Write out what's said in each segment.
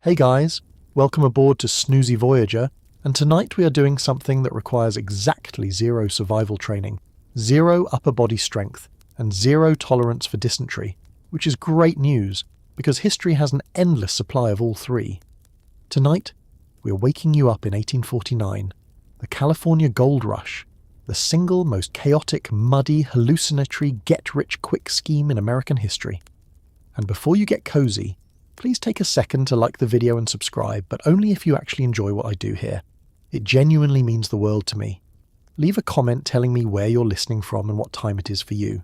Hey guys, welcome aboard to Snoozy Voyager, and tonight we are doing something that requires exactly zero survival training, zero upper body strength, and zero tolerance for dysentery, which is great news because history has an endless supply of all three. Tonight, we are waking you up in 1849, the California Gold Rush, the single most chaotic, muddy, hallucinatory, get-rich-quick scheme in American history. And before you get cozy, please take a second to like the video and subscribe, but only if you actually enjoy what I do here. It genuinely means the world to me. Leave a comment telling me where you're listening from and what time it is for you.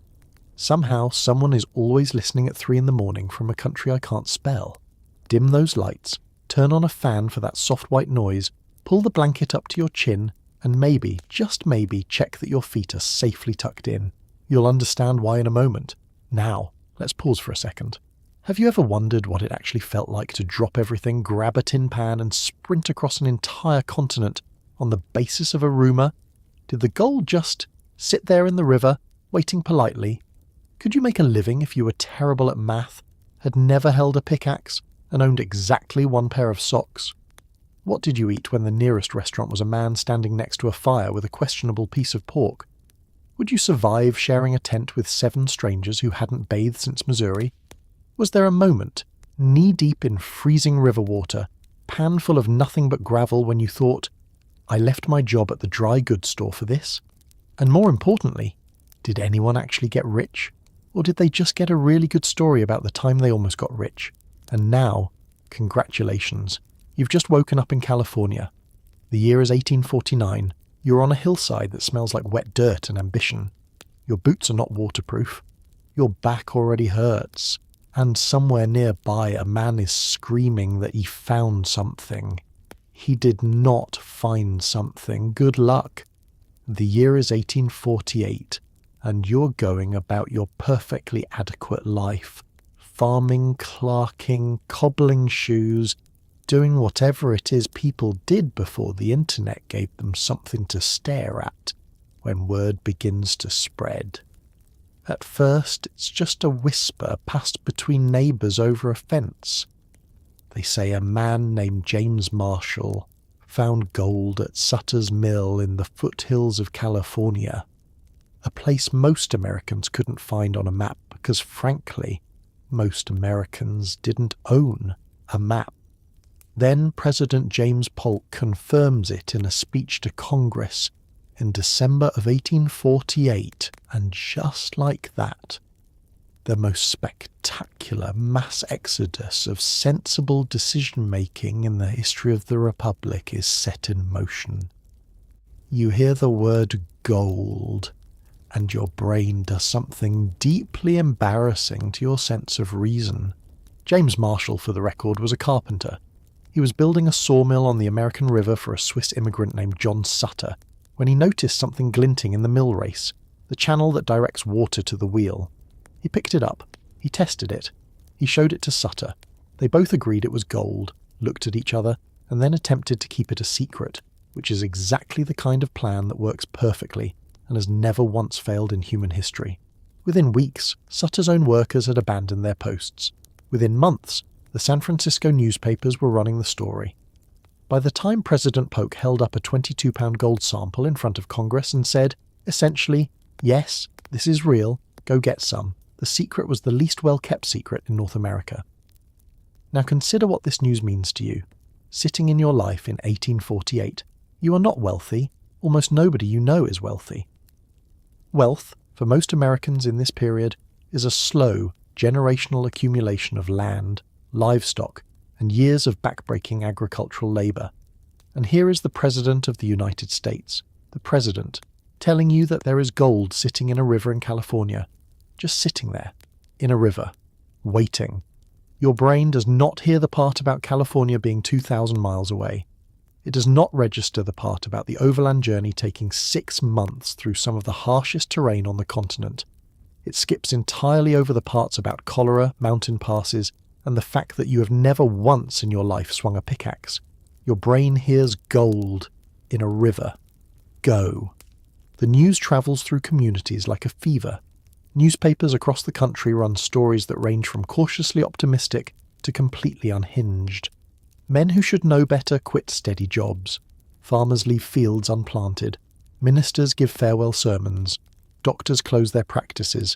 Somehow, someone is always listening at 3 a.m. from a country I can't spell. Dim those lights, turn on a fan for that soft white noise, pull the blanket up to your chin, and maybe, just maybe, check that your feet are safely tucked in. You'll understand why in a moment. Now, let's pause for a second. Have you ever wondered what it actually felt like to drop everything, grab a tin pan, and sprint across an entire continent on the basis of a rumour? Did the gold just sit there in the river, waiting politely? Could you make a living if you were terrible at math, had never held a pickaxe, and owned exactly one pair of socks? What did you eat when the nearest restaurant was a man standing next to a fire with a questionable piece of pork? Would you survive sharing a tent with 7 strangers who hadn't bathed since Missouri? Was there a moment, knee-deep in freezing river water, pan full of nothing but gravel, when you thought, I left my job at the dry goods store for this? And more importantly, did anyone actually get rich? Or did they just get a really good story about the time they almost got rich? And now, congratulations, you've just woken up in California. The year is 1849. You're on a hillside that smells like wet dirt and ambition. Your boots are not waterproof. Your back already hurts. And somewhere nearby a man is screaming that he found something. He did not find something. Good luck. The year is 1848, and you're going about your perfectly adequate life. Farming, clerking, cobbling shoes, doing whatever it is people did before the internet gave them something to stare at when word begins to spread. At first, it's just a whisper passed between neighbours over a fence. They say a man named James Marshall found gold at Sutter's Mill in the foothills of California, a place most Americans couldn't find on a map because, frankly, most Americans didn't own a map. Then President James Polk confirms it in a speech to Congress in December of 1848, and just like that, the most spectacular mass exodus of sensible decision-making in the history of the Republic is set in motion. You hear the word gold, and your brain does something deeply embarrassing to your sense of reason. James Marshall, for the record, was a carpenter. He was building a sawmill on the American River for a Swiss immigrant named John Sutter, when he noticed something glinting in the mill race, the channel that directs water to the wheel. He picked it up. He tested it. He showed it to Sutter. They both agreed it was gold, looked at each other, and then attempted to keep it a secret, which is exactly the kind of plan that works perfectly and has never once failed in human history. Within weeks, Sutter's own workers had abandoned their posts. Within months, the San Francisco newspapers were running the story. By the time President Polk held up a 22-pound gold sample in front of Congress and said, essentially, yes, this is real, go get some, the secret was the least well-kept secret in North America. Now consider what this news means to you. Sitting in your life in 1848, you are not wealthy. Almost nobody you know is wealthy. Wealth, for most Americans in this period, is a slow, generational accumulation of land, livestock, and years of backbreaking agricultural labour. And here is the President of the United States, the President, telling you that there is gold sitting in a river in California, just sitting there, in a river, waiting. Your brain does not hear the part about California being 2,000 miles away. It does not register the part about the overland journey taking 6 months through some of the harshest terrain on the continent. It skips entirely over the parts about cholera, mountain passes, and the fact that you have never once in your life swung a pickaxe. Your brain hears gold in a river. Go. The news travels through communities like a fever. Newspapers across the country run stories that range from cautiously optimistic to completely unhinged. Men who should know better quit steady jobs. Farmers leave fields unplanted. Ministers give farewell sermons. Doctors close their practices.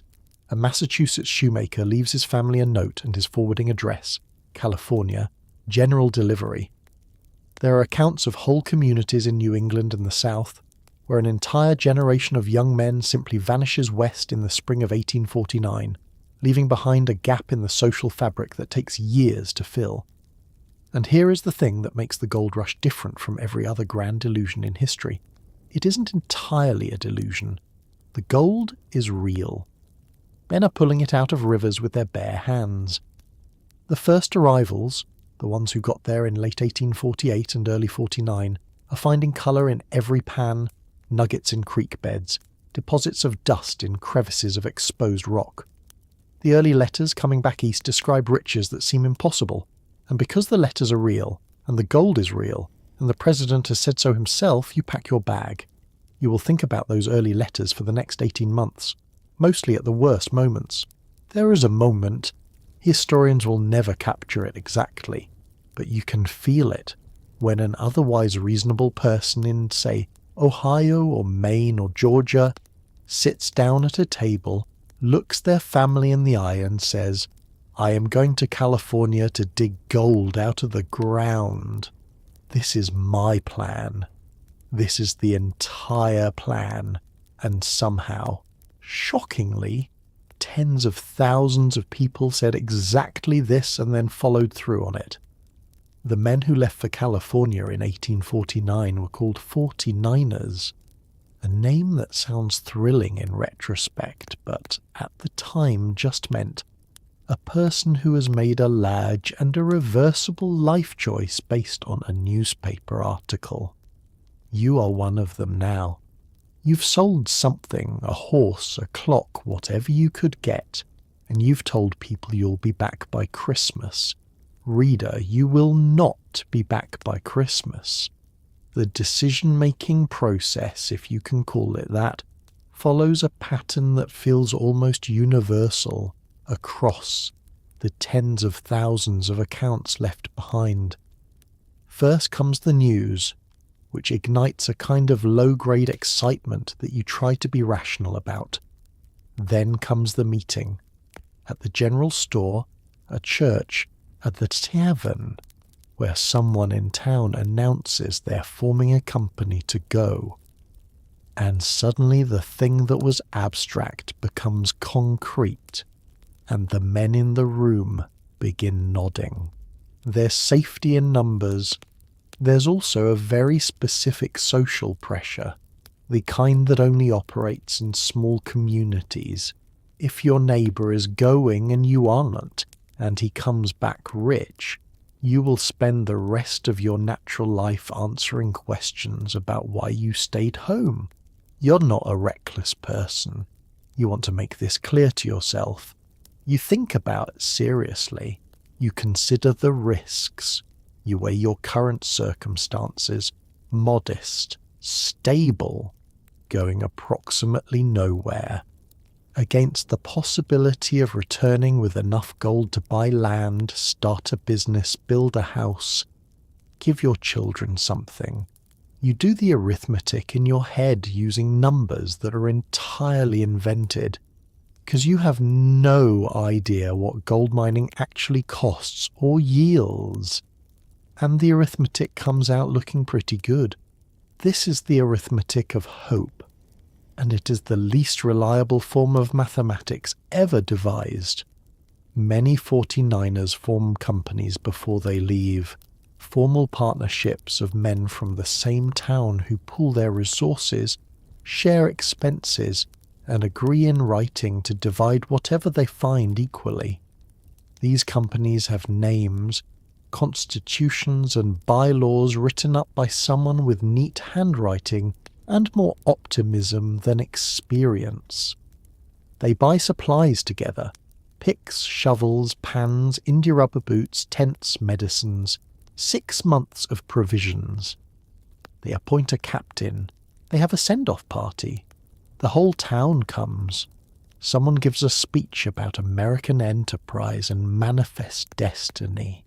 A Massachusetts shoemaker leaves his family a note and his forwarding address, California, general delivery. There are accounts of whole communities in New England and the South where an entire generation of young men simply vanishes west in the spring of 1849, leaving behind a gap in the social fabric that takes years to fill. And here is the thing that makes the gold rush different from every other grand delusion in history. It isn't entirely a delusion. The gold is real. Men are pulling it out of rivers with their bare hands. The first arrivals, the ones who got there in late 1848 and early 49, are finding colour in every pan, nuggets in creek beds, deposits of dust in crevices of exposed rock. The early letters coming back east describe riches that seem impossible, and because the letters are real, and the gold is real, and the president has said so himself, you pack your bag. You will think about those early letters for the next 18 months, mostly at the worst moments. There is a moment. Historians will never capture it exactly, but you can feel it when an otherwise reasonable person in, say, Ohio or Maine or Georgia sits down at a table, looks their family in the eye and says, "I am going to California to dig gold out of the ground. This is my plan. This is the entire plan." And somehow, shockingly, tens of thousands of people said exactly this and then followed through on it. The men who left for California in 1849 were called 49ers, a name that sounds thrilling in retrospect, but at the time just meant a person who has made a large and irreversible life choice based on a newspaper article. You are one of them now. You've sold something, a horse, a clock, whatever you could get, and you've told people you'll be back by Christmas. Reader, you will not be back by Christmas. The decision-making process, if you can call it that, follows a pattern that feels almost universal across the tens of thousands of accounts left behind. First comes the news, which ignites a kind of low-grade excitement that you try to be rational about. Then comes the meeting. At the general store, a church, at the tavern, where someone in town announces they're forming a company to go. And suddenly the thing that was abstract becomes concrete, and the men in the room begin nodding. There's safety in numbers. There's also a very specific social pressure, the kind that only operates in small communities. If your neighbour is going and you aren't, and he comes back rich, you will spend the rest of your natural life answering questions about why you stayed home. You're not a reckless person. You want to make this clear to yourself. You think about it seriously. You consider the risks. You weigh your current circumstances, modest, stable, going approximately nowhere, against the possibility of returning with enough gold to buy land, start a business, build a house, give your children something. You do the arithmetic in your head using numbers that are entirely invented, because you have no idea what gold mining actually costs or yields. And the arithmetic comes out looking pretty good. This is the arithmetic of hope, and it is the least reliable form of mathematics ever devised. Many 49ers form companies before they leave, formal partnerships of men from the same town who pool their resources, share expenses, and agree in writing to divide whatever they find equally. These companies have names, constitutions and bylaws written up by someone with neat handwriting and more optimism than experience. They buy supplies together: picks, shovels, pans, India rubber boots, tents, medicines, 6 months of provisions. They appoint a captain. They have a send-off party. The whole town comes. Someone gives a speech about American enterprise and manifest destiny.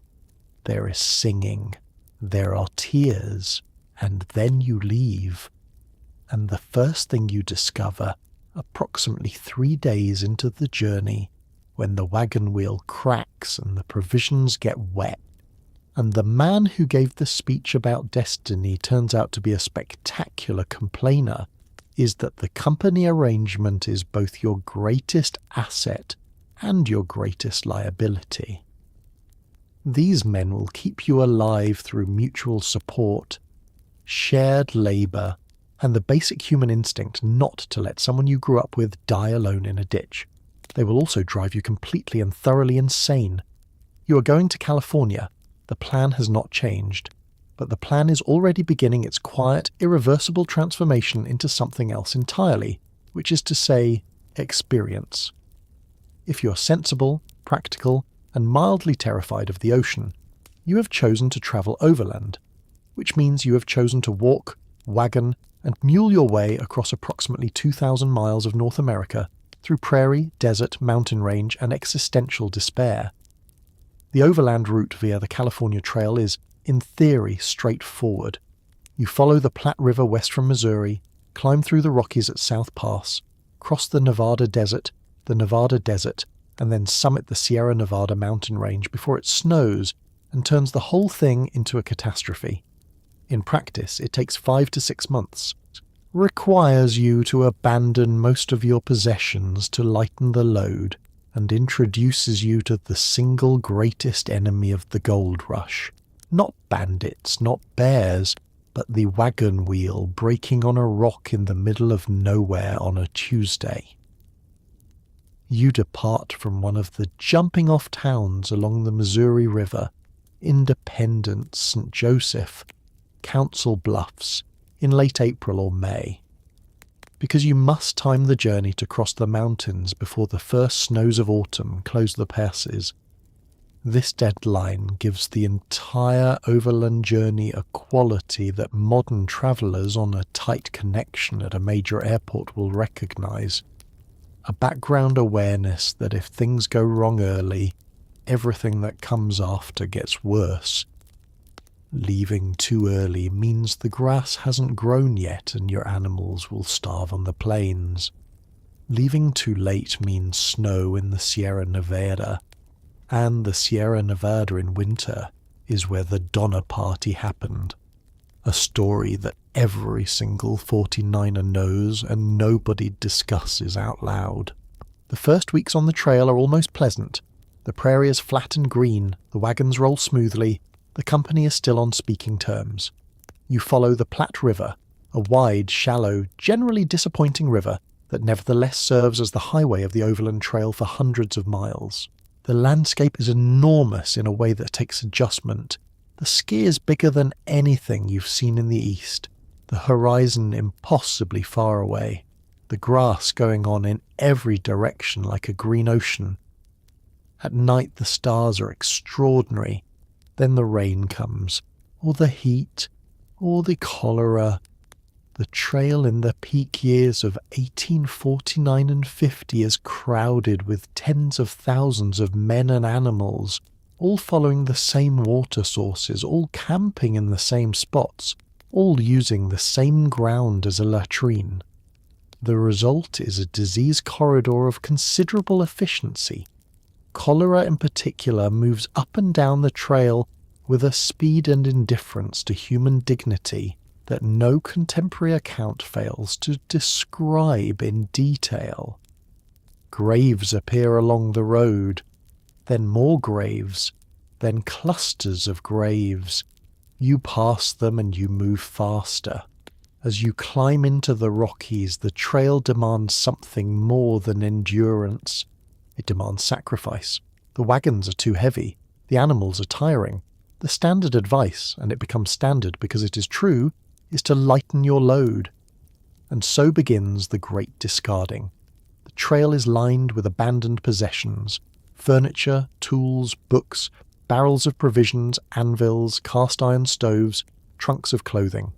there is singing, there are tears, and then you leave. And the first thing you discover, approximately 3 days into the journey, when the wagon wheel cracks and the provisions get wet, and the man who gave the speech about destiny turns out to be a spectacular complainer, is that the company arrangement is both your greatest asset and your greatest liability. These men will keep you alive through mutual support, shared labour, and the basic human instinct not to let someone you grew up with die alone in a ditch. They will also drive you completely and thoroughly insane. You are going to California. The plan has not changed, but the plan is already beginning its quiet, irreversible transformation into something else entirely, which is to say, experience. If you're sensible, practical, and mildly terrified of the ocean, you have chosen to travel overland, which means you have chosen to walk, wagon, and mule your way across approximately 2,000 miles of North America through prairie, desert, mountain range, and existential despair. The overland route via the California Trail is, in theory, straightforward. You follow the Platte River west from Missouri, climb through the Rockies at South Pass, cross the Nevada Desert, and then summit the Sierra Nevada mountain range before it snows and turns the whole thing into a catastrophe. In practice, it takes 5 to 6 months, requires you to abandon most of your possessions to lighten the load, and introduces you to the single greatest enemy of the gold rush. Not bandits, not bears, but the wagon wheel breaking on a rock in the middle of nowhere on a Tuesday. You depart from one of the jumping-off towns along the Missouri River, Independence, St. Joseph, Council Bluffs, in late April or May. Because you must time the journey to cross the mountains before the first snows of autumn close the passes. This deadline gives the entire overland journey a quality that modern travellers on a tight connection at a major airport will recognise. A background awareness that if things go wrong early, everything that comes after gets worse. Leaving too early means the grass hasn't grown yet and your animals will starve on the plains. Leaving too late means snow in the Sierra Nevada, and the Sierra Nevada in winter is where the Donner Party happened. A story that every single 49er knows and nobody discusses out loud. The first weeks on the trail are almost pleasant. The prairie is flat and green, the wagons roll smoothly, the company is still on speaking terms. You follow the Platte River, a wide, shallow, generally disappointing river that nevertheless serves as the highway of the overland trail for hundreds of miles. The landscape is enormous in a way that takes adjustment. The ski is bigger than anything you've seen in the east, the horizon impossibly far away, the grass going on in every direction like a green ocean. At night the stars are extraordinary. Then the rain comes, or the heat, or the cholera. The trail in the peak years of 1849 and 50 is crowded with tens of thousands of men and animals, all following the same water sources, all camping in the same spots, all using the same ground as a latrine. The result is a disease corridor of considerable efficiency. Cholera in particular moves up and down the trail with a speed and indifference to human dignity that no contemporary account fails to describe in detail. Graves appear along the road, then more graves, then clusters of graves. You pass them and you move faster. As you climb into the Rockies, the trail demands something more than endurance. It demands sacrifice. The wagons are too heavy. The animals are tiring. The standard advice, and it becomes standard because it is true, is to lighten your load. And so begins the great discarding. The trail is lined with abandoned possessions, furniture, tools, books, barrels of provisions, anvils, cast iron stoves, trunks of clothing.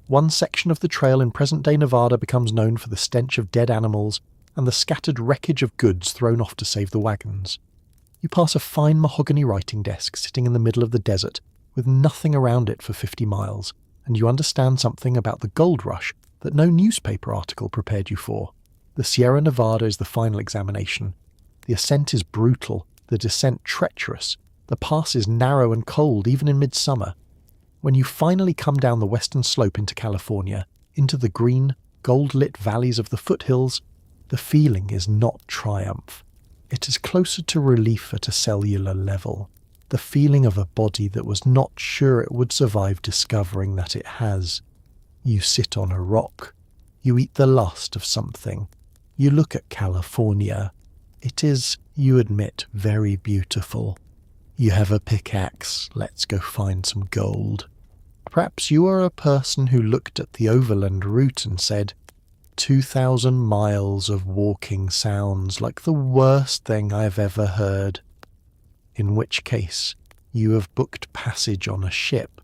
One section of the trail in present-day Nevada becomes known for the stench of dead animals and the scattered wreckage of goods thrown off to save the wagons. You pass a fine mahogany writing desk sitting in the middle of the desert with nothing around it for 50 miles, and you understand something about the gold rush that no newspaper article prepared you for. The Sierra Nevada is the final examination. The ascent is brutal, the descent treacherous, the pass is narrow and cold even in midsummer. When you finally come down the western slope into California, into the green, gold-lit valleys of the foothills, the feeling is not triumph. It is closer to relief at a cellular level, the feeling of a body that was not sure it would survive discovering that it has. You sit on a rock. You eat the last of something. You look at California. It is, you admit, very beautiful. You have a pickaxe. Let's go find some gold. Perhaps you are a person who looked at the overland route and said, 2,000 miles of walking sounds like the worst thing I've ever heard. In which case, you have booked passage on a ship.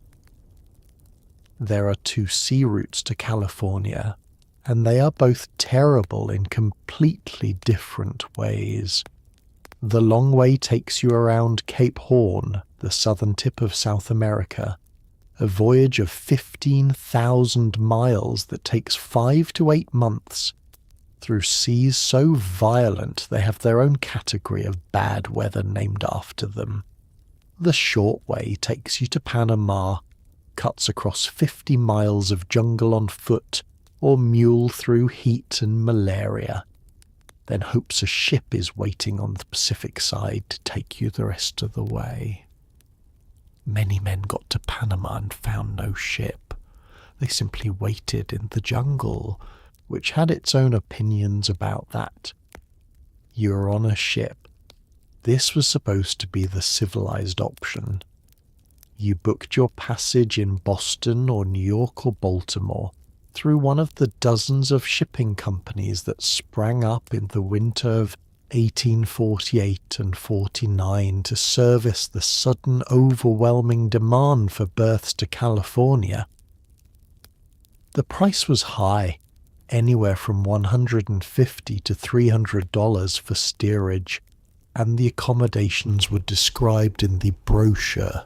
There are 2 sea routes to California, and they are both terrible in completely different ways. The long way takes you around Cape Horn, the southern tip of South America, a voyage of 15,000 miles that takes 5 to 8 months, through seas so violent they have their own category of bad weather named after them. The short way takes you to Panama, cuts across 50 miles of jungle on foot, or mule through heat and malaria, then hopes a ship is waiting on the Pacific side to take you the rest of the way. Many men got to Panama and found no ship. They simply waited in the jungle, which had its own opinions about that. You are on a ship. This was supposed to be the civilized option. You booked your passage in Boston or New York or Baltimore through one of the dozens of shipping companies that sprang up in the winter of 1848 and 49 to service the sudden overwhelming demand for berths to California. The price was high, anywhere from $150 to $300 for steerage, and the accommodations were described in the brochure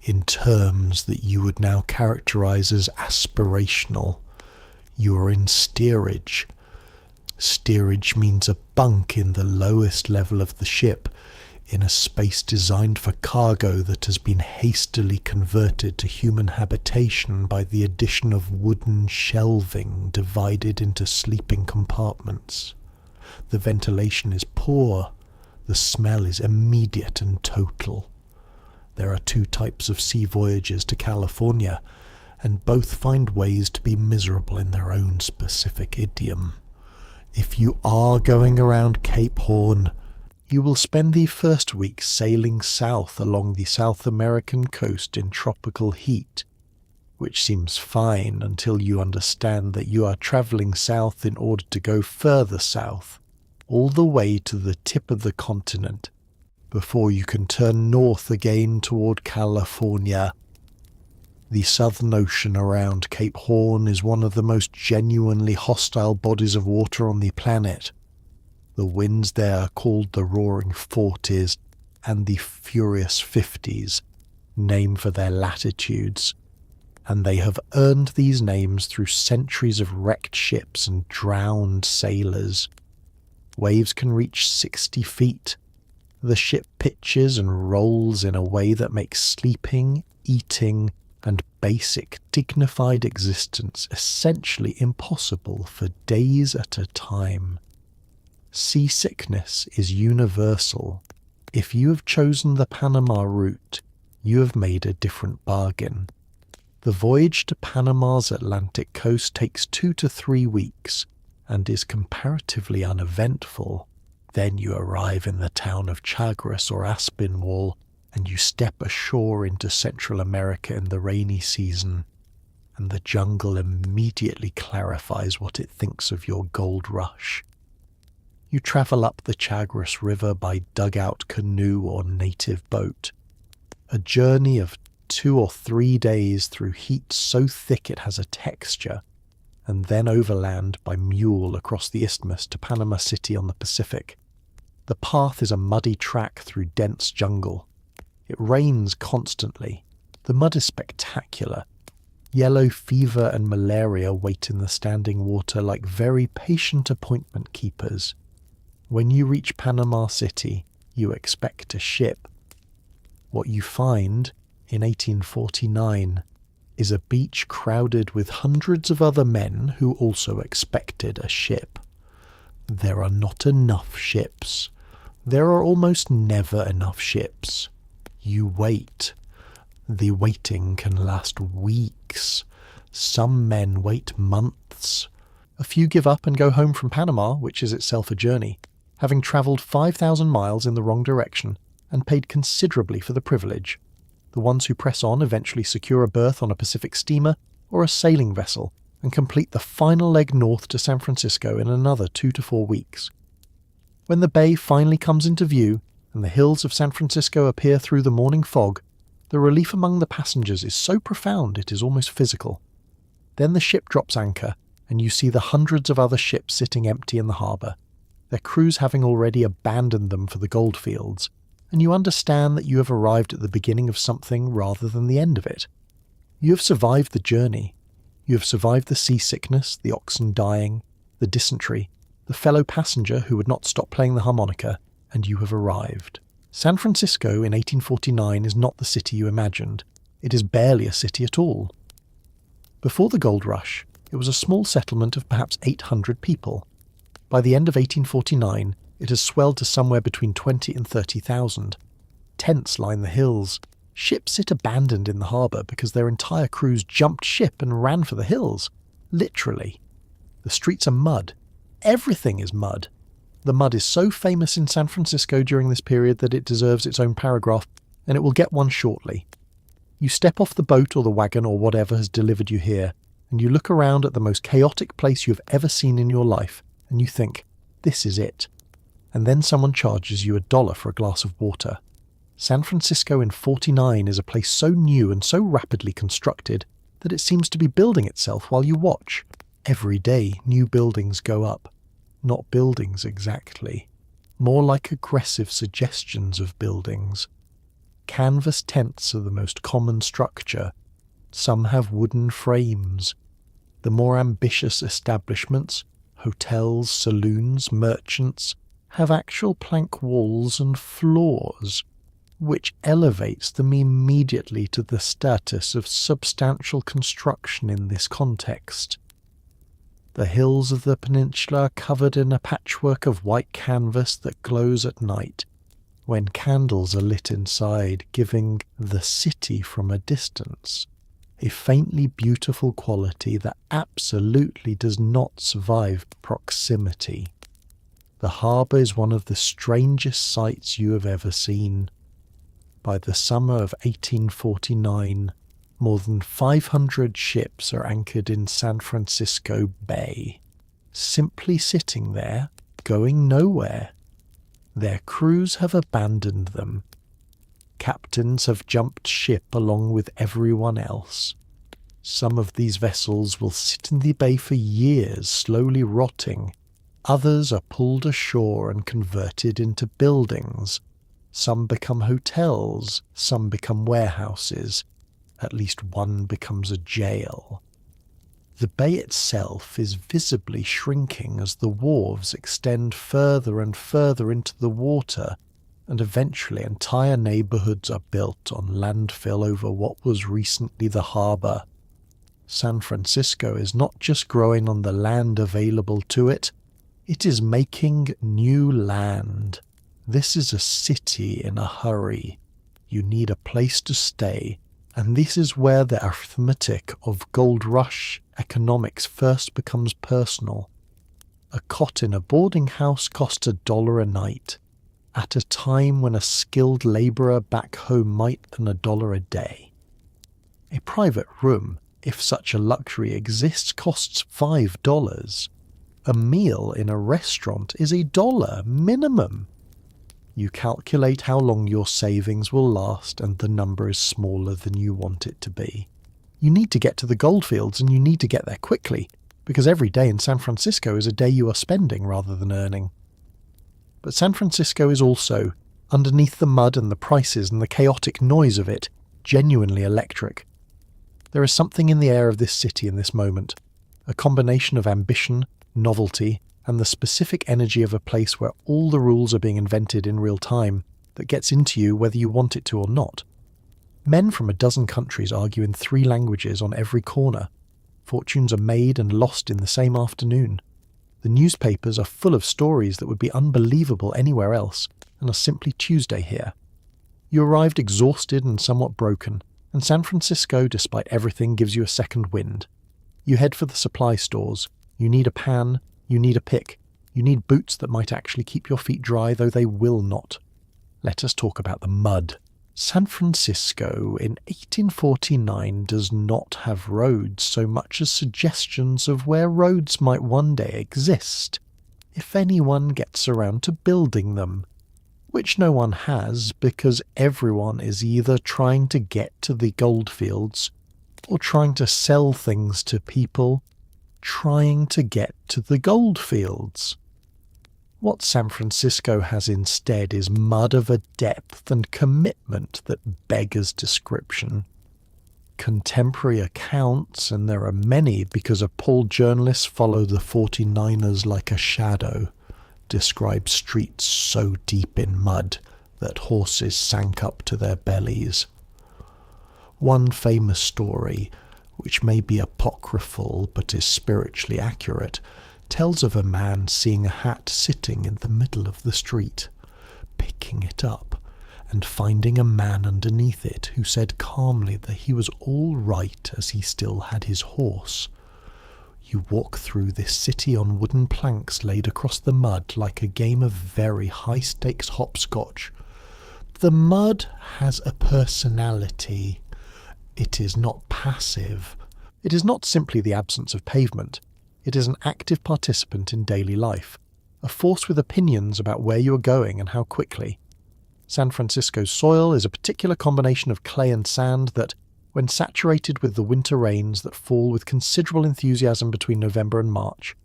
in terms that you would now characterize as aspirational. You are in steerage. Steerage means a bunk in the lowest level of the ship, in a space designed for cargo that has been hastily converted to human habitation by the addition of wooden shelving divided into sleeping compartments. The ventilation is poor. The smell is immediate and total. There are 2 types of sea voyages to California, and both find ways to be miserable in their own specific idiom. If you are going around Cape Horn, you will spend the first week sailing south along the South American coast in tropical heat, which seems fine until you understand that you are travelling south in order to go further south, all the way to the tip of the continent, before you can turn north again toward California. The Southern Ocean around Cape Horn is one of the most genuinely hostile bodies of water on the planet. The winds there are called the Roaring Forties and the Furious Fifties, named for their latitudes, and they have earned these names through centuries of wrecked ships and drowned sailors. Waves can reach 60 feet. The ship pitches and rolls in a way that makes sleeping, eating, and basic dignified existence essentially impossible for days at a time. Seasickness is universal. If you have chosen the Panama route, you have made a different bargain. The voyage to Panama's Atlantic coast takes 2 to 3 weeks and is comparatively uneventful. Then you arrive in the town of Chagres or Aspinwall, and you step ashore into Central America in the rainy season, and the jungle immediately clarifies what it thinks of your gold rush. You travel up the Chagres River by dugout canoe or native boat, a journey of 2 or 3 days through heat so thick it has a texture, and then overland by mule across the isthmus to Panama City on the Pacific. The path is a muddy track through dense jungle. It rains constantly. The mud is spectacular. Yellow fever and malaria wait in the standing water like very patient appointment keepers. When you reach Panama City, you expect a ship. What you find in 1849 is a beach crowded with hundreds of other men who also expected a ship. There are not enough ships. There are almost never enough ships. You wait. The waiting can last weeks. Some men wait months. A few give up and go home from Panama, which is itself a journey, having travelled 5,000 miles in the wrong direction and paid considerably for the privilege. The ones who press on eventually secure a berth on a Pacific steamer or a sailing vessel and complete the final leg north to San Francisco in another 2 to 4 weeks. When the bay finally comes into view and the hills of San Francisco appear through the morning fog, the relief among the passengers is so profound it is almost physical. Then the ship drops anchor, and you see the hundreds of other ships sitting empty in the harbour, their crews having already abandoned them for the gold fields, and you understand that you have arrived at the beginning of something rather than the end of it. You have survived the journey. You have survived the seasickness, the oxen dying, the dysentery, the fellow passenger who would not stop playing the harmonica, and you have arrived. San Francisco in 1849 is not the city you imagined. It is barely a city at all. Before the gold rush, it was a small settlement of perhaps 800 people. By the end of 1849, it has swelled to somewhere between 20 and 30,000. Tents line the hills. Ships sit abandoned in the harbour because their entire crews jumped ship and ran for the hills. Literally. The streets are mud. Everything is mud. The mud is so famous in San Francisco during this period that it deserves its own paragraph, and it will get one shortly. You step off the boat or the wagon or whatever has delivered you here, and you look around at the most chaotic place you have ever seen in your life, and you think, this is it. And then someone charges you $1 for a glass of water. San Francisco in 49 is a place so new and so rapidly constructed that it seems to be building itself while you watch. Every day new buildings go up. Not buildings exactly, more like aggressive suggestions of buildings. Canvas tents are the most common structure. Some have wooden frames. The more ambitious establishments, hotels, saloons, merchants, have actual plank walls and floors, which elevates them immediately to the status of substantial construction in this context. The hills of the peninsula are covered in a patchwork of white canvas that glows at night, when candles are lit inside, giving the city from a distance a faintly beautiful quality that absolutely does not survive proximity. The harbour is one of the strangest sights you have ever seen. By the summer of 1849, more than 500 ships are anchored in San Francisco Bay, simply sitting there, going nowhere. Their crews have abandoned them. Captains have jumped ship along with everyone else. Some of these vessels will sit in the bay for years, slowly rotting. Others are pulled ashore and converted into buildings. Some become hotels, some become warehouses. At least one becomes a jail. The bay itself is visibly shrinking as the wharves extend further and further into the water, and eventually entire neighbourhoods are built on landfill over what was recently the harbour. San Francisco is not just growing on the land available to it, it is making new land. This is a city in a hurry. You need a place to stay, and this is where the arithmetic of gold rush economics first becomes personal. A cot in a boarding house costs $1 a night, at a time when a skilled labourer back home might earn $1 a day. A private room, if such a luxury exists, costs $5. A meal in a restaurant is $1 minimum. You calculate how long your savings will last, and the number is smaller than you want it to be. You need to get to the goldfields, and you need to get there quickly, because every day in San Francisco is a day you are spending rather than earning. But San Francisco is also, underneath the mud and the prices and the chaotic noise of it, genuinely electric. There is something in the air of this city in this moment, a combination of ambition, novelty, and the specific energy of a place where all the rules are being invented in real time that gets into you whether you want it to or not. Men from a dozen countries argue in 3 languages on every corner. Fortunes are made and lost in the same afternoon. The newspapers are full of stories that would be unbelievable anywhere else and are simply Tuesday here. You arrived exhausted and somewhat broken, and San Francisco, despite everything, gives you a second wind. You head for the supply stores. You need a pan, you need a pick, you need boots that might actually keep your feet dry, though they will not. Let us talk about the mud. San Francisco in 1849 does not have roads so much as suggestions of where roads might one day exist, if anyone gets around to building them, which no one has because everyone is either trying to get to the goldfields or trying to sell things to people trying to get to the goldfields. What San Francisco has instead is mud of a depth and commitment that beggars description. Contemporary accounts, and there are many because appalled journalists follow the 49ers like a shadow, describe streets so deep in mud that horses sank up to their bellies. One famous story, which may be apocryphal but is spiritually accurate, tells of a man seeing a hat sitting in the middle of the street, picking it up, and finding a man underneath it who said calmly that he was all right as he still had his horse. You walk through this city on wooden planks laid across the mud like a game of very high-stakes hopscotch. The mud has a personality. It is not passive. It is not simply the absence of pavement. It is an active participant in daily life, a force with opinions about where you are going and how quickly. San Francisco's soil is a particular combination of clay and sand that, when saturated with the winter rains that fall with considerable enthusiasm between November and March,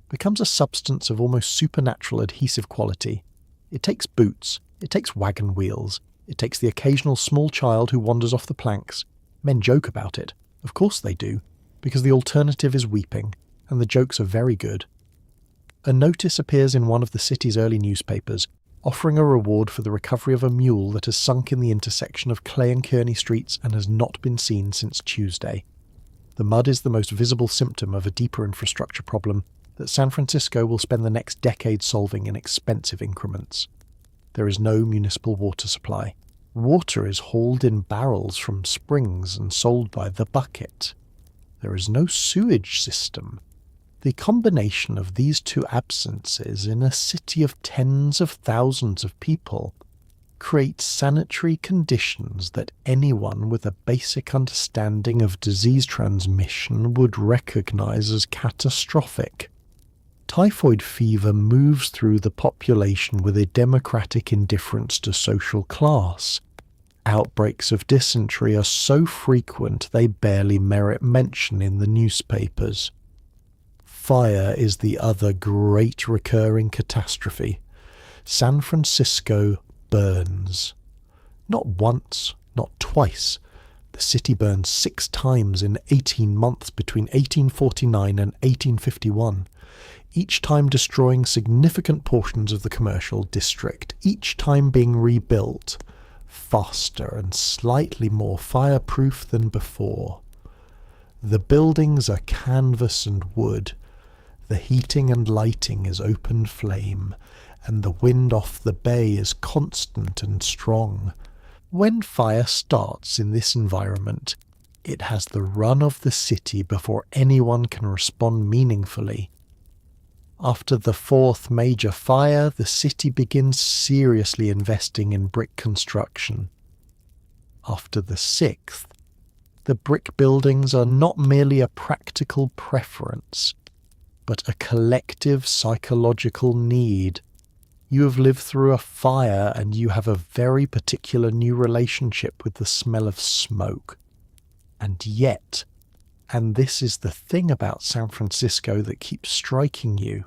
becomes a substance of almost supernatural adhesive quality. It takes boots, it takes wagon wheels, it takes the occasional small child who wanders off the planks. Men joke about it. Of course they do, because the alternative is weeping, and the jokes are very good. A notice appears in one of the city's early newspapers, offering a reward for the recovery of a mule that has sunk in the intersection of Clay and Kearny streets and has not been seen since Tuesday. The mud is the most visible symptom of a deeper infrastructure problem that San Francisco will spend the next decade solving in expensive increments. There is no municipal water supply. Water is hauled in barrels from springs and sold by the bucket. There is no sewage system. The combination of these 2 absences in a city of tens of thousands of people creates sanitary conditions that anyone with a basic understanding of disease transmission would recognize as catastrophic. Typhoid fever moves through the population with a democratic indifference to social class. Outbreaks of dysentery are so frequent they barely merit mention in the newspapers. Fire is the other great recurring catastrophe. San Francisco burns. Not once, not twice. The city burned 6 times in 18 months between 1849 and 1851, each time destroying significant portions of the commercial district, each time being rebuilt, faster and slightly more fireproof than before. The buildings are canvas and wood. The heating and lighting is open flame, and the wind off the bay is constant and strong. When fire starts in this environment, it has the run of the city before anyone can respond meaningfully. After the 4th major fire, the city begins seriously investing in brick construction. After the 6th, the brick buildings are not merely a practical preference, but a collective psychological need. You have lived through a fire and you have a very particular new relationship with the smell of smoke. And yet, and this is the thing about San Francisco that keeps striking you,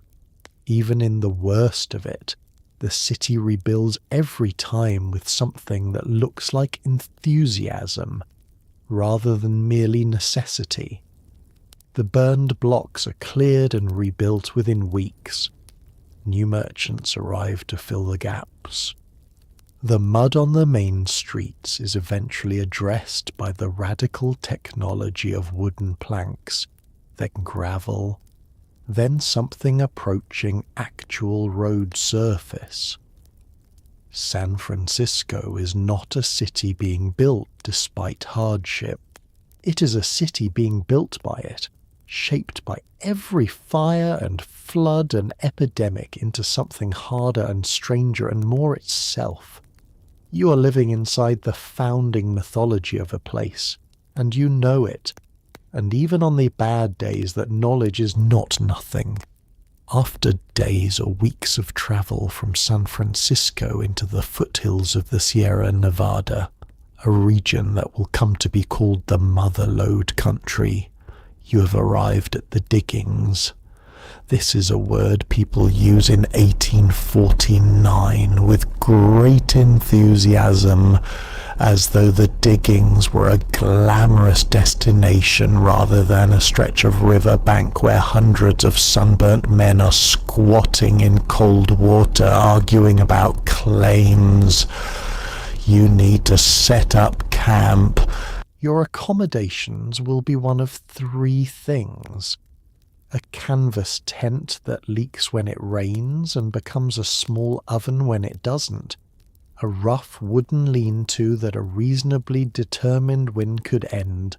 even in the worst of it, The city rebuilds every time with something that looks like enthusiasm rather than merely necessity. The burned blocks are cleared and rebuilt within weeks. New merchants arrive to fill the gaps. The mud on the main streets is eventually addressed by the radical technology of wooden planks, then gravel, then something approaching actual road surface. San Francisco is not a city being built despite hardship. It is a city being built by it, shaped by every fire and flood and epidemic into something harder and stranger and more itself. You are living inside the founding mythology of a place, and you know it, and even on the bad days that knowledge is not nothing. After days or weeks of travel from San Francisco into the foothills of the Sierra Nevada, a region that will come to be called the Motherlode Country, you have arrived at the diggings. This is a word people use in 1849 with great enthusiasm, as though the diggings were a glamorous destination rather than a stretch of riverbank where hundreds of sunburnt men are squatting in cold water arguing about claims. You need to set up camp. Your accommodations will be one of three things: a canvas tent that leaks when it rains and becomes a small oven when it doesn't, a rough wooden lean-to that a reasonably determined wind could end,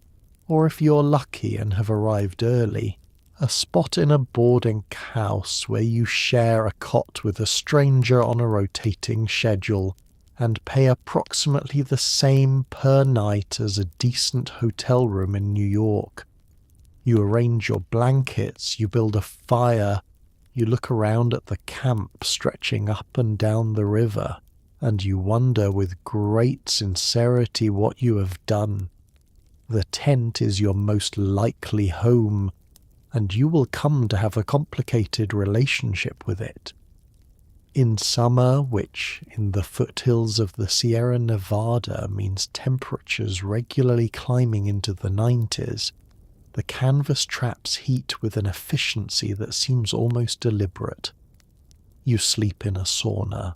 or if you're lucky and have arrived early, a spot in a boarding house where you share a cot with a stranger on a rotating schedule and pay approximately the same per night as a decent hotel room in New York. You arrange your blankets, you build a fire, you look around at the camp stretching up and down the river, and you wonder with great sincerity what you have done. The tent is your most likely home, and you will come to have a complicated relationship with it. In summer, which in the foothills of the Sierra Nevada means temperatures regularly climbing into the 90s, the canvas traps heat with an efficiency that seems almost deliberate. You sleep in a sauna.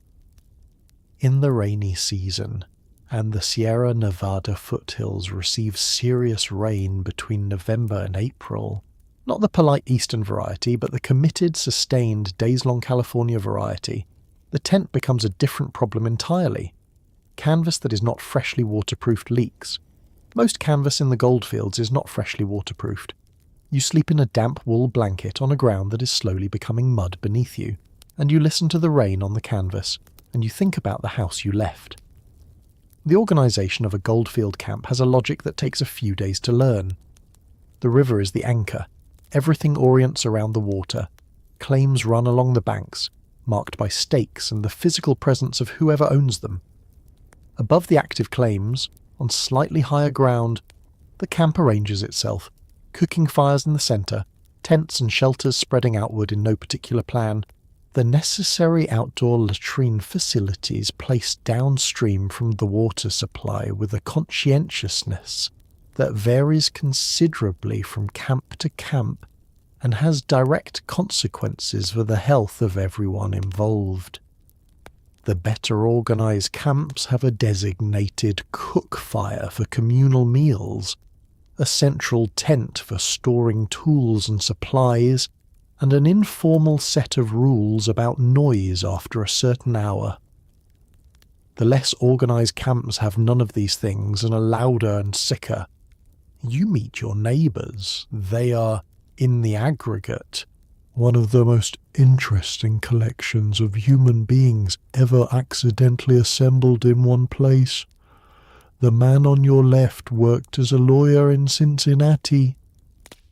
In the rainy season, and the Sierra Nevada foothills receive serious rain between November and April, not the polite eastern variety, but the committed, sustained, days-long California variety, the tent becomes a different problem entirely. Canvas that is not freshly waterproofed leaks. Most canvas in the goldfields is not freshly waterproofed. You sleep in a damp wool blanket on a ground that is slowly becoming mud beneath you, and you listen to the rain on the canvas, and you think about the house you left. The organisation of a goldfield camp has a logic that takes a few days to learn. The river is the anchor. Everything orients around the water. Claims run along the banks, marked by stakes and the physical presence of whoever owns them. Above the active claims, on slightly higher ground, the camp arranges itself, cooking fires in the centre, tents and shelters spreading outward in no particular plan, the necessary outdoor latrine facilities placed downstream from the water supply with a conscientiousness that varies considerably from camp to camp and has direct consequences for the health of everyone involved. The better organised camps have a designated cook fire for communal meals, a central tent for storing tools and supplies, and an informal set of rules about noise after a certain hour. The less organised camps have none of these things and are louder and sicker. You meet your neighbours. They are, in the aggregate, one of the most interesting collections of human beings ever accidentally assembled in one place. The man on your left worked as a lawyer in Cincinnati.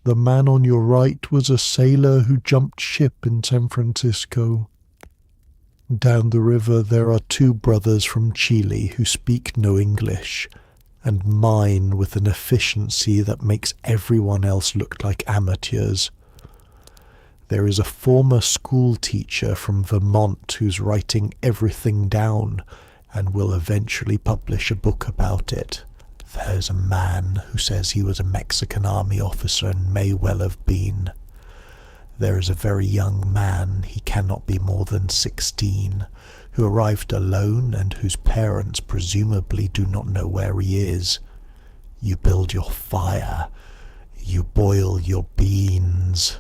The man on your right was a sailor who jumped ship in San Francisco. Down the river there are two brothers from Chile who speak no English, and mine with an efficiency that makes everyone else look like amateurs. There is a former school teacher from Vermont who's writing everything down and will eventually publish a book about it. There's a man who says he was a Mexican army officer and may well have been. There is a very young man, he cannot be more than 16, who arrived alone and whose parents presumably do not know where he is. You build your fire. You boil your beans.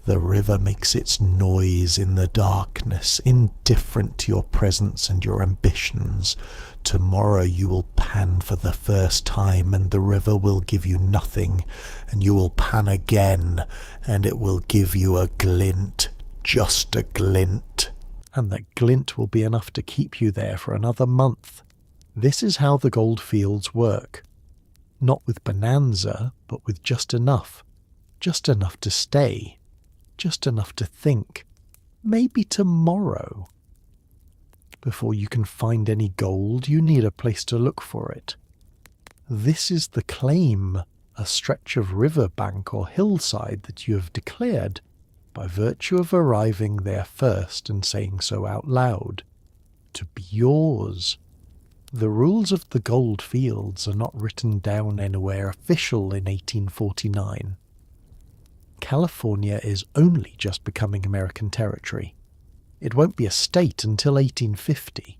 The river makes its noise in the darkness, indifferent to your presence and your ambitions. Tomorrow you will pan for the first time, and the river will give you nothing, and you will pan again, and it will give you a glint, just a glint. And that glint will be enough to keep you there for another month. This is how the gold fields work. Not with bonanza, but with just enough to stay. Just enough to think, maybe tomorrow. Before you can find any gold, you need a place to look for it. This is the claim, a stretch of river bank or hillside that you have declared by virtue of arriving there first and saying so out loud, to be yours. The rules of the gold fields are not written down anywhere official in 1849. California is only just becoming American territory. It won't be a state until 1850.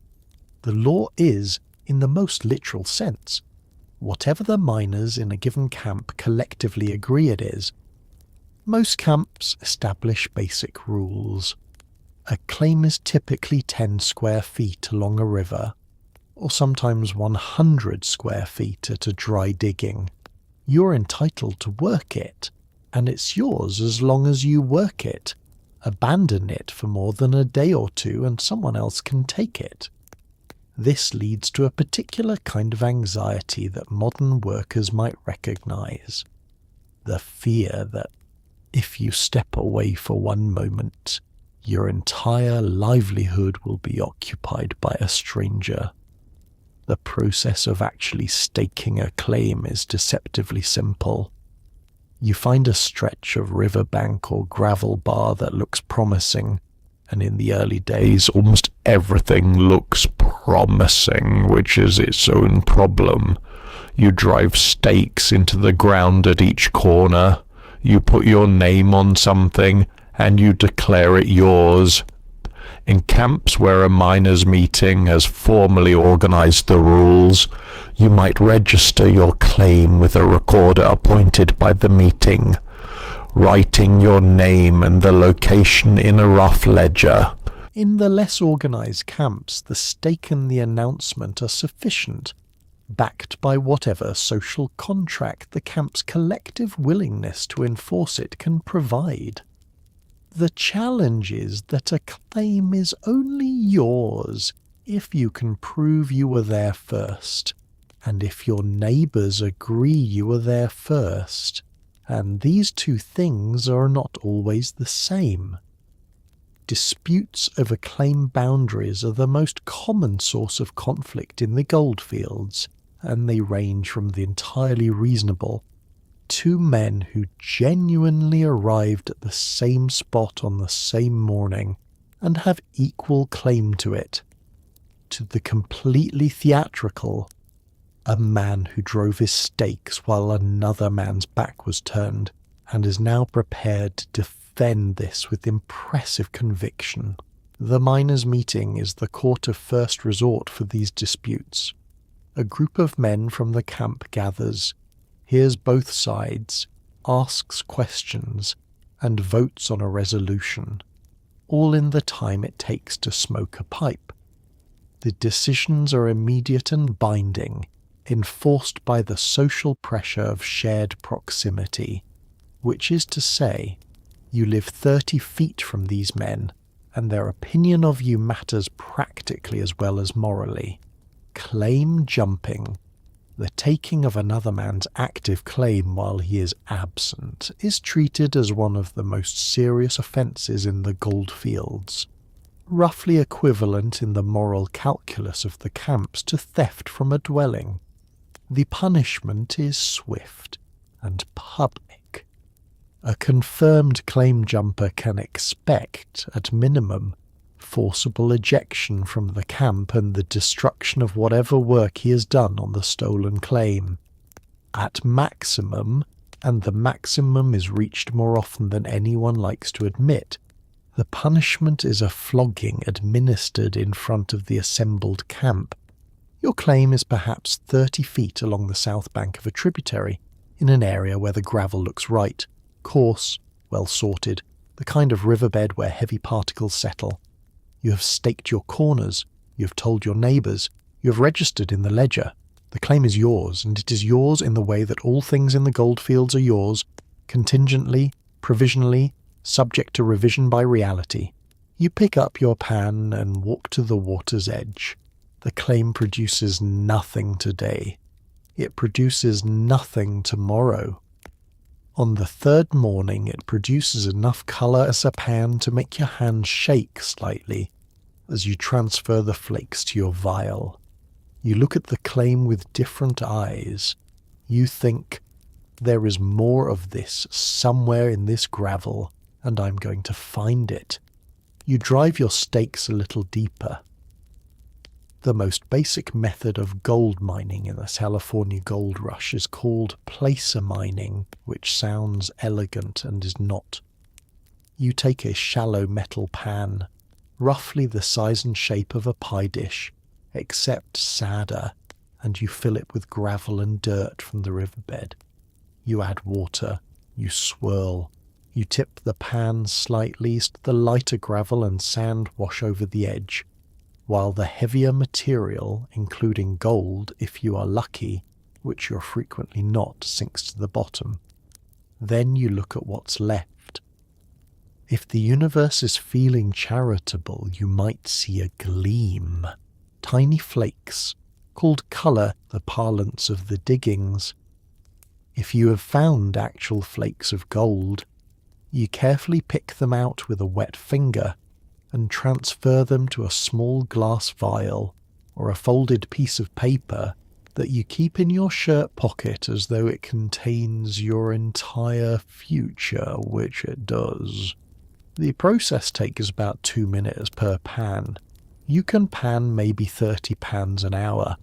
The law is, in the most literal sense, whatever the miners in a given camp collectively agree it is. Most camps establish basic rules. A claim is typically 10 square feet along a river, or sometimes 100 square feet at a dry digging. You're entitled to work it, and it's yours as long as you work it. Abandon it for more than a day or two and someone else can take it. This leads to a particular kind of anxiety that modern workers might recognize. The fear that if you step away for one moment, your entire livelihood will be occupied by a stranger. The process of actually staking a claim is deceptively simple. You find a stretch of riverbank or gravel bar that looks promising, and in the early days almost everything looks promising, which is its own problem. You drive stakes into the ground at each corner, you put your name on something, and you declare it yours. In camps where a miners' meeting has formally organized the rules, you might register your claim with a recorder appointed by the meeting, writing your name and the location in a rough ledger. In the less organized camps, the stake and the announcement are sufficient, backed by whatever social contract the camp's collective willingness to enforce it can provide. The challenge is that a claim is only yours if you can prove you were there first, and if your neighbours agree you were there first, and these two things are not always the same. Disputes over claim boundaries are the most common source of conflict in the goldfields, and they range from the entirely reasonable, two men who genuinely arrived at the same spot on the same morning and have equal claim to it, to the completely theatrical, a man who drove his stakes while another man's back was turned and is now prepared to defend this with impressive conviction. The miners' meeting is the court of first resort for these disputes. A group of men from the camp gathers, hears both sides, asks questions, and votes on a resolution, all in the time it takes to smoke a pipe. The decisions are immediate and binding, enforced by the social pressure of shared proximity, which is to say, you live 30 feet from these men, and their opinion of you matters practically as well as morally. Claim jumping, the taking of another man's active claim while he is absent, is treated as one of the most serious offences in the goldfields, roughly equivalent in the moral calculus of the camps to theft from a dwelling. The punishment is swift and public. A confirmed claim jumper can expect, at minimum, forcible ejection from the camp and the destruction of whatever work he has done on the stolen claim. At maximum, and the maximum is reached more often than anyone likes to admit, the punishment is a flogging administered in front of the assembled camp. Your claim is perhaps 30 feet along the south bank of a tributary, in an area where the gravel looks right, coarse, well sorted, the kind of riverbed where heavy particles settle. You have staked your corners, you have told your neighbours, you have registered in the ledger. The claim is yours, and it is yours in the way that all things in the goldfields are yours, contingently, provisionally, subject to revision by reality. You pick up your pan and walk to the water's edge. The claim produces nothing today. It produces nothing tomorrow. On the third morning it produces enough colour as a pan to make your hand shake slightly as you transfer the flakes to your vial. You look at the claim with different eyes. You think, there is more of this somewhere in this gravel, and I'm going to find it. You drive your stakes a little deeper. The most basic method of gold mining in the California gold rush is called placer mining, which sounds elegant and is not. You take a shallow metal pan, roughly the size and shape of a pie dish, except sadder, and you fill it with gravel and dirt from the riverbed. You add water, you swirl, you tip the pan slightly so the lighter gravel and sand wash over the edge, while the heavier material, including gold if you are lucky, which you're frequently not, sinks to the bottom. Then you look at what's left. If the universe is feeling charitable, you might see a gleam. Tiny flakes, called colour, the parlance of the diggings. If you have found actual flakes of gold, you carefully pick them out with a wet finger and transfer them to a small glass vial or a folded piece of paper that you keep in your shirt pocket as though it contains your entire future, which it does. The process takes about 2 minutes per pan. You can pan maybe 30 pans an hour.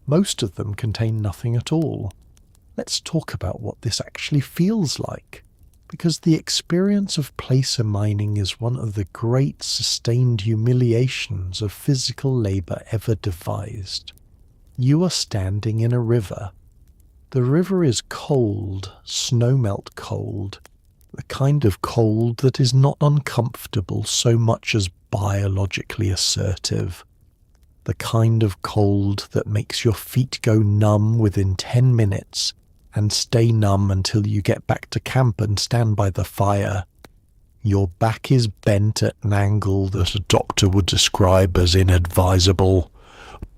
Most of them contain nothing at all. Let's talk about what this actually feels like, because the experience of placer mining is one of the great sustained humiliations of physical labour ever devised. You are standing in a river. The river is cold, snowmelt cold, the kind of cold that is not uncomfortable so much as biologically assertive, the kind of cold that makes your feet go numb within 10 minutes and stay numb until you get back to camp and stand by the fire. Your back is bent at an angle that a doctor would describe as inadvisable,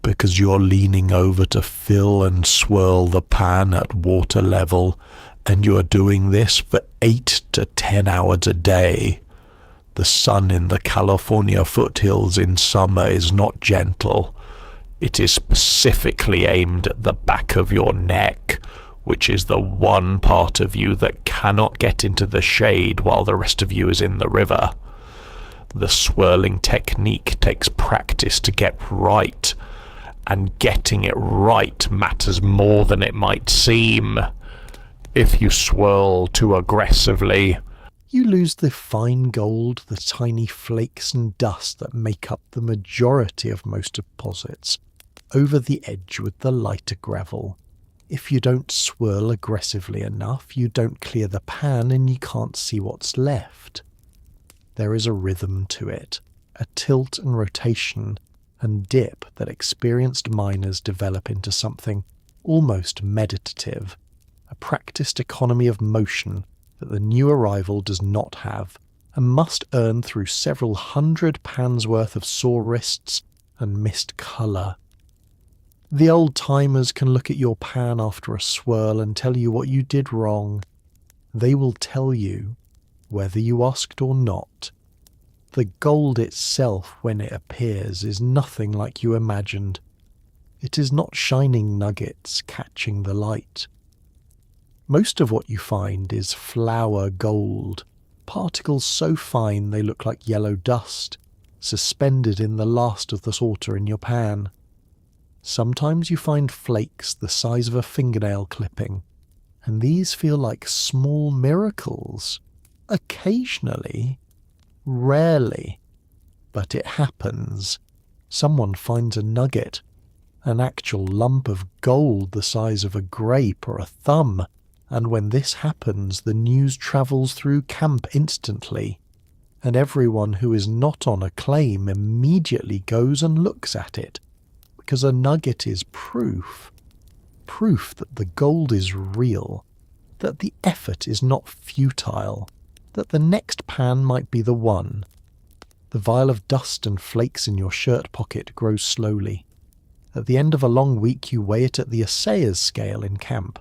because you're leaning over to fill and swirl the pan at water level, and you are doing this for 8 to 10 hours a day. The sun in the California foothills in summer is not gentle. It is specifically aimed at the back of your neck, which is the one part of you that cannot get into the shade while the rest of you is in the river. The swirling technique takes practice to get right, and getting it right matters more than it might seem. If you swirl too aggressively, you lose the fine gold, the tiny flakes and dust that make up the majority of most deposits, over the edge with the lighter gravel. If you don't swirl aggressively enough, you don't clear the pan and you can't see what's left. There is a rhythm to it, a tilt and rotation and dip that experienced miners develop into something almost meditative, a practiced economy of motion that the new arrival does not have and must earn through several 100 pans worth of sore wrists and missed colour. The old-timers can look at your pan after a swirl and tell you what you did wrong. They will tell you, whether you asked or not. The gold itself, when it appears, is nothing like you imagined. It is not shining nuggets catching the light. Most of what you find is flour gold, particles so fine they look like yellow dust, suspended in the last of the sorter in your pan. Sometimes you find flakes the size of a fingernail clipping, and these feel like small miracles. Occasionally, rarely, but it happens. Someone finds a nugget, an actual lump of gold the size of a grape or a thumb, and when this happens, the news travels through camp instantly, and everyone who is not on a claim immediately goes and looks at it, because a nugget is proof that the gold is real, that the effort is not futile, that the next pan might be the one. The vial of dust and flakes in your shirt pocket grows slowly. At the end of a long week you weigh it at the assayer's scale in camp.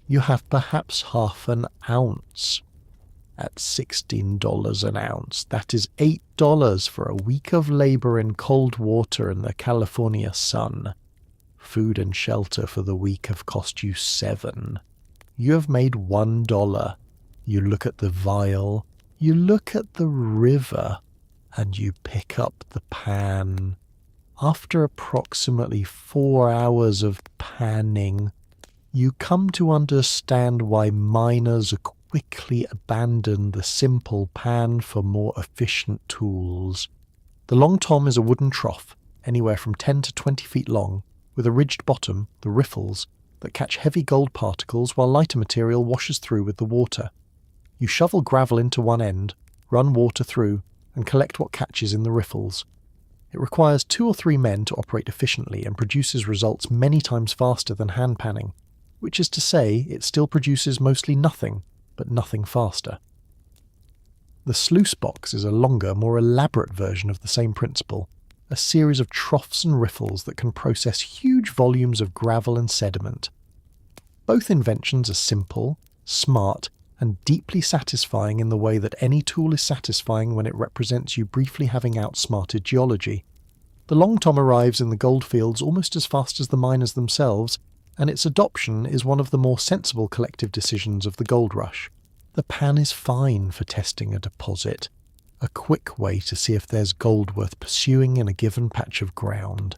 You have perhaps half an ounce. At $16 an ounce, that is $8 for a week of labor in cold water in the California sun. Food and shelter for the week have cost you $7. You have made $1. You look at the vial, you look at the river, and you pick up the pan. After approximately 4 hours of panning, you come to understand why miners quickly abandon the simple pan for more efficient tools. The long tom is a wooden trough, anywhere from 10 to 20 feet long, with a ridged bottom, the riffles, that catch heavy gold particles while lighter material washes through with the water. You shovel gravel into one end, run water through, and collect what catches in the riffles. It requires 2 or 3 men to operate efficiently and produces results many times faster than hand panning, which is to say it still produces mostly nothing, but nothing faster. The sluice box is a longer, more elaborate version of the same principle, a series of troughs and riffles that can process huge volumes of gravel and sediment. Both inventions are simple, smart, and deeply satisfying in the way that any tool is satisfying when it represents you briefly having outsmarted geology. The long tom arrives in the goldfields almost as fast as the miners themselves, and its adoption is one of the more sensible collective decisions of the gold rush. The pan is fine for testing a deposit, a quick way to see if there's gold worth pursuing in a given patch of ground.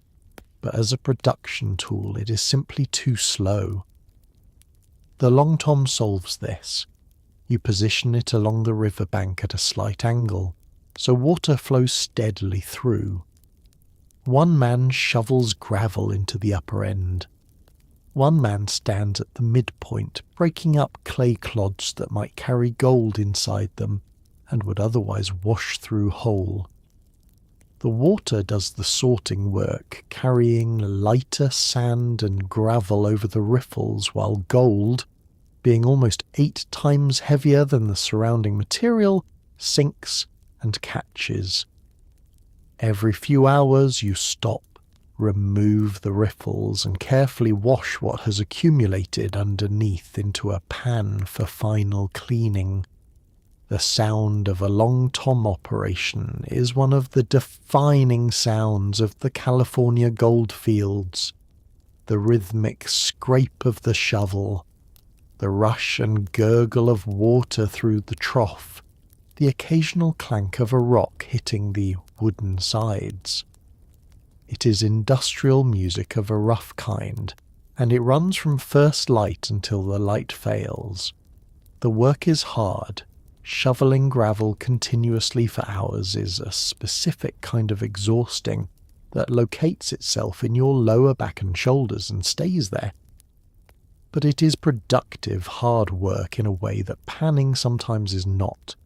But as a production tool, it is simply too slow. The long tom solves this. You position it along the river bank at a slight angle, so water flows steadily through. One man shovels gravel into the upper end. One man stands at the midpoint, breaking up clay clods that might carry gold inside them and would otherwise wash through whole. The water does the sorting work, carrying lighter sand and gravel over the riffles, while gold, being almost 8 times heavier than the surrounding material, sinks and catches. Every few hours you stop, remove the riffles, and carefully wash what has accumulated underneath into a pan for final cleaning. The sound of a long tom operation is one of the defining sounds of the California goldfields. The rhythmic scrape of the shovel, the rush and gurgle of water through the trough, the occasional clank of a rock hitting the wooden sides. It is industrial music of a rough kind, and it runs from first light until the light fails. The work is hard. Shoveling gravel continuously for hours is a specific kind of exhausting that locates itself in your lower back and shoulders and stays there. But it is productive, hard work in a way that panning sometimes is not,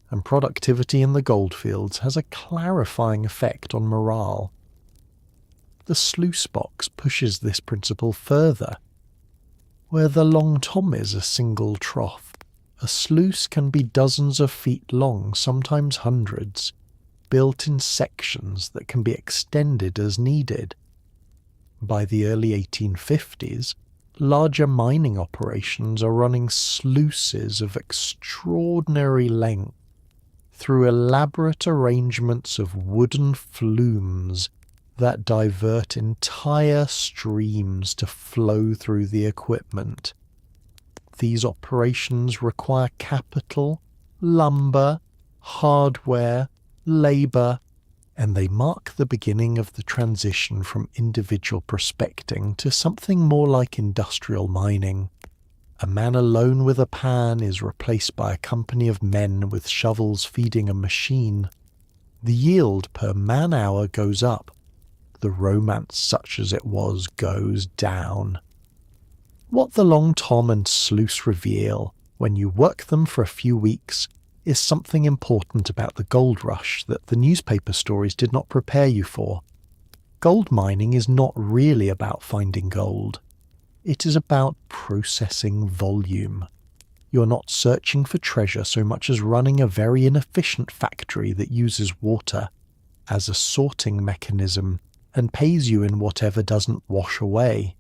and productivity in the goldfields has a clarifying effect on morale. The sluice box pushes this principle further. Where the long tom is a single trough, a sluice can be dozens of feet long, sometimes hundreds, built in sections that can be extended as needed. By the early 1850s, larger mining operations are running sluices of extraordinary length through elaborate arrangements of wooden flumes that divert entire streams to flow through the equipment. these operations require capital, lumber, hardware, labour, and they mark the beginning of the transition from individual prospecting to something more like industrial mining. A man alone with a pan is replaced by a company of men with shovels feeding a machine. The yield per man-hour goes up. The romance, such as it was, goes down. What the Long Tom and Sluice reveal, when you work them for a few weeks, is something important about the gold rush that the newspaper stories did not prepare you for. Gold mining is not really about finding gold. It is about processing volume. You are not searching for treasure so much as running a very inefficient factory that uses water as a sorting mechanism and pays you in whatever doesn't wash away.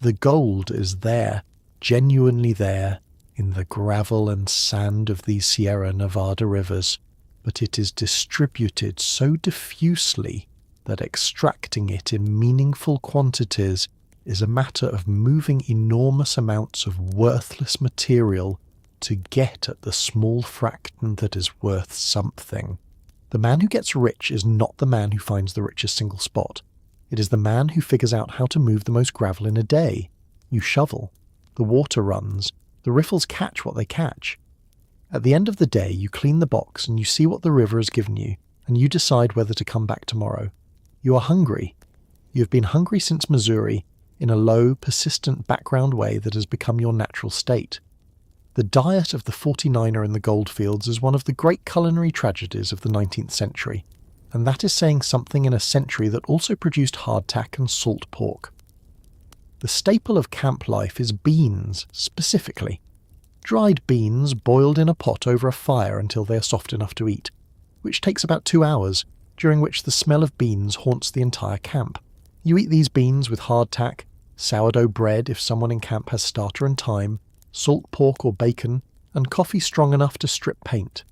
The gold is there, genuinely there, in the gravel and sand of these Sierra Nevada rivers, but it is distributed so diffusely that extracting it in meaningful quantities is a matter of moving enormous amounts of worthless material to get at the small fraction that is worth something. The man who gets rich is not the man who finds the richest single spot. It is the man who figures out how to move the most gravel in a day. You shovel. The water runs. The riffles catch what they catch. At the end of the day, you clean the box and you see what the river has given you, and you decide whether to come back tomorrow. You are hungry. You have been hungry since Missouri, in a low, persistent background way that has become your natural state. The diet of the 49er in the goldfields is one of the great culinary tragedies of the 19th century, and that is saying something in a century that also produced hardtack and salt pork. The staple of camp life is beans, specifically. Dried beans boiled in a pot over a fire until they are soft enough to eat, which takes about 2 hours, during which the smell of beans haunts the entire camp. You eat these beans with hardtack, sourdough bread if someone in camp has starter and thyme, salt pork or bacon, and coffee strong enough to strip paint.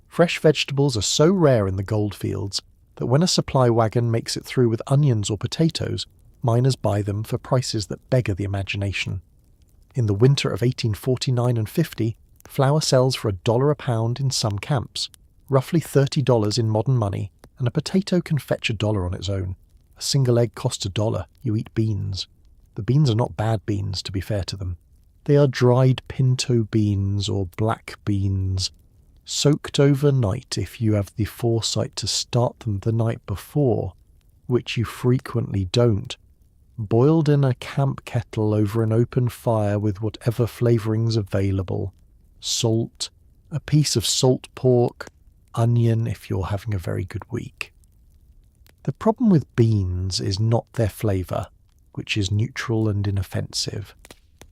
Fresh vegetables are so rare in the goldfields that when a supply wagon makes it through with onions or potatoes, miners buy them for prices that beggar the imagination. In the winter of 1849 and 50, flour sells for $1 a pound in some camps, roughly $30 in modern money, and a potato can fetch $1 on its own. A single egg costs $1. You eat beans. The beans are not bad beans, to be fair to them. They are dried pinto beans or black beans, soaked overnight if you have the foresight to start them the night before, which you frequently don't, boiled in a camp kettle over an open fire with whatever flavourings available, salt, a piece of salt pork, onion if you're having a very good week. The problem with beans is not their flavour, which is neutral and inoffensive.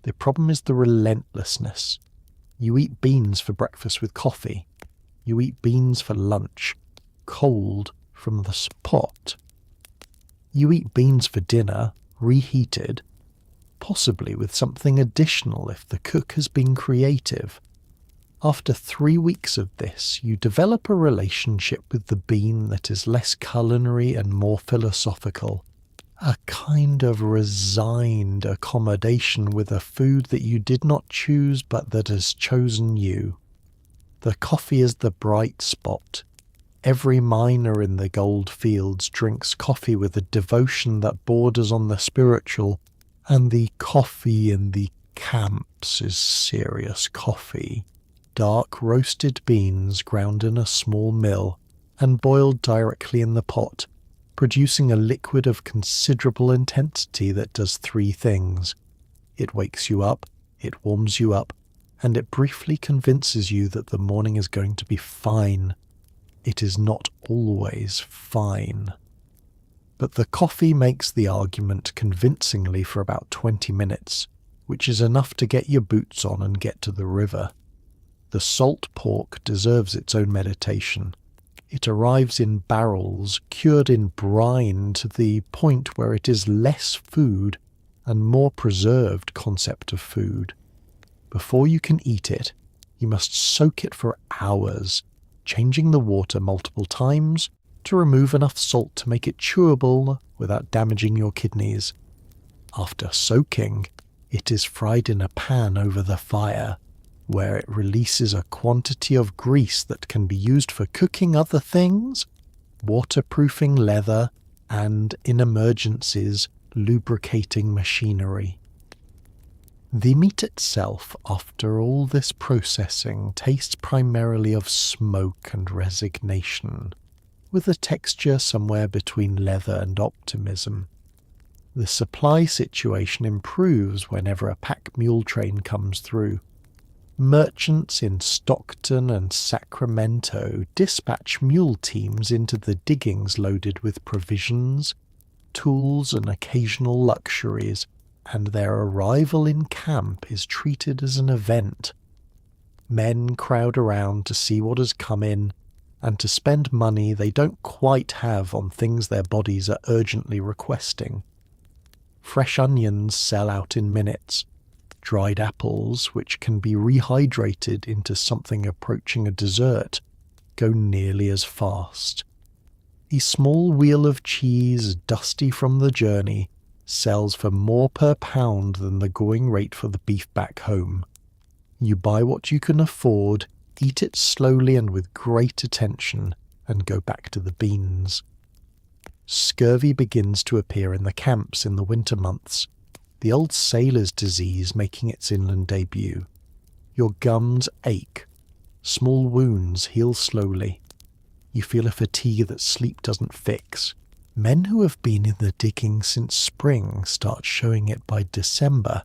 The problem is the relentlessness. You eat beans for breakfast with coffee. You eat beans for lunch, cold from the spot. You eat beans for dinner, reheated, possibly with something additional if the cook has been creative. After 3 weeks of this, you develop a relationship with the bean that is less culinary and more philosophical. A kind of resigned accommodation with a food that you did not choose but that has chosen you. The coffee is the bright spot. Every miner in the gold fields drinks coffee with a devotion that borders on the spiritual, and the coffee in the camps is serious coffee. Dark roasted beans ground in a small mill and boiled directly in the pot, producing a liquid of considerable intensity that does 3 things. It wakes you up, it warms you up, and it briefly convinces you that the morning is going to be fine. It is not always fine. But the coffee makes the argument convincingly for about 20 minutes, which is enough to get your boots on and get to the river. The salt pork deserves its own meditation. It arrives in barrels, cured in brine to the point where it is less food and more preserved concept of food. Before you can eat it, you must soak it for hours, changing the water multiple times to remove enough salt to make it chewable without damaging your kidneys. After soaking, It is fried in a pan over the fire, where it releases a quantity of grease that can be used for cooking other things, waterproofing leather, and, in emergencies, lubricating machinery. The meat itself, after all this processing, tastes primarily of smoke and resignation, with a texture somewhere between leather and optimism. The supply situation improves whenever a pack mule train comes through. Merchants in Stockton and Sacramento dispatch mule teams into the diggings loaded with provisions, tools, and occasional luxuries, and their arrival in camp is treated as an event. Men crowd around to see what has come in, and to spend money they don't quite have on things their bodies are urgently requesting. Fresh onions sell out in minutes. Dried apples, which can be rehydrated into something approaching a dessert, go nearly as fast. A small wheel of cheese, dusty from the journey, sells for more per pound than the going rate for the beef back home. You buy what you can afford, eat it slowly and with great attention, and go back to the beans. Scurvy begins to appear in the camps in the winter months, the old sailor's disease making its inland debut. Your gums ache. Small wounds heal slowly. You feel a fatigue that sleep doesn't fix. Men who have been in the digging since spring start showing it by December,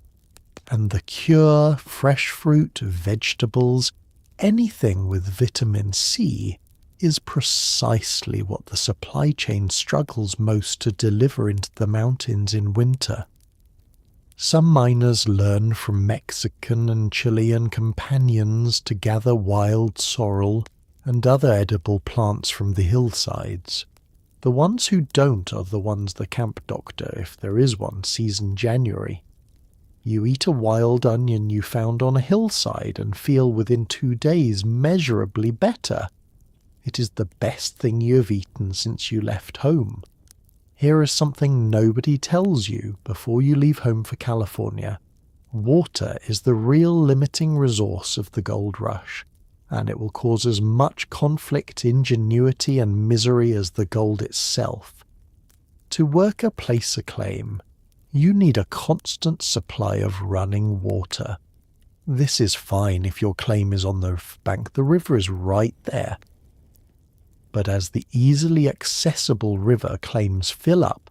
and the cure, fresh fruit, vegetables, anything with vitamin C, is precisely what the supply chain struggles most to deliver into the mountains in winter. Some miners learn from Mexican and Chilean companions to gather wild sorrel and other edible plants from the hillsides. The ones who don't are the ones the camp doctor, if there is one, sees in January. You eat a wild onion you found on a hillside and feel within 2 days measurably better. It is the best thing you have eaten since you left home. Here is something nobody tells you before you leave home for California. Water is the real limiting resource of the gold rush, and it will cause as much conflict, ingenuity, and misery as the gold itself. To work a placer claim, you need a constant supply of running water. This is fine if your claim is on the bank. The river is right there. But as the easily accessible river claims fill up,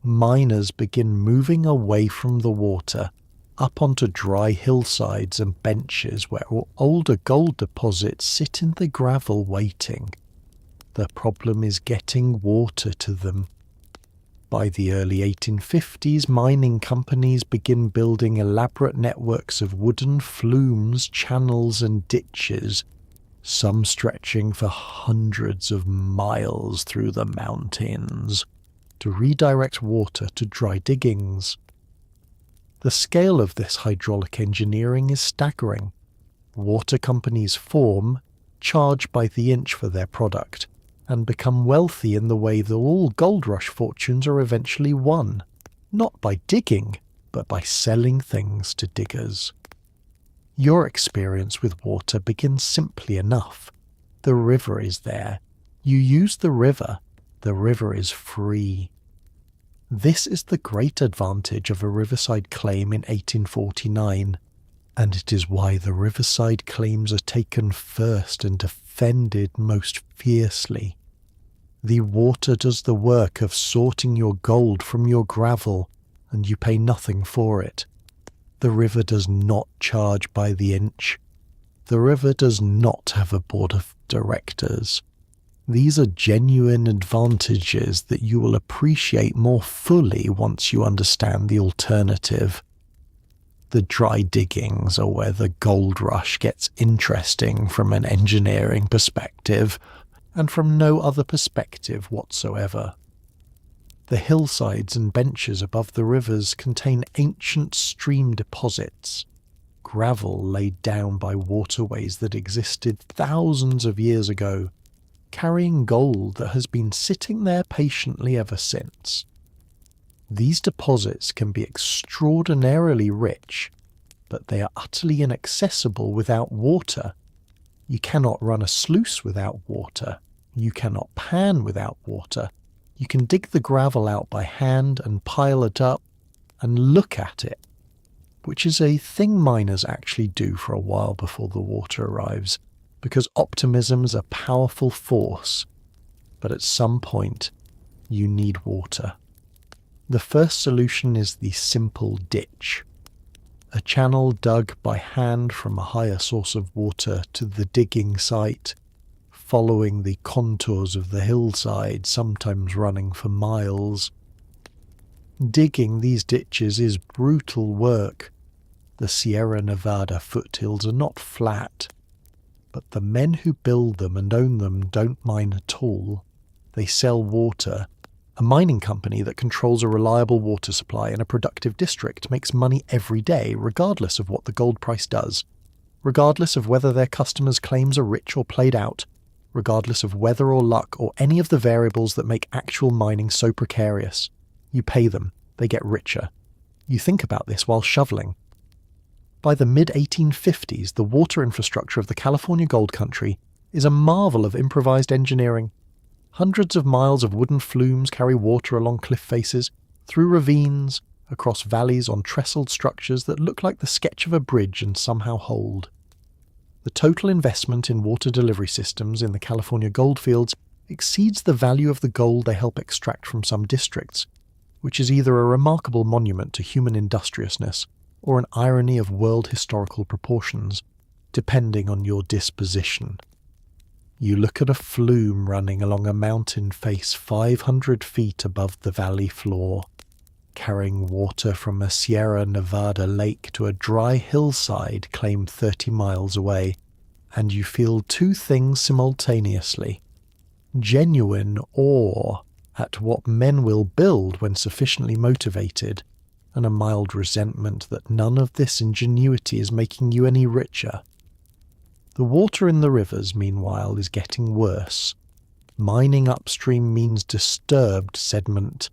miners begin moving away from the water, up onto dry hillsides and benches where older gold deposits sit in the gravel waiting. The problem is getting water to them. By the early 1850s, mining companies begin building elaborate networks of wooden flumes, channels, and ditches, some stretching for hundreds of miles through the mountains, to redirect water to dry diggings. The scale of this hydraulic engineering is staggering. Water companies form, charge by the inch for their product, and become wealthy in the way that all gold rush fortunes are eventually won, not by digging, but by selling things to diggers. Your experience with water begins simply enough. The river is there. You use the river is free. This is the great advantage of a riverside claim in 1849, and it is why the riverside claims are taken first and defended most fiercely. The water does the work of sorting your gold from your gravel, and you pay nothing for it. The river does not charge by the inch. The river does not have a board of directors. These are genuine advantages that you will appreciate more fully once you understand the alternative. The dry diggings are where the gold rush gets interesting from an engineering perspective, and from no other perspective whatsoever. The hillsides and benches above the rivers contain ancient stream deposits, gravel laid down by waterways that existed thousands of years ago, carrying gold that has been sitting there patiently ever since. These deposits can be extraordinarily rich, but they are utterly inaccessible without water. You cannot run a sluice without water. You cannot pan without water. You can dig the gravel out by hand and pile it up and look at it, which is a thing miners actually do for a while before the water arrives, because optimism is a powerful force, but at some point you need water. The first solution is the simple ditch, a channel dug by hand from a higher source of water to the digging site, following the contours of the hillside, sometimes running for miles. Digging these ditches is brutal work. The Sierra Nevada foothills are not flat, but the men who build them and own them don't mine at all. They sell water. A mining company that controls a reliable water supply in a productive district makes money every day, regardless of what the gold price does, regardless of whether their customers' claims are rich or played out, regardless of weather or luck or any of the variables that make actual mining so precarious. You pay them, they get richer. You think about this while shoveling. By the mid-1850s, the water infrastructure of the California Gold Country is a marvel of improvised engineering. Hundreds of miles of wooden flumes carry water along cliff faces, through ravines, across valleys on trestled structures that look like the sketch of a bridge and somehow hold. The total investment in water delivery systems in the California goldfields exceeds the value of the gold they help extract from some districts, which is either a remarkable monument to human industriousness or an irony of world historical proportions, depending on your disposition. You look at a flume running along a mountain face 500 feet above the valley floor, carrying water from a Sierra Nevada lake to a dry hillside claimed 30 miles away, and you feel two things simultaneously: genuine awe at what men will build when sufficiently motivated, and a mild resentment that none of this ingenuity is making you any richer. The water in the rivers, meanwhile, is getting worse. Mining upstream means disturbed sediment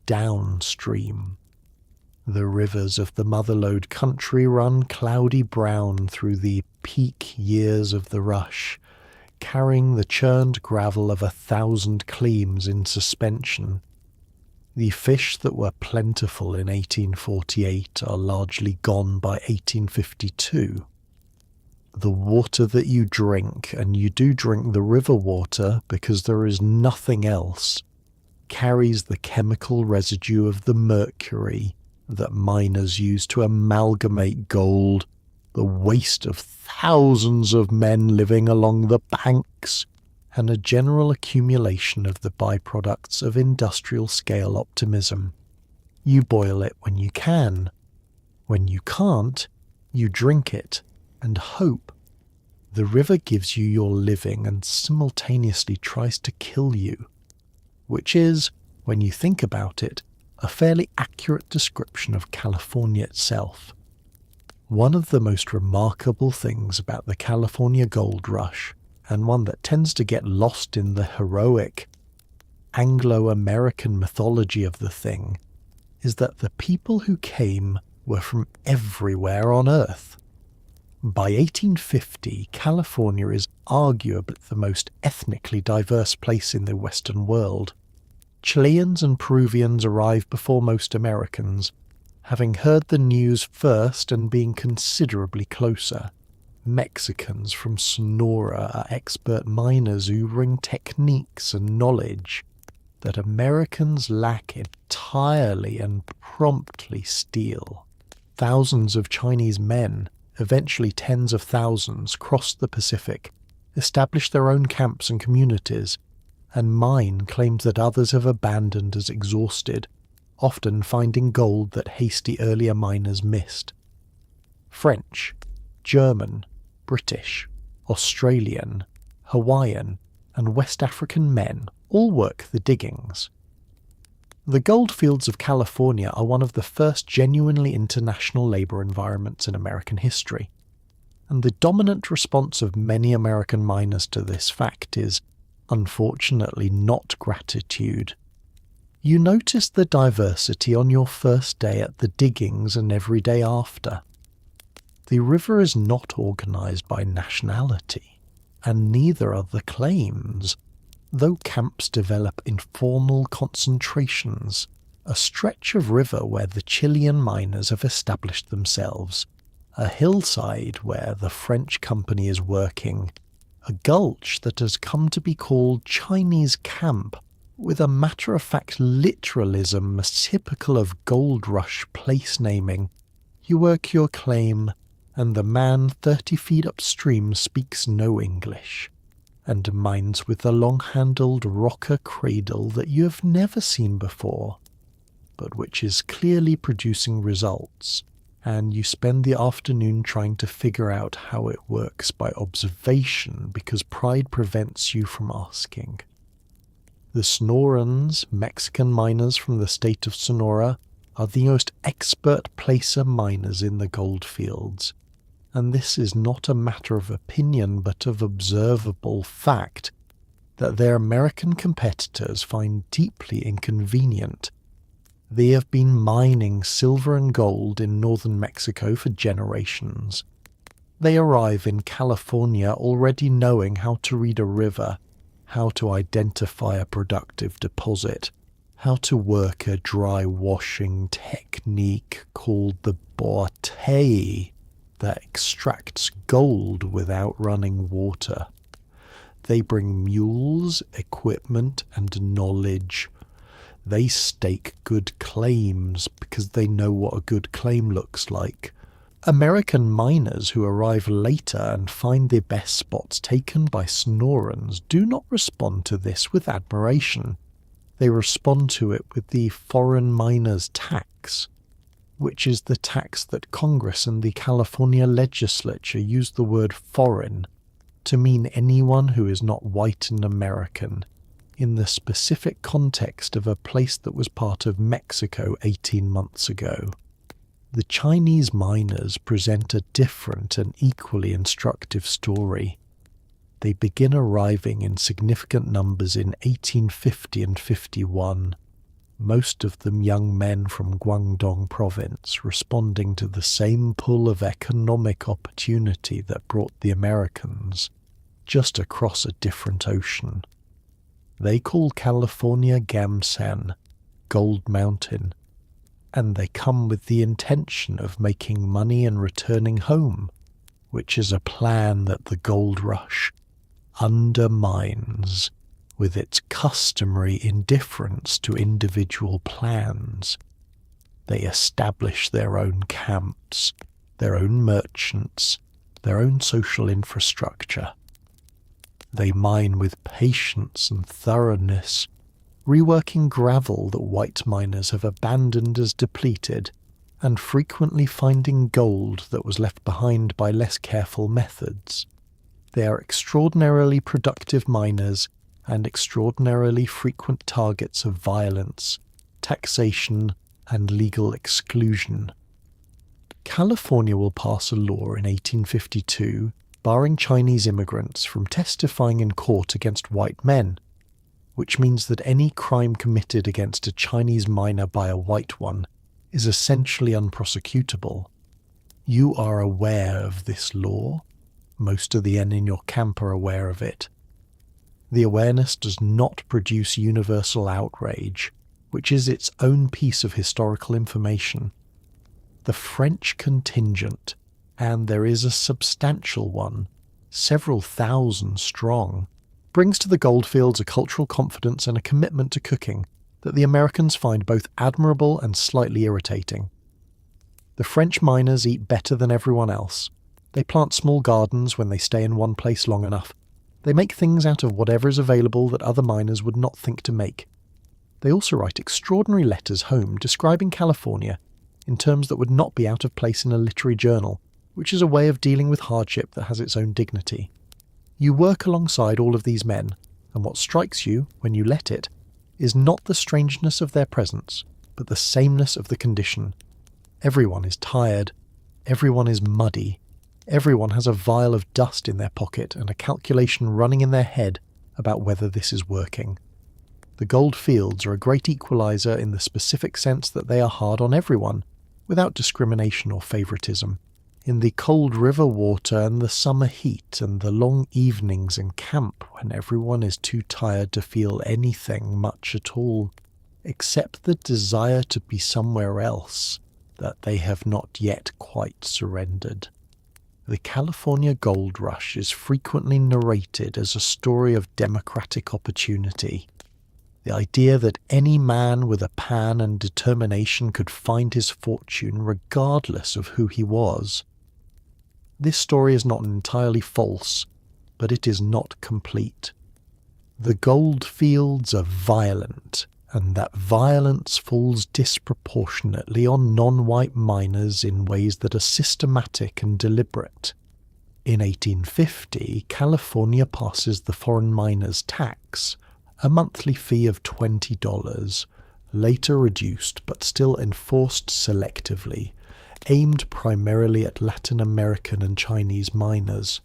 downstream. The rivers of the Motherlode country run cloudy brown through the peak years of the rush, carrying the churned gravel of 1,000 claims in suspension. The fish that were plentiful in 1848 are largely gone by 1852. The water that you drink, and you do drink the river water because there is nothing else, carries the chemical residue of the mercury that miners use to amalgamate gold, the waste of thousands of men living along the banks, and a general accumulation of the byproducts of industrial-scale optimism. You boil it when you can. When you can't, you drink it and hope. The river gives you your living and simultaneously tries to kill you, which is, when you think about it, a fairly accurate description of California itself. One of the most remarkable things about the California gold rush, and one that tends to get lost in the heroic Anglo-American mythology of the thing, is that the people who came were from everywhere on Earth. By 1850, California is arguably the most ethnically diverse place in the Western world. Chileans and Peruvians arrived before most Americans, having heard the news first and being considerably closer. Mexicans from Sonora are expert miners who bring techniques and knowledge that Americans lack entirely and promptly steal. Thousands of Chinese men, eventually tens of thousands, crossed the Pacific, established their own camps and communities, and mine claims that others have abandoned as exhausted, often finding gold that hasty earlier miners missed. French, German, British, Australian, Hawaiian, and West African men all work the diggings. The goldfields of California are one of the first genuinely international labour environments in American history, and the dominant response of many American miners to this fact is, unfortunately, not gratitude. You notice the diversity on your first day at the diggings and every day after. The river is not organised by nationality, and neither are the claims, though camps develop informal concentrations, a stretch of river where the Chilean miners have established themselves, a hillside where the French company is working, a gulch that has come to be called Chinese Camp, with a matter-of-fact literalism typical of gold rush place naming. You work your claim, and the man 30 feet upstream speaks no English, and mines with the long-handled rocker cradle that you have never seen before, but which is clearly producing results, and you spend the afternoon trying to figure out how it works by observation because pride prevents you from asking. The Sonorans, Mexican miners from the state of Sonora, are the most expert placer miners in the gold fields, and this is not a matter of opinion but of observable fact that their American competitors find deeply inconvenient. They have been mining silver and gold in northern Mexico for generations. They arrive in California already knowing how to read a river, how to identify a productive deposit, how to work a dry washing technique called the boite that extracts gold without running water. They bring mules, equipment, and knowledge. They stake good claims because they know what a good claim looks like. American miners who arrive later and find the best spots taken by Sonorans do not respond to this with admiration. They respond to it with the foreign miners' tax, which is the tax that Congress and the California legislature use the word foreign to mean anyone who is not white and American, in the specific context of a place that was part of Mexico 18 months ago. The Chinese miners present a different and equally instructive story. They begin arriving in significant numbers in 1850 and 51, most of them young men from Guangdong province, responding to the same pull of economic opportunity that brought the Americans, just across a different ocean. They call California Gamsan, Gold Mountain, and they come with the intention of making money and returning home, which is a plan that the gold rush undermines with its customary indifference to individual plans. They establish their own camps, their own merchants, their own social infrastructure. They mine with patience and thoroughness, reworking gravel that white miners have abandoned as depleted, and frequently finding gold that was left behind by less careful methods. They are extraordinarily productive miners and extraordinarily frequent targets of violence, taxation, and legal exclusion. California will pass a law in 1852 barring Chinese immigrants from testifying in court against white men, which means that any crime committed against a Chinese miner by a white one is essentially unprosecutable. You are aware of this law. Most of the men in your camp are aware of it. The awareness does not produce universal outrage, which is its own piece of historical information. The French contingent, and there is a substantial one, several thousand strong, brings to the goldfields a cultural confidence and a commitment to cooking that the Americans find both admirable and slightly irritating. The French miners eat better than everyone else. They plant small gardens when they stay in one place long enough. They make things out of whatever is available that other miners would not think to make. They also write extraordinary letters home describing California in terms that would not be out of place in a literary journal, which is a way of dealing with hardship that has its own dignity. You work alongside all of these men, and what strikes you, when you let it, is not the strangeness of their presence, but the sameness of the condition. Everyone is tired. Everyone is muddy. Everyone has a vial of dust in their pocket and a calculation running in their head about whether this is working. The gold fields are a great equalizer in the specific sense that they are hard on everyone, without discrimination or favoritism. In the cold river water and the summer heat and the long evenings in camp when everyone is too tired to feel anything much at all, except the desire to be somewhere else that they have not yet quite surrendered. The California Gold Rush is frequently narrated as a story of democratic opportunity. The idea that any man with a pan and determination could find his fortune regardless of who he was. This story is not entirely false, but it is not complete. The gold fields are violent, and that violence falls disproportionately on non-white miners in ways that are systematic and deliberate. In 1850, California passes the foreign miners' tax, a monthly fee of $20, later reduced but still enforced selectively, aimed primarily at Latin American and Chinese miners,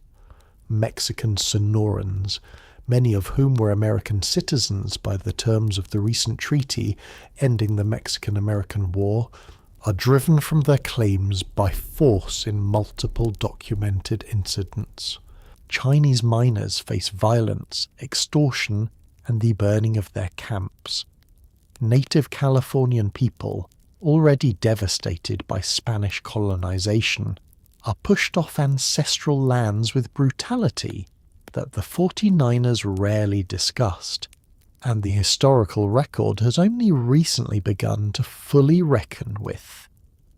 Mexican Sonorans, many of whom were American citizens by the terms of the recent treaty ending the Mexican-American War, are driven from their claims by force in multiple documented incidents. Chinese miners face violence, extortion, and the burning of their camps. Native Californian people, already devastated by Spanish colonization, are pushed off ancestral lands with brutality that the 49ers rarely discussed, and the historical record has only recently begun to fully reckon with.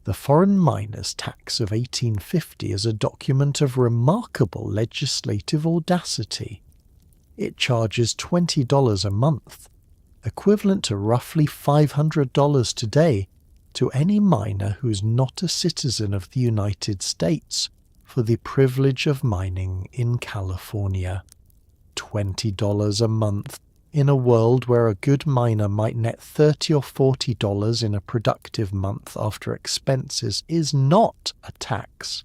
The foreign miners' tax of 1850 is a document of remarkable legislative audacity. It charges $20 a month, equivalent to roughly $500 today, to any miner who is not a citizen of the United States for the privilege of mining in California. $20 a month in a world where a good miner might net $30 or $40 in a productive month after expenses is not a tax.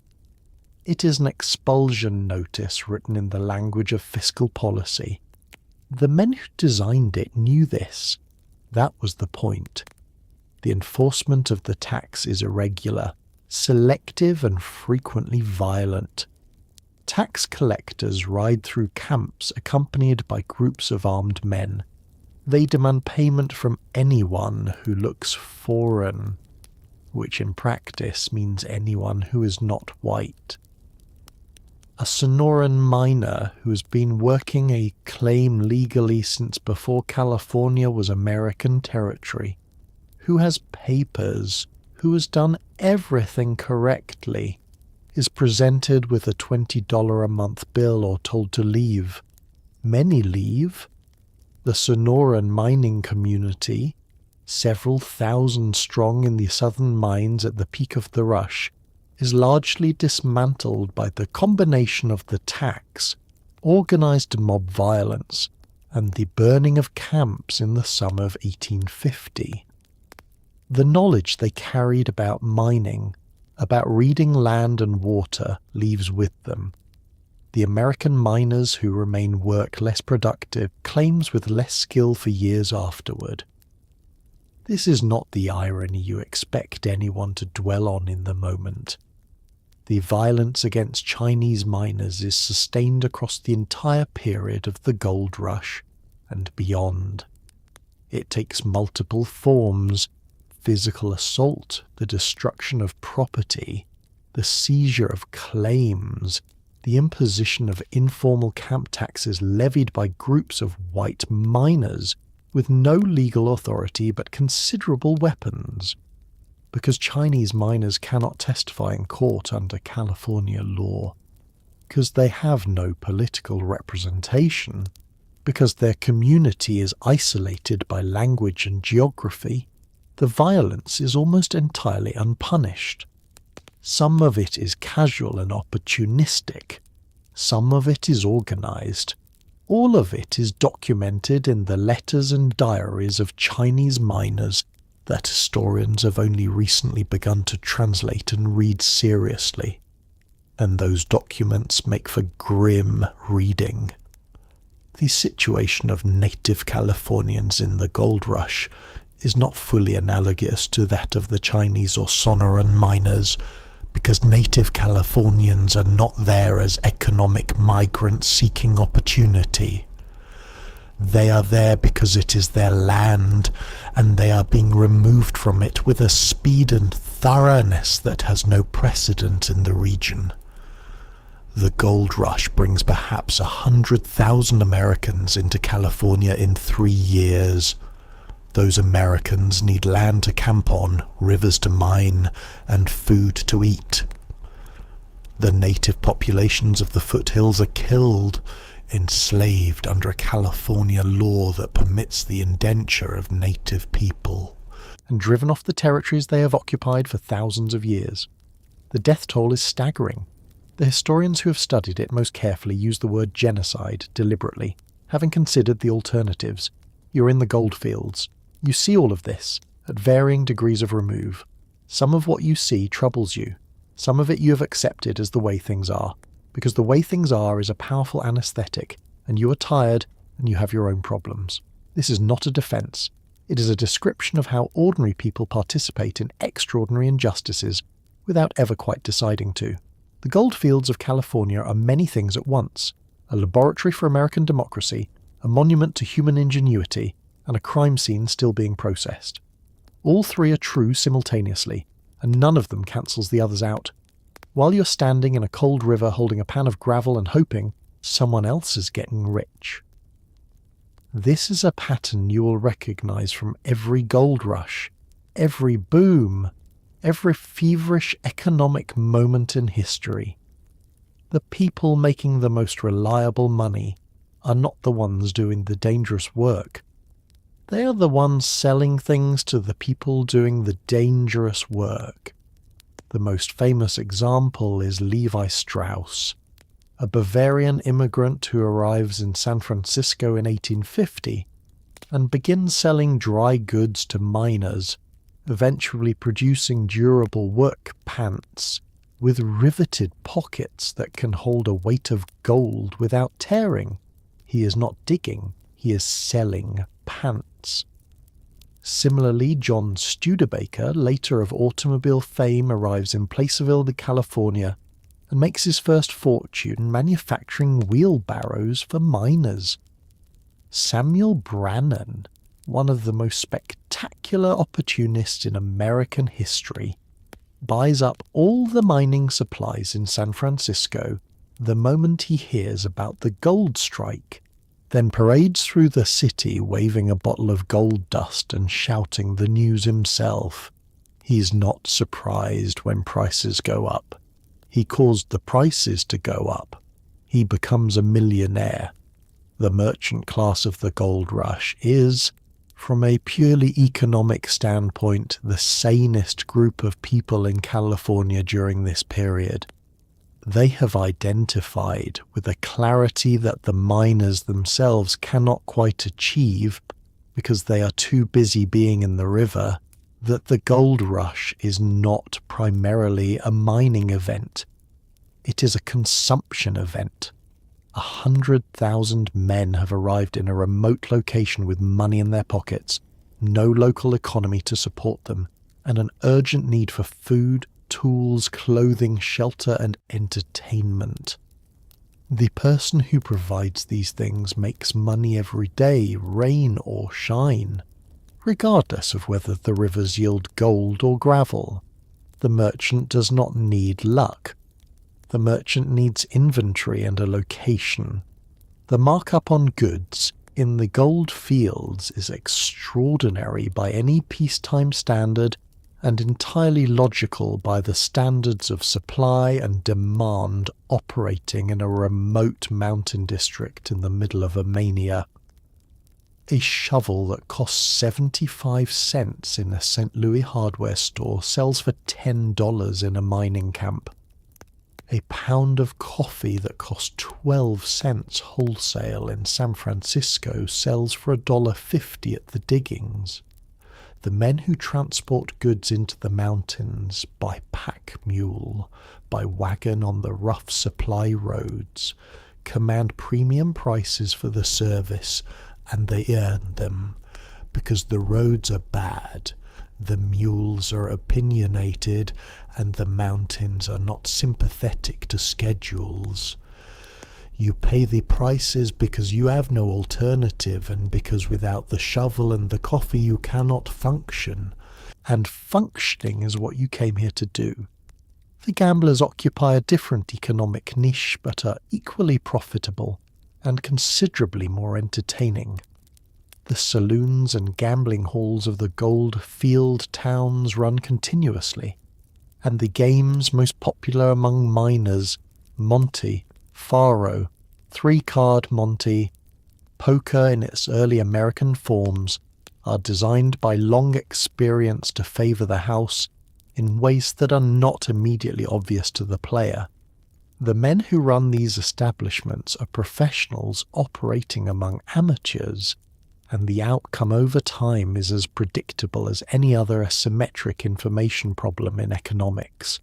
It is an expulsion notice written in the language of fiscal policy. The men who designed it knew this. That was the point. The enforcement of the tax is irregular, selective and frequently violent. Tax collectors ride through camps accompanied by groups of armed men. They demand payment from anyone who looks foreign, which in practice means anyone who is not white. A Sonoran miner who has been working a claim legally since before California was American territory, who has papers, who has done everything correctly, is presented with a $20 a month bill or told to leave. Many leave. The Sonoran mining community, several thousand strong in the southern mines at the peak of the rush, is largely dismantled by the combination of the tax, organized mob violence, and the burning of camps in the summer of 1850. The knowledge they carried about mining, about reading land and water, leaves with them. The American miners who remain work less productive, claims with less skill for years afterward. This is not the irony you expect anyone to dwell on in the moment. The violence against Chinese miners is sustained across the entire period of the gold rush and beyond. It takes multiple forms: physical assault, the destruction of property, the seizure of claims, the imposition of informal camp taxes levied by groups of white miners with no legal authority but considerable weapons, because Chinese miners cannot testify in court under California law, because they have no political representation, because their community is isolated by language and geography. The violence is almost entirely unpunished. Some of it is casual and opportunistic. Some of it is organized. All of it is documented in the letters and diaries of Chinese miners that historians have only recently begun to translate and read seriously. And those documents make for grim reading. The situation of native Californians in the gold rush is not fully analogous to that of the Chinese or Sonoran miners, because native Californians are not there as economic migrants seeking opportunity. They are there because it is their land, and they are being removed from it with a speed and thoroughness that has no precedent in the region. The gold rush brings perhaps 100,000 Americans into California in 3 years. Those Americans need land to camp on, rivers to mine, and food to eat. The native populations of the foothills are killed, enslaved under a California law that permits the indenture of native people, and driven off the territories they have occupied for thousands of years. The death toll is staggering. The historians who have studied it most carefully use the word genocide deliberately, having considered the alternatives. You're in the goldfields. You see all of this, at varying degrees of remove. Some of what you see troubles you. Some of it you have accepted as the way things are, because the way things are is a powerful anesthetic, and you are tired and you have your own problems. This is not a defense. It is a description of how ordinary people participate in extraordinary injustices without ever quite deciding to. The goldfields of California are many things at once: a laboratory for American democracy, a monument to human ingenuity, and a crime scene still being processed. All three are true simultaneously, and none of them cancels the others out. While you're standing in a cold river holding a pan of gravel and hoping, someone else is getting rich. This is a pattern you will recognize from every gold rush, every boom, every feverish economic moment in history. The people making the most reliable money are not the ones doing the dangerous work. They are the ones selling things to the people doing the dangerous work. The most famous example is Levi Strauss, a Bavarian immigrant who arrives in San Francisco in 1850 and begins selling dry goods to miners, eventually producing durable work pants with riveted pockets that can hold a weight of gold without tearing. He is not digging, he is selling pants. Similarly, John Studebaker, later of automobile fame, arrives in Placerville, California, and makes his first fortune manufacturing wheelbarrows for miners. Samuel Brannan, one of the most spectacular opportunists in American history, buys up all the mining supplies in San Francisco the moment he hears about the gold strike, then parades through the city waving a bottle of gold dust and shouting the news himself. He's not surprised when prices go up. He caused the prices to go up. He becomes a millionaire. The merchant class of the gold rush is, from a purely economic standpoint, the sanest group of people in California during this period. They have identified, with a clarity that the miners themselves cannot quite achieve because they are too busy being in the river, that the gold rush is not primarily a mining event. It is a consumption event. 100,000 men have arrived in a remote location with money in their pockets, no local economy to support them, and an urgent need for food, tools, clothing, shelter, and entertainment. The person who provides these things makes money every day, rain or shine, regardless of whether the rivers yield gold or gravel. The merchant does not need luck. The merchant needs inventory and a location. The markup on goods in the gold fields is extraordinary by any peacetime standard and entirely logical by the standards of supply and demand operating in a remote mountain district in the middle of a mania. A shovel that costs 75 cents in a St. Louis hardware store sells for $10 in a mining camp. A pound of coffee that costs 12 cents wholesale in San Francisco sells for $1.50 at the diggings. The men who transport goods into the mountains by pack mule, by wagon on the rough supply roads, command premium prices for the service, and they earn them, because the roads are bad, the mules are opinionated, and the mountains are not sympathetic to schedules. You pay the prices because you have no alternative, and because without the shovel and the coffee you cannot function. And functioning is what you came here to do. The gamblers occupy a different economic niche, but are equally profitable and considerably more entertaining. The saloons and gambling halls of the gold field towns run continuously, and the games most popular among miners, Monte, Faro, three-card Monte, poker in its early American forms, are designed by long experience to favour the house in ways that are not immediately obvious to the player. The men who run these establishments are professionals operating among amateurs, and the outcome over time is as predictable as any other asymmetric information problem in economics.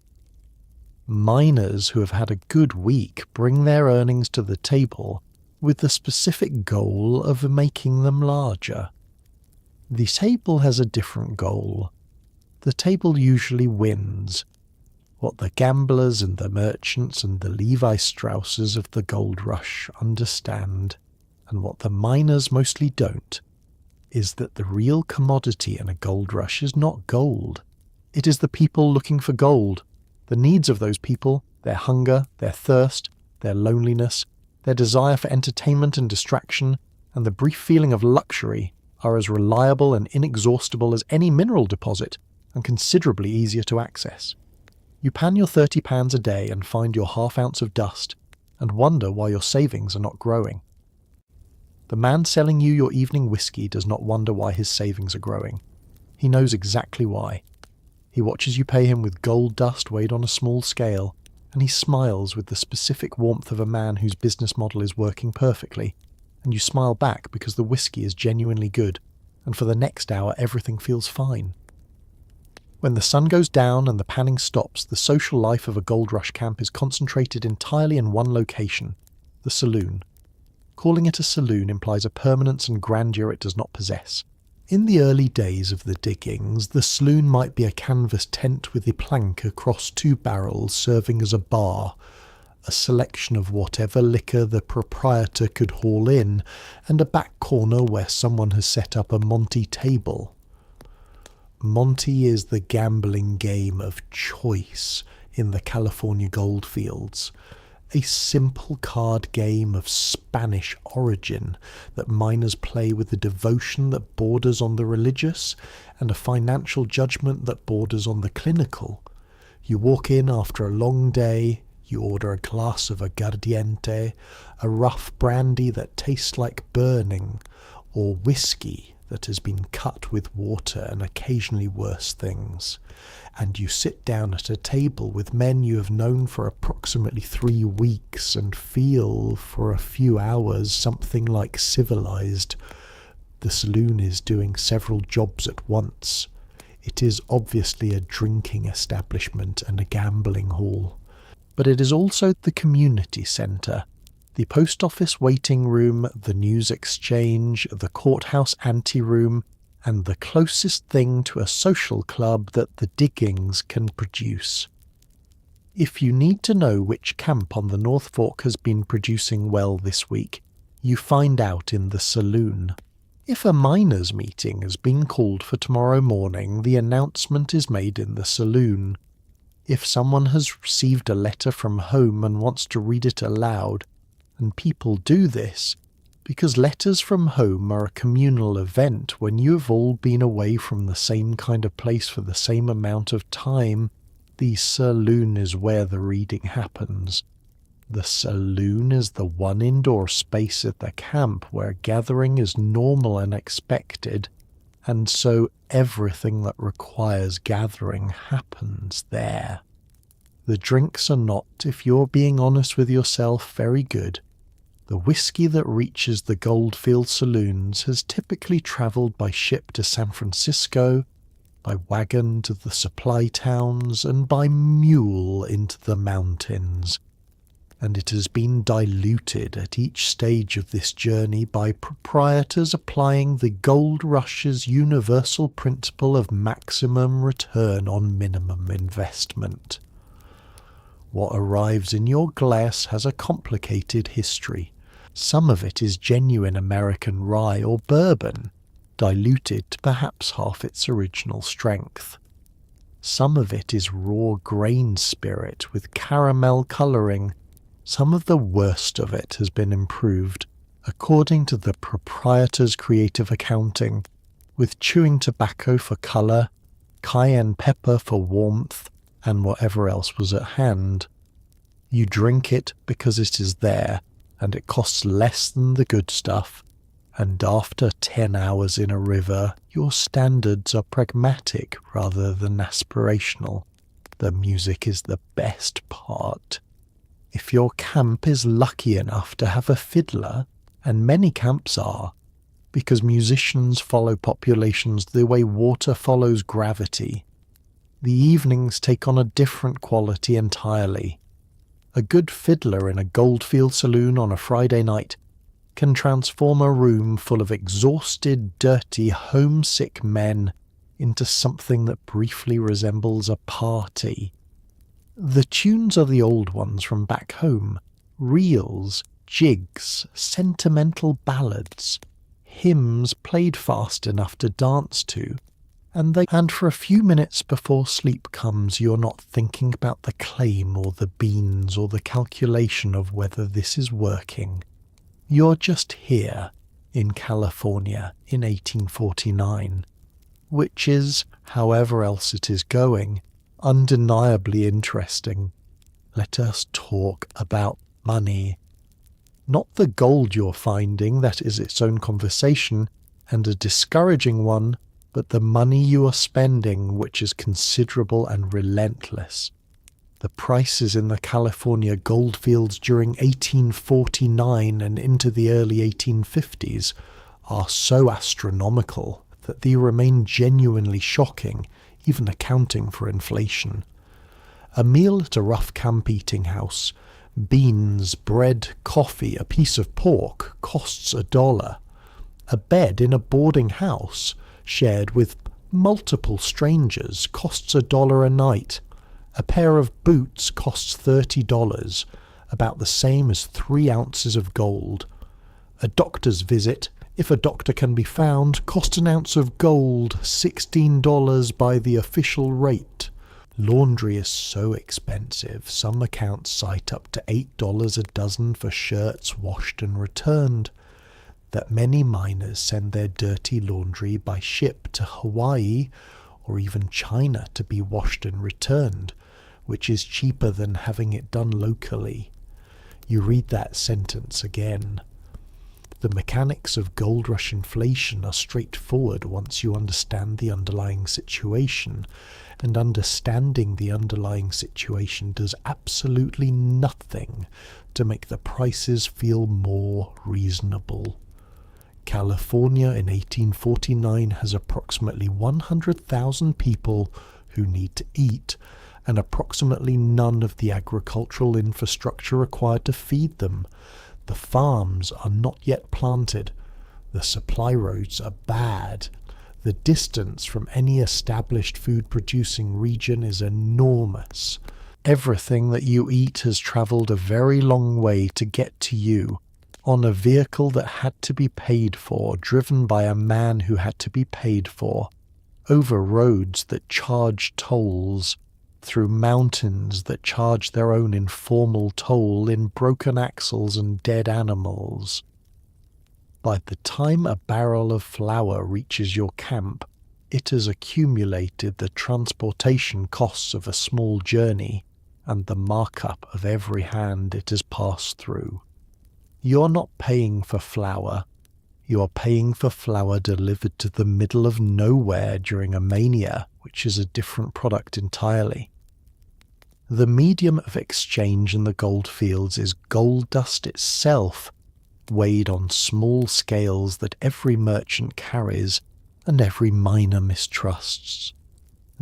Miners who have had a good week bring their earnings to the table with the specific goal of making them larger. The table has a different goal. The table usually wins. What the gamblers and the merchants and the Levi Strausses of the gold rush understand, and what the miners mostly don't, is that the real commodity in a gold rush is not gold. It is the people looking for gold, the needs of those people, their hunger, their thirst, their loneliness, their desire for entertainment and distraction, and the brief feeling of luxury are as reliable and inexhaustible as any mineral deposit, and considerably easier to access. You pan your 30 pans a day and find your half-ounce of dust, and wonder why your savings are not growing. The man selling you your evening whiskey does not wonder why his savings are growing. He knows exactly why. He watches you pay him with gold dust weighed on a small scale, and he smiles with the specific warmth of a man whose business model is working perfectly, and you smile back because the whiskey is genuinely good, and for the next hour everything feels fine. When the sun goes down and the panning stops, the social life of a gold rush camp is concentrated entirely in one location, the saloon. Calling it a saloon implies a permanence and grandeur it does not possess. In the early days of the diggings, the saloon might be a canvas tent with a plank across two barrels serving as a bar, a selection of whatever liquor the proprietor could haul in, and a back corner where someone has set up a Monte table. Monte is the gambling game of choice in the California goldfields, a simple card game of Spanish origin that miners play with a devotion that borders on the religious and a financial judgment that borders on the clinical. You walk in after a long day, you order a glass of aguardiente, a rough brandy that tastes like burning, or whiskey that has been cut with water and occasionally worse things, and you sit down at a table with men you have known for approximately 3 weeks and feel for a few hours something like civilized. The saloon is doing several jobs at once. It is obviously a drinking establishment and a gambling hall, but it is also the community centre, the post office waiting room, the news exchange, the courthouse anteroom, and the closest thing to a social club that the diggings can produce. If you need to know which camp on the North Fork has been producing well this week, you find out in the saloon. If a miners' meeting has been called for tomorrow morning, the announcement is made in the saloon. If someone has received a letter from home and wants to read it aloud, and people do this, because letters from home are a communal event when you have all been away from the same kind of place for the same amount of time, the saloon is where the reading happens. The saloon is the one indoor space at the camp where gathering is normal and expected, and so everything that requires gathering happens there. The drinks are not, if you're being honest with yourself, very good. The whiskey that reaches the Goldfield saloons has typically travelled by ship to San Francisco, by wagon to the supply towns, and by mule into the mountains. and it has been diluted at each stage of this journey by proprietors applying the gold rush's universal principle of maximum return on minimum investment. What arrives in your glass has a complicated history. Some of it is genuine American rye or bourbon, diluted to perhaps half its original strength. Some of it is raw grain spirit with caramel colouring. Some of the worst of it has been improved, according to the proprietor's creative accounting, with chewing tobacco for colour, cayenne pepper for warmth, and whatever else was at hand. You drink it because it is there, and it costs less than the good stuff, and after 10 hours in a river, your standards are pragmatic rather than aspirational. The music is the best part. If your camp is lucky enough to have a fiddler, and many camps are, because musicians follow populations the way water follows gravity, the evenings take on a different quality entirely. A good fiddler in a Goldfield saloon on a Friday night can transform a room full of exhausted, dirty, homesick men into something that briefly resembles a party. The tunes are the old ones from back home, reels, jigs, sentimental ballads, hymns played fast enough to dance to, and for a few minutes before sleep comes you're not thinking about the claim or the beans or the calculation of whether this is working. You're just here, in California, in 1849, which is, however else it is going, undeniably interesting. Let us talk about money. Not the gold you're finding, that is its own conversation, and a discouraging one, but the money you are spending, which is considerable and relentless. The prices in the California goldfields during 1849 and into the early 1850s are so astronomical that they remain genuinely shocking, even accounting for inflation. A meal at a rough camp eating house, beans, bread, coffee, a piece of pork, costs $1. A bed in a boarding house, shared with multiple strangers, costs $1 a night. A pair of boots costs $30, about the same as 3 ounces of gold. A doctor's visit, if a doctor can be found, cost an ounce of gold, $16 by the official rate. Laundry is so expensive, some accounts cite up to $8 a dozen for shirts washed and returned, that many miners send their dirty laundry by ship to Hawaii or even China to be washed and returned, which is cheaper than having it done locally. You read that sentence again. The mechanics of gold rush inflation are straightforward once you understand the underlying situation, and understanding the underlying situation does absolutely nothing to make the prices feel more reasonable. California in 1849 has approximately 100,000 people who need to eat, and approximately none of the agricultural infrastructure required to feed them. The farms are not yet planted. The supply roads are bad. The distance from any established food-producing region is enormous. Everything that you eat has travelled a very long way to get to you, on a vehicle that had to be paid for, driven by a man who had to be paid for, over roads that charge tolls, through mountains that charge their own informal toll in broken axles and dead animals. By the time a barrel of flour reaches your camp, it has accumulated the transportation costs of a small journey and the markup of every hand it has passed through. You're not paying for flour. You are paying for flour delivered to the middle of nowhere during a mania, which is a different product entirely. The medium of exchange in the gold fields is gold dust itself, weighed on small scales that every merchant carries and every miner mistrusts.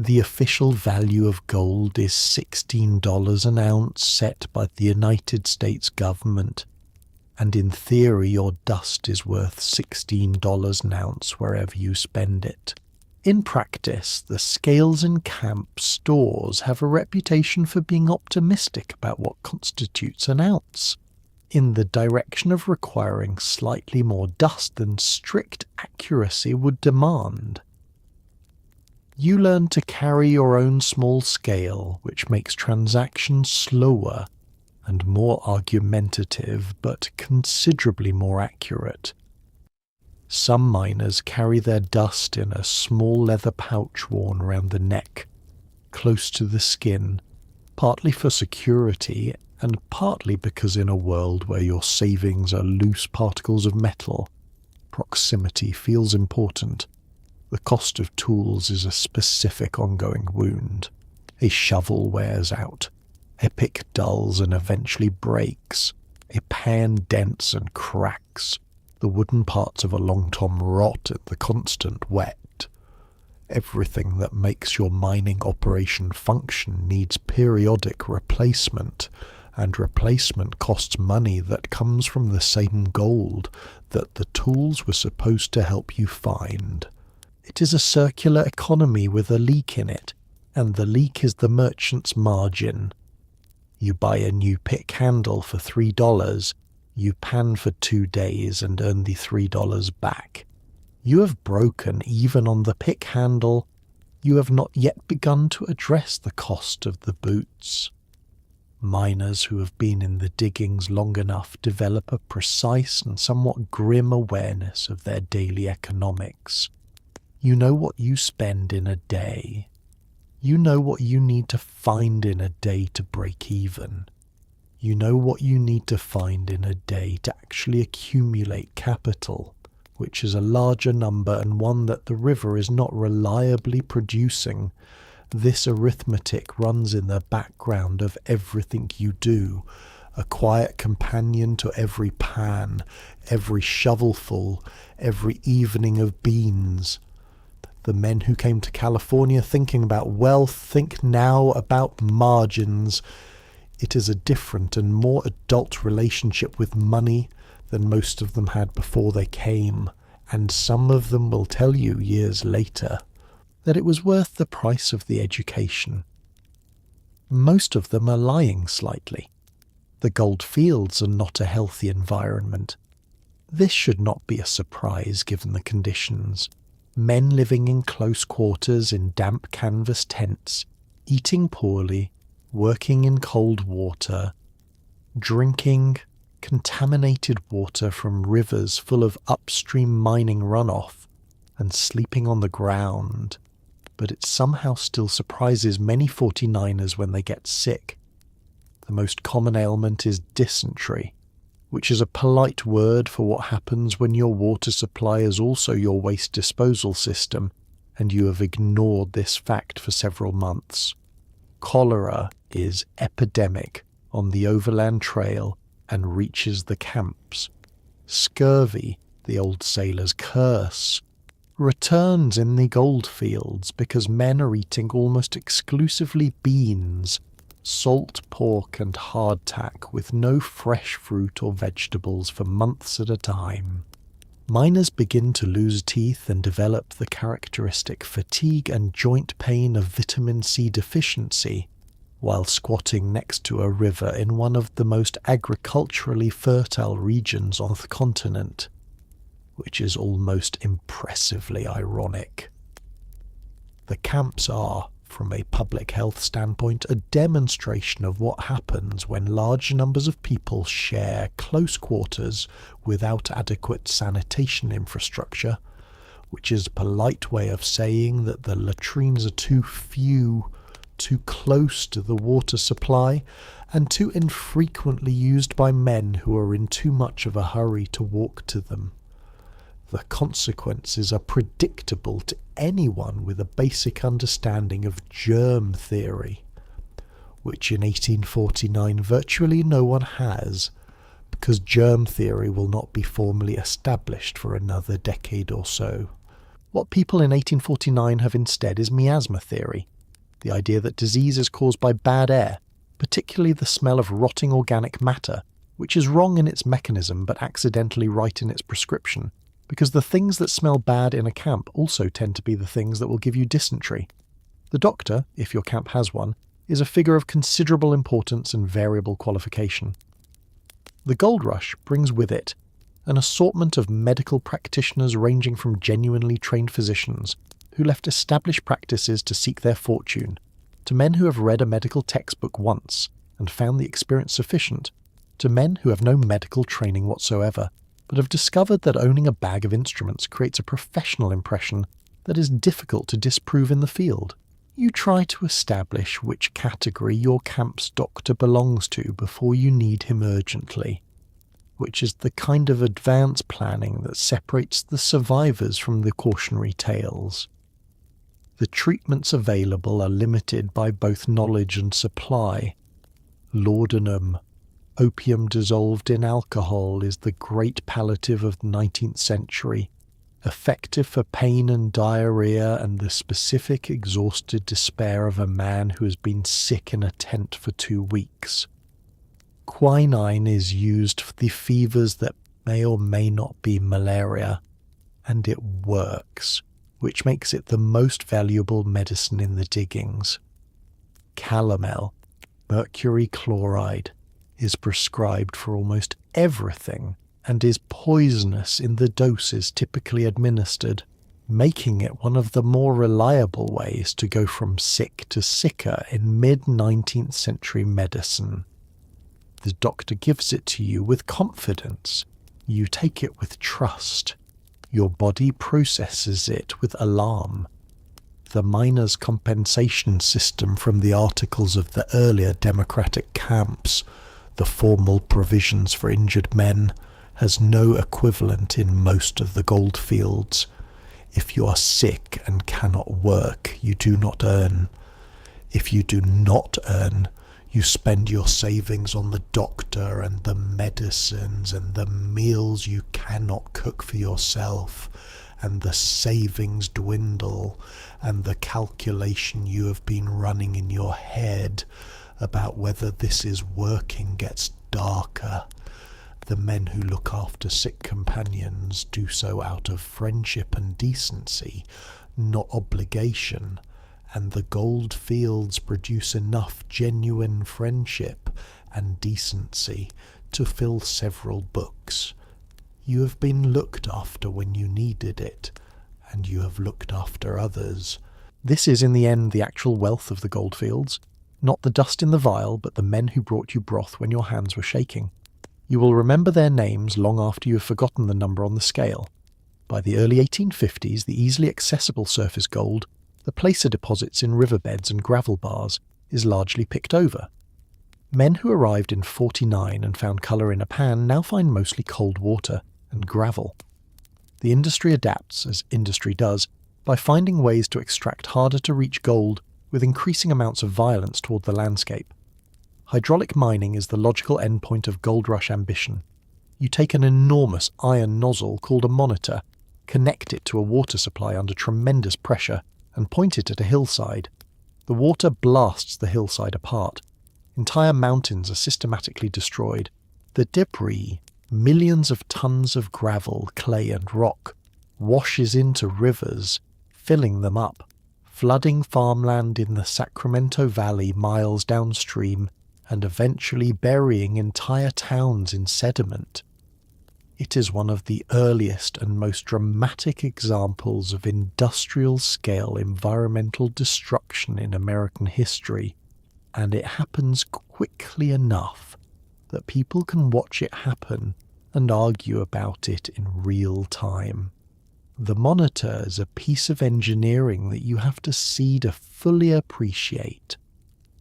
The official value of gold is $16 an ounce set by the United States government, and in theory your dust is worth $16 an ounce wherever you spend it. In practice, the scales in camp stores have a reputation for being optimistic about what constitutes an ounce, in the direction of requiring slightly more dust than strict accuracy would demand. You learn to carry your own small scale, which makes transactions slower and more argumentative, but considerably more accurate. Some miners carry their dust in a small leather pouch worn around the neck, close to the skin, partly for security and partly because in a world where your savings are loose particles of metal, proximity feels important. The cost of tools is a specific ongoing wound. A shovel wears out. A pick dulls and eventually breaks. A pan dents and cracks. The wooden parts of a long tom rot in the constant wet. Everything that makes your mining operation function needs periodic replacement, and replacement costs money that comes from the same gold that the tools were supposed to help you find. It is a circular economy with a leak in it, and the leak is the merchant's margin. You buy a new pick handle for $3, you pan for 2 days and earn the $3 back. You have broken even on the pick handle. You have not yet begun to address the cost of the boots. Miners who have been in the diggings long enough develop a precise and somewhat grim awareness of their daily economics. You know what you spend in a day. You know what you need to find in a day to break even. You know what you need to find in a day to actually accumulate capital, which is a larger number and one that the river is not reliably producing. This arithmetic runs in the background of everything you do, a quiet companion to every pan, every shovelful, every evening of beans. The men who came to California thinking about wealth think now about margins. It is a different and more adult relationship with money than most of them had before they came, and some of them will tell you years later that it was worth the price of the education. Most of them are lying slightly. The gold fields are not a healthy environment. This should not be a surprise given the conditions. Men living in close quarters in damp canvas tents, eating poorly, working in cold water, drinking contaminated water from rivers full of upstream mining runoff, and sleeping on the ground. But it somehow still surprises many 49ers when they get sick. The most common ailment is dysentery, which is a polite word for what happens when your water supply is also your waste disposal system, and you have ignored this fact for several months. Cholera is epidemic on the overland trail and reaches the camps. Scurvy, the old sailor's curse, returns in the gold fields because men are eating almost exclusively beans, salt pork and hardtack with no fresh fruit or vegetables for months at a time. Miners begin to lose teeth and develop the characteristic fatigue and joint pain of vitamin C deficiency while squatting next to a river in one of the most agriculturally fertile regions on the continent, which is almost impressively ironic. The camps are, from a public health standpoint, a demonstration of what happens when large numbers of people share close quarters without adequate sanitation infrastructure, which is a polite way of saying that the latrines are too few, too close to the water supply, and too infrequently used by men who are in too much of a hurry to walk to them. The consequences are predictable to anyone with a basic understanding of germ theory, which in 1849 virtually no one has, because germ theory will not be formally established for another decade or so. What people in 1849 have instead is miasma theory, the idea that disease is caused by bad air, particularly the smell of rotting organic matter, which is wrong in its mechanism but accidentally right in its prescription, because the things that smell bad in a camp also tend to be the things that will give you dysentery. The doctor, if your camp has one, is a figure of considerable importance and variable qualification. The gold rush brings with it an assortment of medical practitioners ranging from genuinely trained physicians who left established practices to seek their fortune, to men who have read a medical textbook once and found the experience sufficient, to men who have no medical training whatsoever, but have discovered that owning a bag of instruments creates a professional impression that is difficult to disprove in the field. You try to establish which category your camp's doctor belongs to before you need him urgently, which is the kind of advanced planning that separates the survivors from the cautionary tales. The treatments available are limited by both knowledge and supply. Laudanum, opium dissolved in alcohol, is the great palliative of the 19th century, effective for pain and diarrhea and the specific exhausted despair of a man who has been sick in a tent for 2 weeks. Quinine is used for the fevers that may or may not be malaria, and it works, which makes it the most valuable medicine in the diggings. Calomel, mercury chloride, is prescribed for almost everything and is poisonous in the doses typically administered, making it one of the more reliable ways to go from sick to sicker in mid-19th century medicine. The doctor gives it to you with confidence. You take it with trust. Your body processes it with alarm. The miner's compensation system from the articles of the earlier democratic camps, the formal provisions for injured men, has no equivalent in most of the gold fields. If you are sick and cannot work, you do not earn. If you do not earn, you spend your savings on the doctor and the medicines and the meals you cannot cook for yourself, and the savings dwindle, and the calculation you have been running in your head about whether this is working gets darker. The men who look after sick companions do so out of friendship and decency, not obligation, and the gold fields produce enough genuine friendship and decency to fill several books. You have been looked after when you needed it, and you have looked after others. This is in the end the actual wealth of the gold fields, not the dust in the vial, but the men who brought you broth when your hands were shaking. You will remember their names long after you have forgotten the number on the scale. By the early 1850s, the easily accessible surface gold, the placer deposits in riverbeds and gravel bars, is largely picked over. Men who arrived in 49 and found colour in a pan now find mostly cold water and gravel. The industry adapts, as industry does, by finding ways to extract harder-to-reach gold with increasing amounts of violence toward the landscape. Hydraulic mining is the logical endpoint of gold rush ambition. You take an enormous iron nozzle called a monitor, connect it to a water supply under tremendous pressure, and point it at a hillside. The water blasts the hillside apart. Entire mountains are systematically destroyed. The debris, millions of tons of gravel, clay and rock, washes into rivers, filling them up, flooding farmland in the Sacramento Valley miles downstream, and eventually burying entire towns in sediment. It is one of the earliest and most dramatic examples of industrial-scale environmental destruction in American history, and it happens quickly enough that people can watch it happen and argue about it in real time. The monitor is a piece of engineering that you have to see to fully appreciate,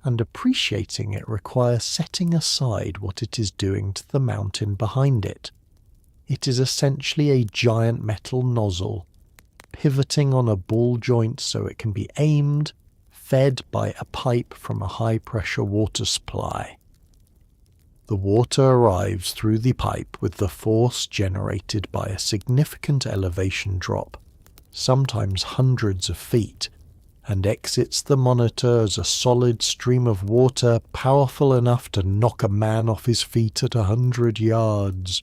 and appreciating it requires setting aside what it is doing to the mountain behind it. It is essentially a giant metal nozzle, pivoting on a ball joint so it can be aimed, fed by a pipe from a high-pressure water supply. The water arrives through the pipe with the force generated by a significant elevation drop, sometimes hundreds of feet, and exits the monitor as a solid stream of water powerful enough to knock a man off his feet at 100 yards.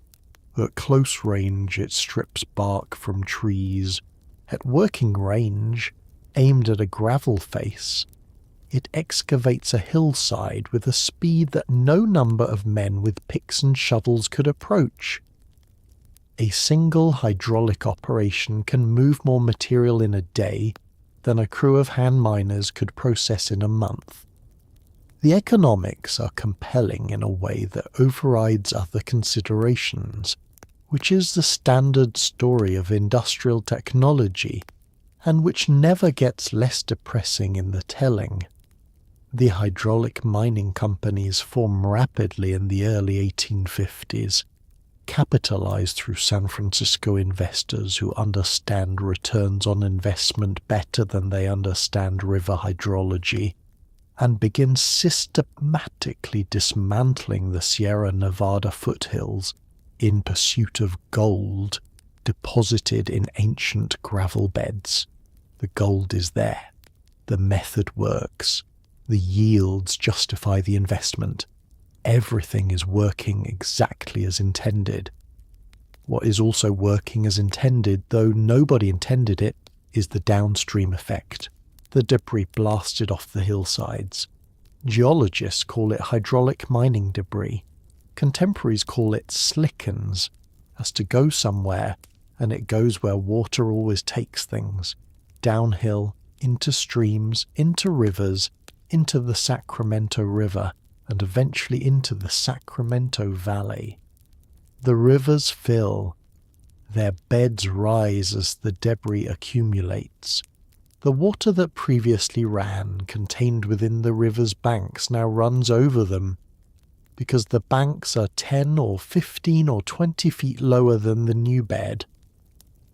At close range, it strips bark from trees. At working range, aimed at a gravel face, it excavates a hillside with a speed that no number of men with picks and shovels could approach. A single hydraulic operation can move more material in a day than a crew of hand miners could process in a month. The economics are compelling in a way that overrides other considerations, which is the standard story of industrial technology, and which never gets less depressing in the telling. The hydraulic mining companies form rapidly in the early 1850s, capitalized through San Francisco investors who understand returns on investment better than they understand river hydrology, and begin systematically dismantling the Sierra Nevada foothills in pursuit of gold deposited in ancient gravel beds. The gold is there. The method works. The yields justify the investment. Everything is working exactly as intended. What is also working as intended, though nobody intended it, is the downstream effect. The debris blasted off the hillsides. Geologists call it hydraulic mining debris. Contemporaries call it slickens, as to go somewhere, and it goes where water always takes things. Downhill, into streams, into rivers, into the Sacramento River, and eventually into the Sacramento Valley. The rivers fill. Their beds rise as the debris accumulates. The water that previously ran, contained within the river's banks, now runs over them, because the banks are 10 or 15 or 20 feet lower than the new bed.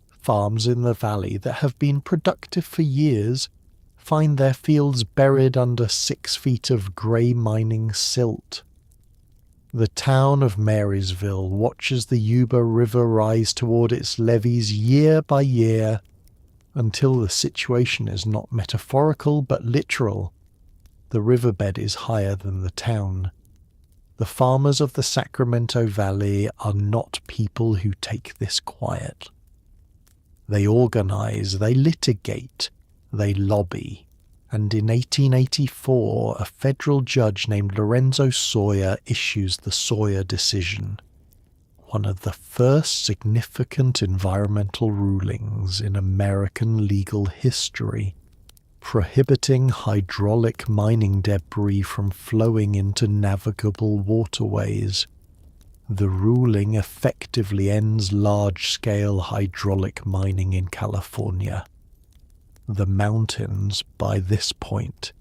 Farms in the valley that have been productive for years find their fields buried under 6 feet of grey mining silt. The town of Marysville watches the Yuba River rise toward its levees year by year until the situation is not metaphorical but literal. The riverbed is higher than the town. The farmers of the Sacramento Valley are not people who take this quiet. They organize, they litigate, they lobby, and in 1884 a federal judge named Lorenzo Sawyer issues the Sawyer decision, one of the first significant environmental rulings in American legal history, prohibiting hydraulic mining debris from flowing into navigable waterways. The ruling effectively ends large-scale hydraulic mining in California. The mountains, by this point,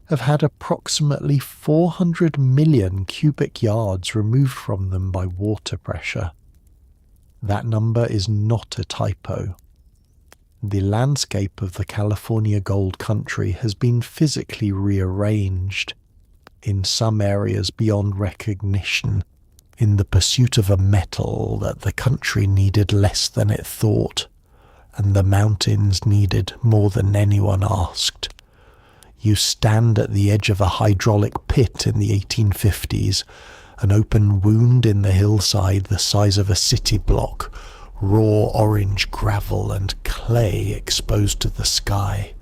have had approximately 400 million cubic yards removed from them by water pressure. That number is not a typo. The landscape of the California Gold Country has been physically rearranged, in some areas beyond recognition, in the pursuit of a metal that the country needed less than it thought, and the mountains needed more than anyone asked. You stand at the edge of a hydraulic pit in the 1850s, an open wound in the hillside the size of a city block, raw orange gravel and clay exposed to the sky,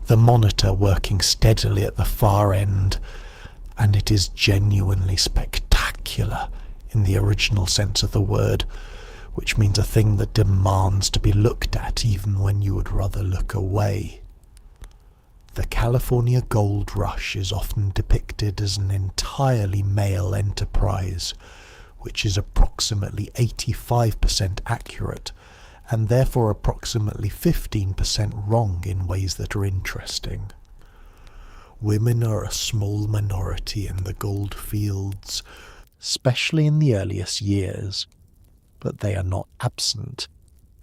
the monitor working steadily at the far end, and it is genuinely spectacular in the original sense of the word, which means a thing that demands to be looked at even when you would rather look away. The California Gold Rush is often depicted as an entirely male enterprise, which is approximately 85% accurate, and therefore approximately 15% wrong in ways that are interesting. Women are a small minority in the gold fields, especially in the earliest years, but they are not absent,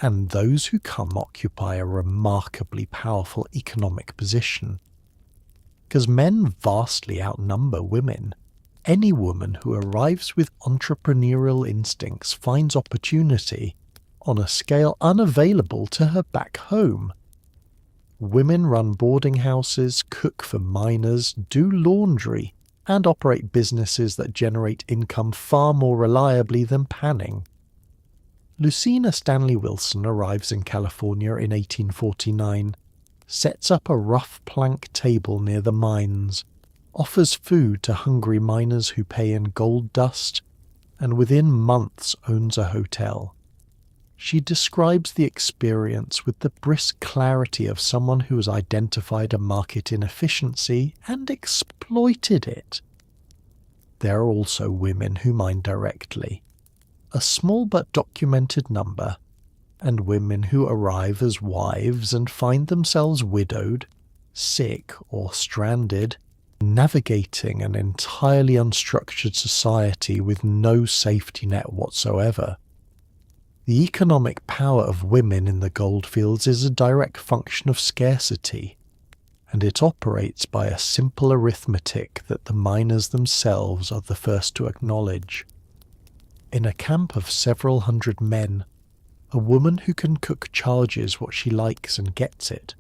and those who come occupy a remarkably powerful economic position. Because men vastly outnumber women. Any woman who arrives with entrepreneurial instincts finds opportunity, on a scale unavailable to her back home. Women run boarding houses, cook for miners, do laundry, and operate businesses that generate income far more reliably than panning. Lucina Stanley Wilson arrives in California in 1849, sets up a rough plank table near the mines, offers food to hungry miners who pay in gold dust, and within months owns a hotel. She describes the experience with the brisk clarity of someone who has identified a market inefficiency and exploited it. There are also women who mine directly, a small but documented number, and women who arrive as wives and find themselves widowed, sick, or stranded, navigating an entirely unstructured society with no safety net whatsoever. The economic power of women in the goldfields is a direct function of scarcity, and it operates by a simple arithmetic that the miners themselves are the first to acknowledge. In a camp of several hundred men, a woman who can cook charges what she likes and gets it,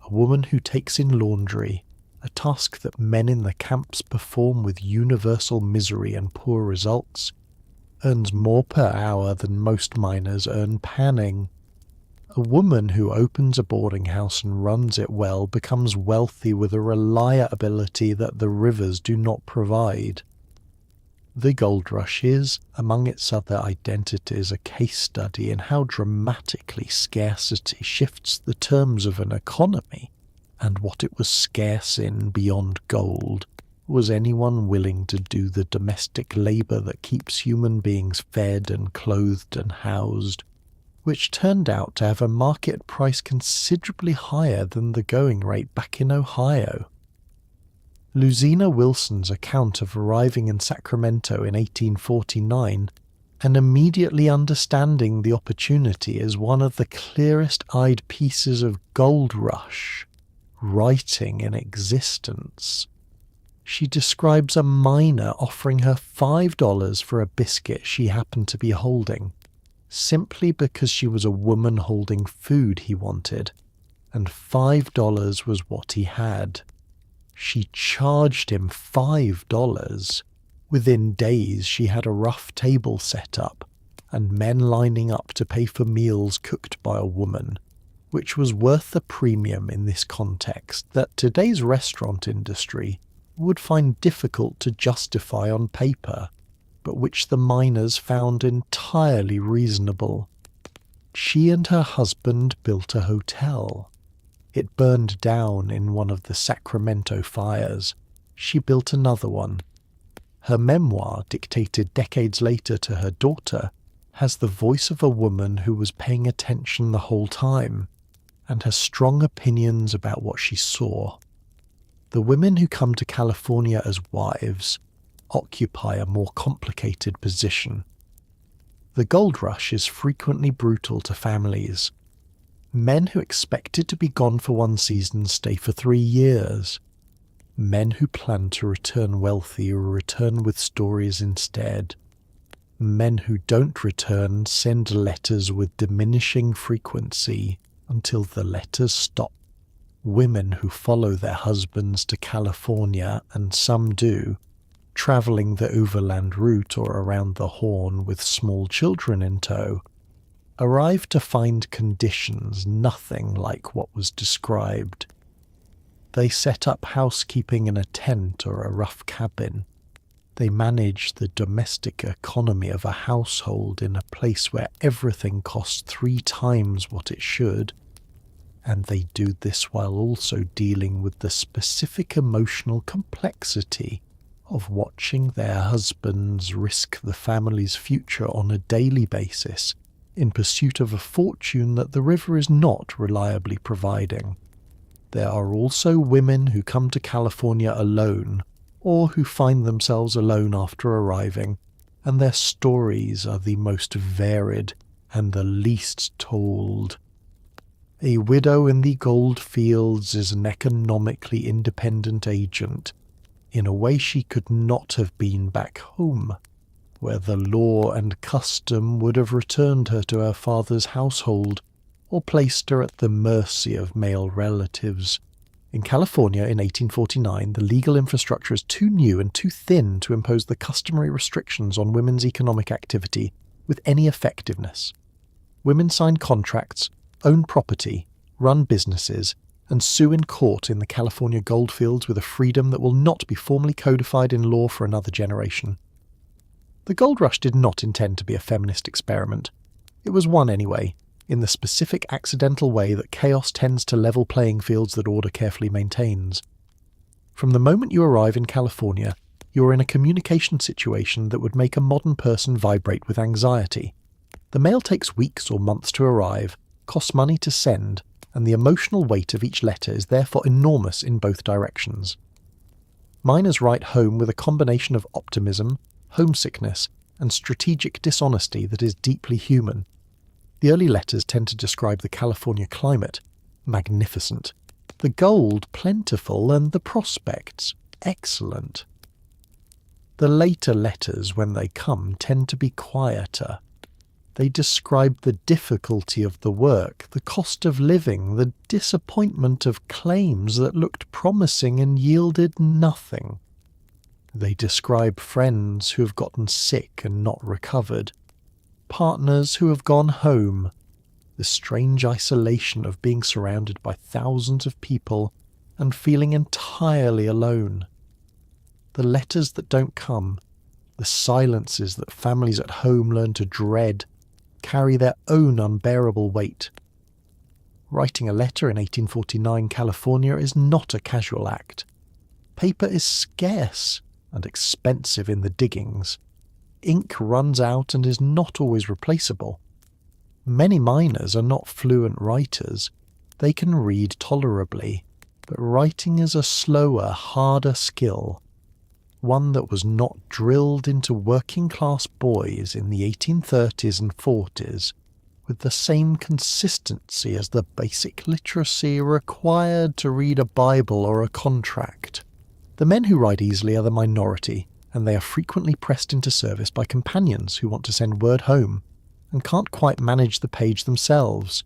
a woman who takes in laundry, a task that men in the camps perform with universal misery and poor results, earns more per hour than most miners earn panning. A woman who opens a boarding house and runs it well becomes wealthy with a reliability that the rivers do not provide. The gold rush is, among its other identities, a case study in how dramatically scarcity shifts the terms of an economy, and what it was scarce in beyond gold was anyone willing to do the domestic labour that keeps human beings fed and clothed and housed, which turned out to have a market price considerably higher than the going rate back in Ohio. Lucina Wilson's account of arriving in Sacramento in 1849 and immediately understanding the opportunity is one of the clearest-eyed pieces of gold rush writing in existence. She describes a miner offering her $5 for a biscuit she happened to be holding, simply because she was a woman holding food he wanted, and $5 was what he had. She charged him $5. Within days she had a rough table set up, and men lining up to pay for meals cooked by a woman, which was worth the premium in this context that today's restaurant industry would find difficult to justify on paper, but which the miners found entirely reasonable. She and her husband built a hotel. It burned down in one of the Sacramento fires. She built another one. Her memoir, dictated decades later to her daughter, has the voice of a woman who was paying attention the whole time, and has strong opinions about what she saw. The women who come to California as wives occupy a more complicated position. The gold rush is frequently brutal to families. Men who expected to be gone for one season stay for 3 years. Men who plan to return wealthy return with stories instead. Men who don't return send letters with diminishing frequency until the letters stop. Women who follow their husbands to California, and some do, travelling the overland route or around the Horn with small children in tow, arrive to find conditions nothing like what was described. They set up housekeeping in a tent or a rough cabin. They manage the domestic economy of a household in a place where everything costs 3 times what it should, and they do this while also dealing with the specific emotional complexity of watching their husbands risk the family's future on a daily basis in pursuit of a fortune that the river is not reliably providing. There are also women who come to California alone, or who find themselves alone after arriving, and their stories are the most varied and the least told. A widow in the gold fields is an economically independent agent, in a way she could not have been back home. where the law and custom would have returned her to her father's household or placed her at the mercy of male relatives. In California in 1849, the legal infrastructure is too new and too thin to impose the customary restrictions on women's economic activity with any effectiveness. Women sign contracts, own property, run businesses, and sue in court in the California goldfields with a freedom that will not be formally codified in law for another generation. The gold rush did not intend to be a feminist experiment. It was one anyway, in the specific accidental way that chaos tends to level playing fields that order carefully maintains. From the moment you arrive in California, you are in a communication situation that would make a modern person vibrate with anxiety. The mail takes weeks or months to arrive, costs money to send, and the emotional weight of each letter is therefore enormous in both directions. Miners write home with a combination of optimism, homesickness, and strategic dishonesty that is deeply human. The early letters tend to describe the California climate, magnificent, the gold plentiful, and the prospects excellent. The later letters, when they come, tend to be quieter. They describe the difficulty of the work, the cost of living, the disappointment of claims that looked promising and yielded nothing. They describe friends who have gotten sick and not recovered, partners who have gone home, the strange isolation of being surrounded by thousands of people and feeling entirely alone. The letters that don't come, the silences that families at home learn to dread, carry their own unbearable weight. Writing a letter in 1849 California is not a casual act. Paper is scarce and expensive in the diggings. Ink runs out and is not always replaceable. Many miners are not fluent writers. They can read tolerably, but writing is a slower, harder skill, one that was not drilled into working-class boys in the 1830s and 40s with the same consistency as the basic literacy required to read a Bible or a contract. The men who write easily are the minority, and they are frequently pressed into service by companions who want to send word home and can't quite manage the page themselves.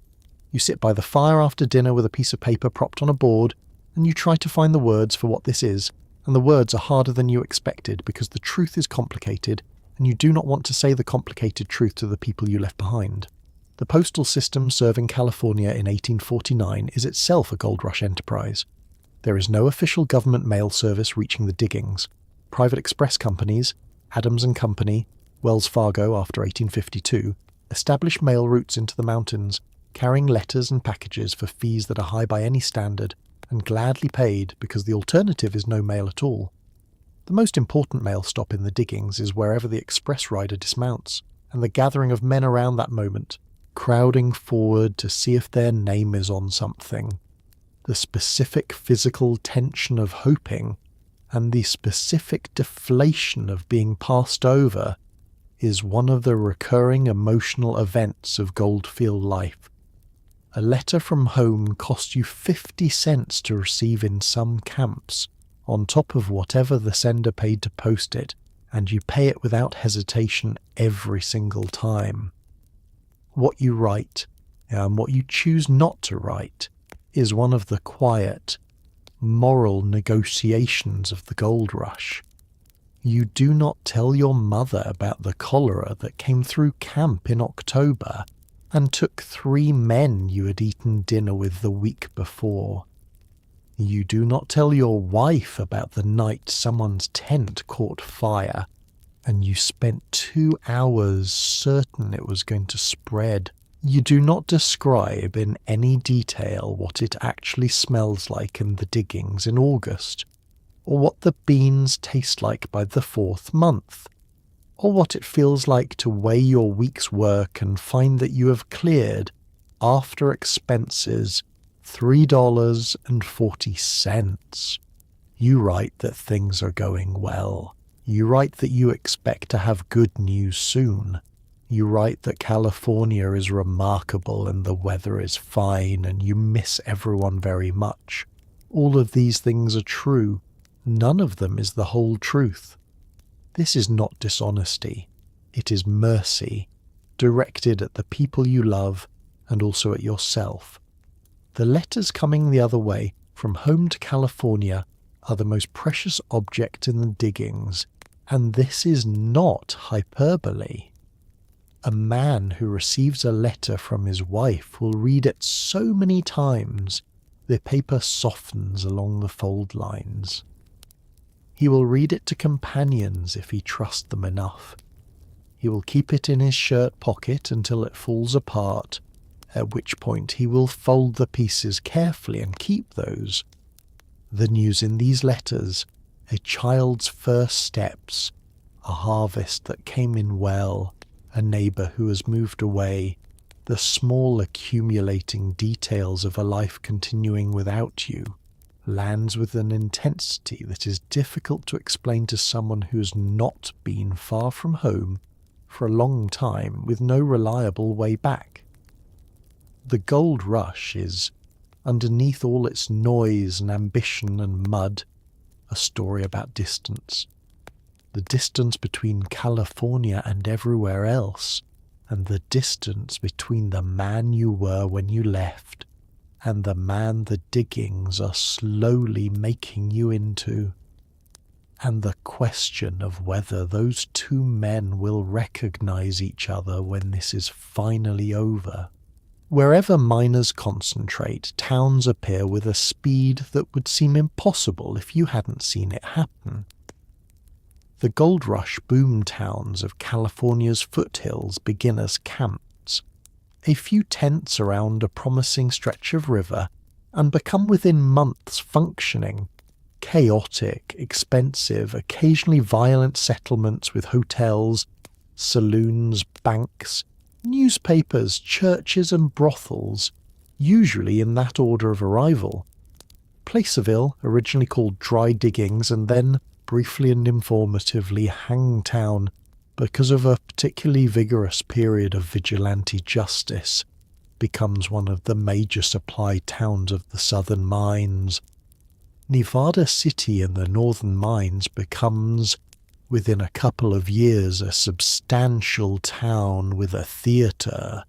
You sit by the fire after dinner with a piece of paper propped on a board, and you try to find the words for what this is, and the words are harder than you expected because the truth is complicated, and you do not want to say the complicated truth to the people you left behind. The postal system serving California in 1849 is itself a gold rush enterprise. There is no official government mail service reaching the diggings. Private express companies, Adams and Company, Wells Fargo after 1852, establish mail routes into the mountains, carrying letters and packages for fees that are high by any standard, and gladly paid because the alternative is no mail at all. The most important mail stop in the diggings is wherever the express rider dismounts, and the gathering of men around that moment, crowding forward to see if their name is on something. The specific physical tension of hoping and the specific deflation of being passed over is one of the recurring emotional events of goldfield life. A letter from home costs you 50 cents to receive in some camps, on top of whatever the sender paid to post it, and you pay it without hesitation every single time. What you write, and what you choose not to write, is one of the quiet, moral negotiations of the gold rush. You do not tell your mother about the cholera that came through camp in October and took 3 men you had eaten dinner with the week before. You do not tell your wife about the night someone's tent caught fire and you spent 2 hours certain it was going to spread. You do not describe in any detail what it actually smells like in the diggings in August, or what the beans taste like by the 4th month, or what it feels like to weigh your week's work and find that you have cleared, after expenses, $3.40. You write that things are going well. You write that you expect to have good news soon. You write that California is remarkable and the weather is fine and you miss everyone very much. All of these things are true. None of them is the whole truth. This is not dishonesty. It is mercy, directed at the people you love and also at yourself. The letters coming the other way, from home to California, are the most precious object in the diggings, and this is not hyperbole. A man who receives a letter from his wife will read it so many times the paper softens along the fold lines. He will read it to companions if he trusts them enough. He will keep it in his shirt pocket until it falls apart, at which point he will fold the pieces carefully and keep those. The news in these letters, a child's first steps, a harvest that came in well, a neighbour who has moved away, the small accumulating details of a life continuing without you, lands with an intensity that is difficult to explain to someone who has not been far from home for a long time with no reliable way back. The gold rush is, underneath all its noise and ambition and mud, a story about distance. The distance between California and everywhere else, and the distance between the man you were when you left and the man the diggings are slowly making you into, and the question of whether those two men will recognize each other when this is finally over. Wherever miners concentrate, towns appear with a speed that would seem impossible if you hadn't seen it happen. The gold rush boom towns of California's foothills begin as camps, a few tents around a promising stretch of river, and become within months functioning, chaotic, expensive, occasionally violent settlements with hotels, saloons, banks, newspapers, churches and brothels, usually in that order of arrival. Placerville, originally called Dry Diggings and then, briefly and informatively, Hangtown, because of a particularly vigorous period of vigilante justice, becomes one of the major supply towns of the southern mines. Nevada City in the northern mines becomes, within a couple of years, a substantial town with a theatre,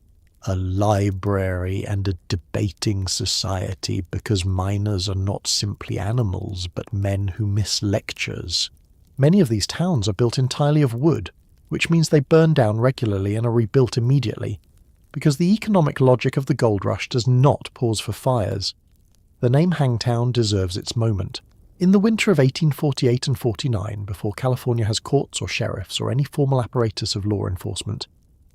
a library and a debating society, because miners are not simply animals but men who miss lectures. Many of these towns are built entirely of wood, which means they burn down regularly and are rebuilt immediately, because the economic logic of the gold rush does not pause for fires. The name Hangtown deserves its moment. In the winter of 1848 and 49, before California has courts or sheriffs or any formal apparatus of law enforcement,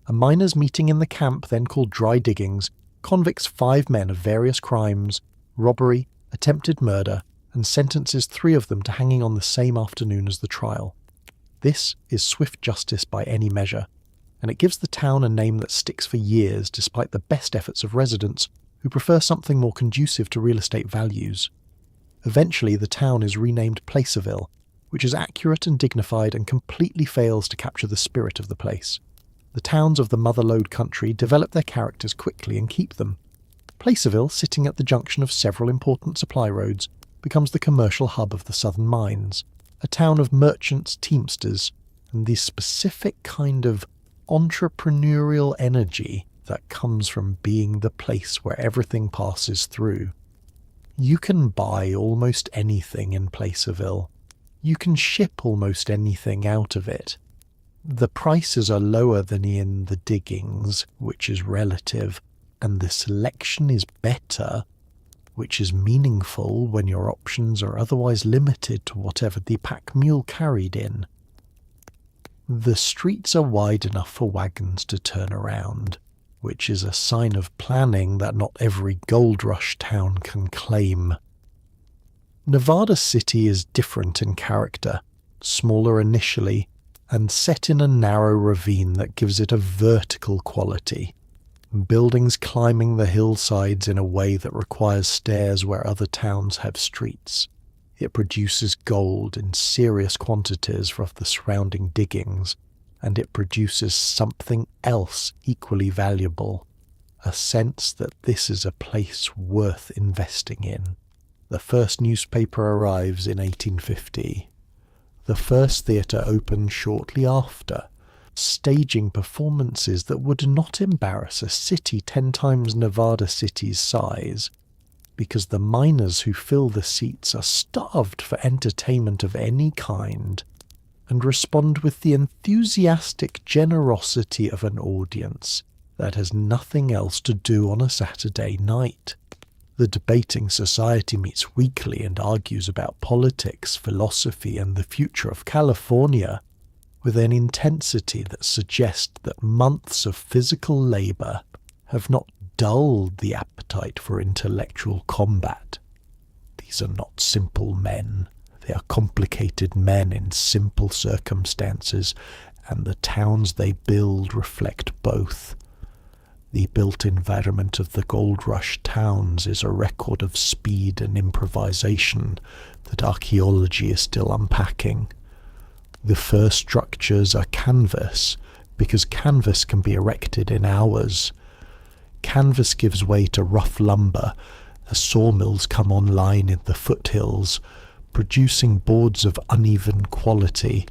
a miners' meeting in the camp then called Dry Diggings convicts 5 men of various crimes, robbery, attempted murder, and sentences 3 of them to hanging on the same afternoon as the trial. This is swift justice by any measure, and it gives the town a name that sticks for years despite the best efforts of residents who prefer something more conducive to real estate values. Eventually the town is renamed Placerville, which is accurate and dignified and completely fails to capture the spirit of the place. The towns of the Mother Lode country develop their characters quickly and keep them. Placerville, sitting at the junction of several important supply roads, becomes the commercial hub of the southern mines, a town of merchants, teamsters, and the specific kind of entrepreneurial energy that comes from being the place where everything passes through. You can buy almost anything in Placerville. You can ship almost anything out of it. The prices are lower than in the diggings, which is relative, and the selection is better, which is meaningful when your options are otherwise limited to whatever the pack mule carried in. The streets are wide enough for wagons to turn around, which is a sign of planning that not every gold rush town can claim. Nevada City is different in character, smaller initially, and set in a narrow ravine that gives it a vertical quality. Buildings climbing the hillsides in a way that requires stairs where other towns have streets. It produces gold in serious quantities for the surrounding diggings, and it produces something else equally valuable, a sense that this is a place worth investing in. The first newspaper arrives in 1850. The first theatre opened shortly after, staging performances that would not embarrass a city 10 times Nevada City's size, because the miners who fill the seats are starved for entertainment of any kind, and respond with the enthusiastic generosity of an audience that has nothing else to do on a Saturday night. The debating society meets weekly and argues about politics, philosophy, and the future of California, with an intensity that suggests that months of physical labour have not dulled the appetite for intellectual combat. These are not simple men. They are complicated men in simple circumstances, and the towns they build reflect both. The built environment of the Gold Rush towns is a record of speed and improvisation that archaeology is still unpacking. The first structures are canvas, because canvas can be erected in hours. Canvas gives way to rough lumber as sawmills come online in the foothills, producing boards of uneven quality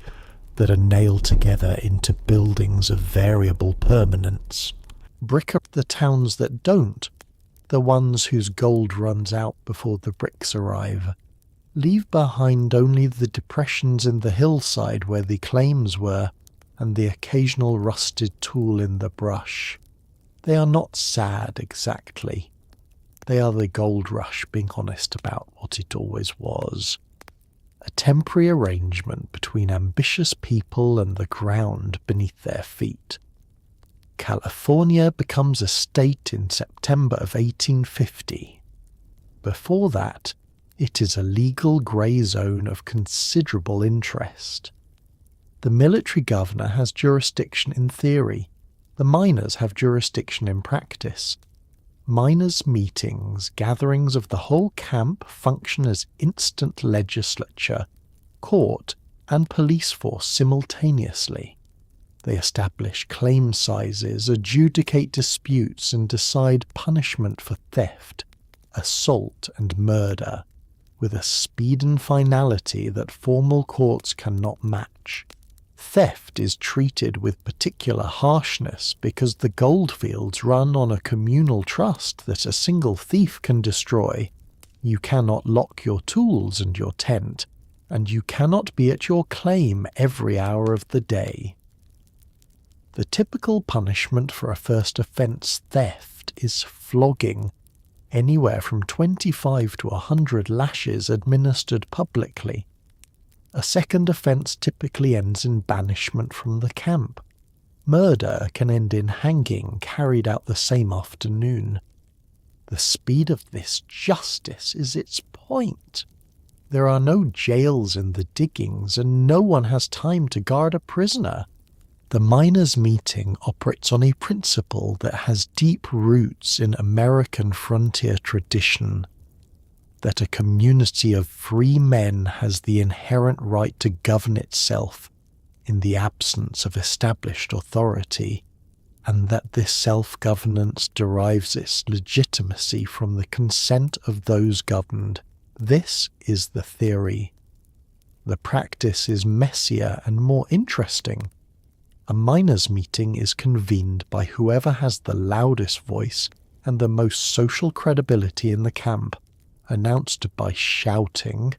that are nailed together into buildings of variable permanence. Brick are the towns that don't, the ones whose gold runs out before the bricks arrive. Leave behind only the depressions in the hillside where the claims were, and the occasional rusted tool in the brush. They are not sad exactly. They are the Gold Rush being honest about what it always was. A temporary arrangement between ambitious people and the ground beneath their feet. California becomes a state in September of 1850. Before that, it is a legal grey zone of considerable interest. The military governor has jurisdiction in theory. The miners have jurisdiction in practice. Miners' meetings, gatherings of the whole camp, function as instant legislature, court, and police force simultaneously. They establish claim sizes, adjudicate disputes, and decide punishment for theft, assault, and murder, with a speed and finality that formal courts cannot match. Theft is treated with particular harshness because the goldfields run on a communal trust that a single thief can destroy. You cannot lock your tools and your tent, and you cannot be at your claim every hour of the day. The typical punishment for a first offence theft is flogging, anywhere from 25 to 100 lashes administered publicly. A second offence typically ends in banishment from the camp. Murder can end in hanging, carried out the same afternoon. The speed of this justice is its point. There are no jails in the diggings, and no one has time to guard a prisoner. The miners' meeting operates on a principle that has deep roots in American frontier tradition, that a community of free men has the inherent right to govern itself in the absence of established authority, and that this self-governance derives its legitimacy from the consent of those governed. This is the theory. The practice is messier and more interesting. A miners' meeting is convened by whoever has the loudest voice and the most social credibility in the camp, announced by shouting,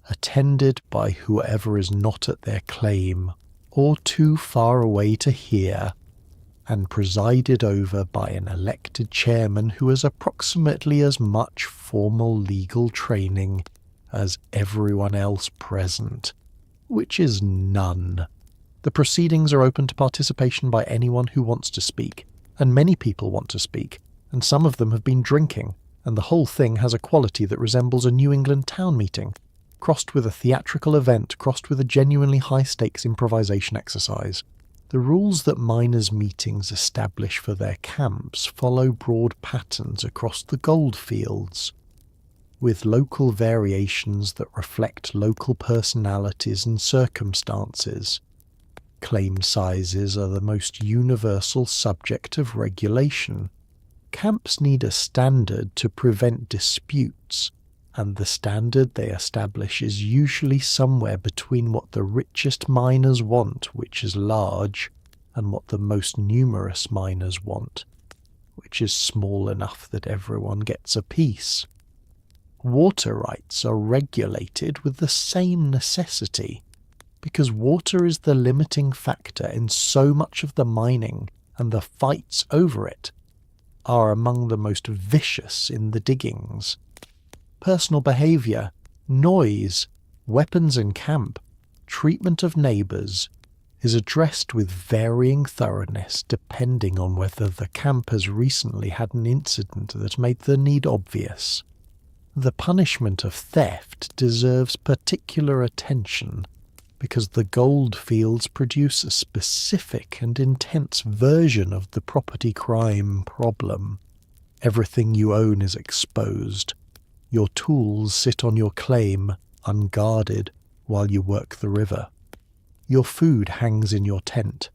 attended by whoever is not at their claim or too far away to hear, and presided over by an elected chairman who has approximately as much formal legal training as everyone else present, which is none. The proceedings are open to participation by anyone who wants to speak, and many people want to speak, and some of them have been drinking, and the whole thing has a quality that resembles a New England town meeting, crossed with a theatrical event, crossed with a genuinely high-stakes improvisation exercise. The rules that miners' meetings establish for their camps follow broad patterns across the gold fields, with local variations that reflect local personalities and circumstances. Claim sizes are the most universal subject of regulation. Camps need a standard to prevent disputes, and the standard they establish is usually somewhere between what the richest miners want, which is large, and what the most numerous miners want, which is small enough that everyone gets a piece. Water rights are regulated with the same necessity, because water is the limiting factor in so much of the mining, and the fights over it are among the most vicious in the diggings. Personal behaviour, noise, weapons in camp, treatment of neighbours is addressed with varying thoroughness depending on whether the camp has recently had an incident that made the need obvious. The punishment of theft deserves particular attention because the gold fields produce a specific and intense version of the property crime problem. Everything you own is exposed. Your tools sit on your claim, unguarded, while you work the river. Your food hangs in your tent.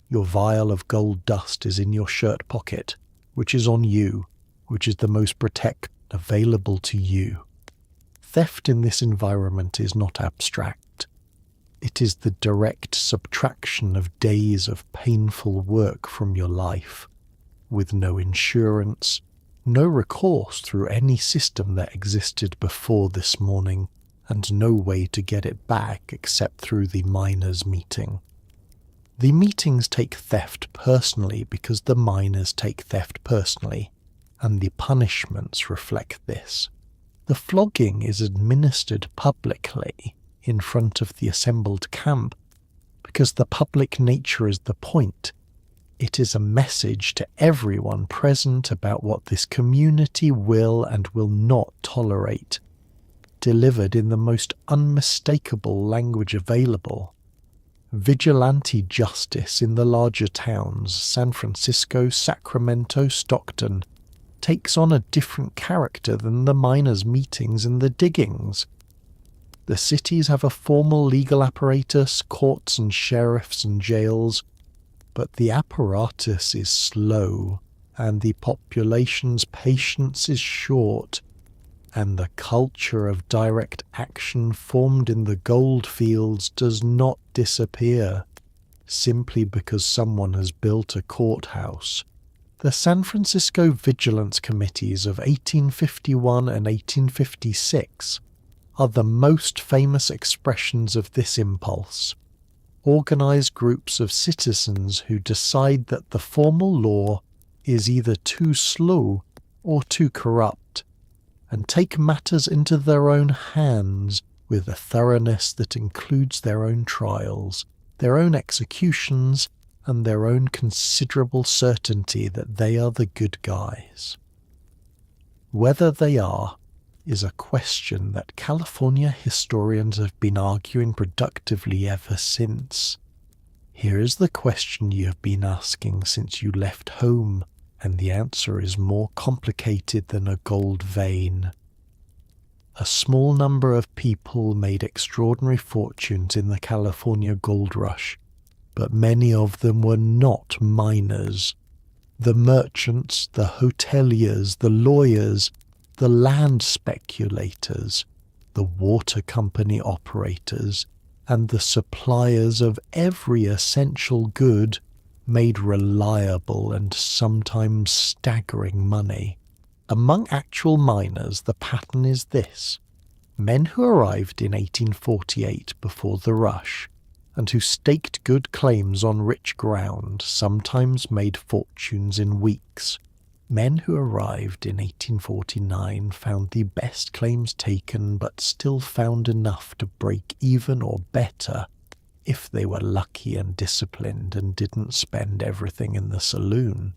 Your vial of gold dust is in your shirt pocket, which is on you, which is the most protect available to you. Theft in this environment is not abstract. It is the direct subtraction of days of painful work from your life, with no insurance, no recourse through any system that existed before this morning, and no way to get it back except through the miners' meeting. The meetings take theft personally because the miners take theft personally, and the punishments reflect this. The flogging is administered publicly in front of the assembled camp because the public nature is the point. It is a message to everyone present about what this community will and will not tolerate, delivered in the most unmistakable language available. Vigilante justice in the larger towns, San Francisco, Sacramento, Stockton, takes on a different character than the miners' meetings in the diggings. The cities have a formal legal apparatus, courts and sheriffs and jails, but the apparatus is slow, and the population's patience is short, and the culture of direct action formed in the gold fields does not disappear simply because someone has built a courthouse. The San Francisco Vigilance Committees of 1851 and 1856 are the most famous expressions of this impulse. Organized groups of citizens who decide that the formal law is either too slow or too corrupt, and take matters into their own hands with a thoroughness that includes their own trials, their own executions, and their own considerable certainty that they are the good guys. Whether they are is a question that California historians have been arguing productively ever since. Here is the question you have been asking since you left home, and the answer is more complicated than a gold vein. A small number of people made extraordinary fortunes in the California gold rush, but many of them were not miners. The merchants, the hoteliers, the lawyers, the land speculators, the water company operators, and the suppliers of every essential good made reliable and sometimes staggering money. Among actual miners, the pattern is this. Men who arrived in 1848 before the rush, and who staked good claims on rich ground, sometimes made fortunes in weeks. Men who arrived in 1849 found the best claims taken, but still found enough to break even or better if they were lucky and disciplined and didn't spend everything in the saloon.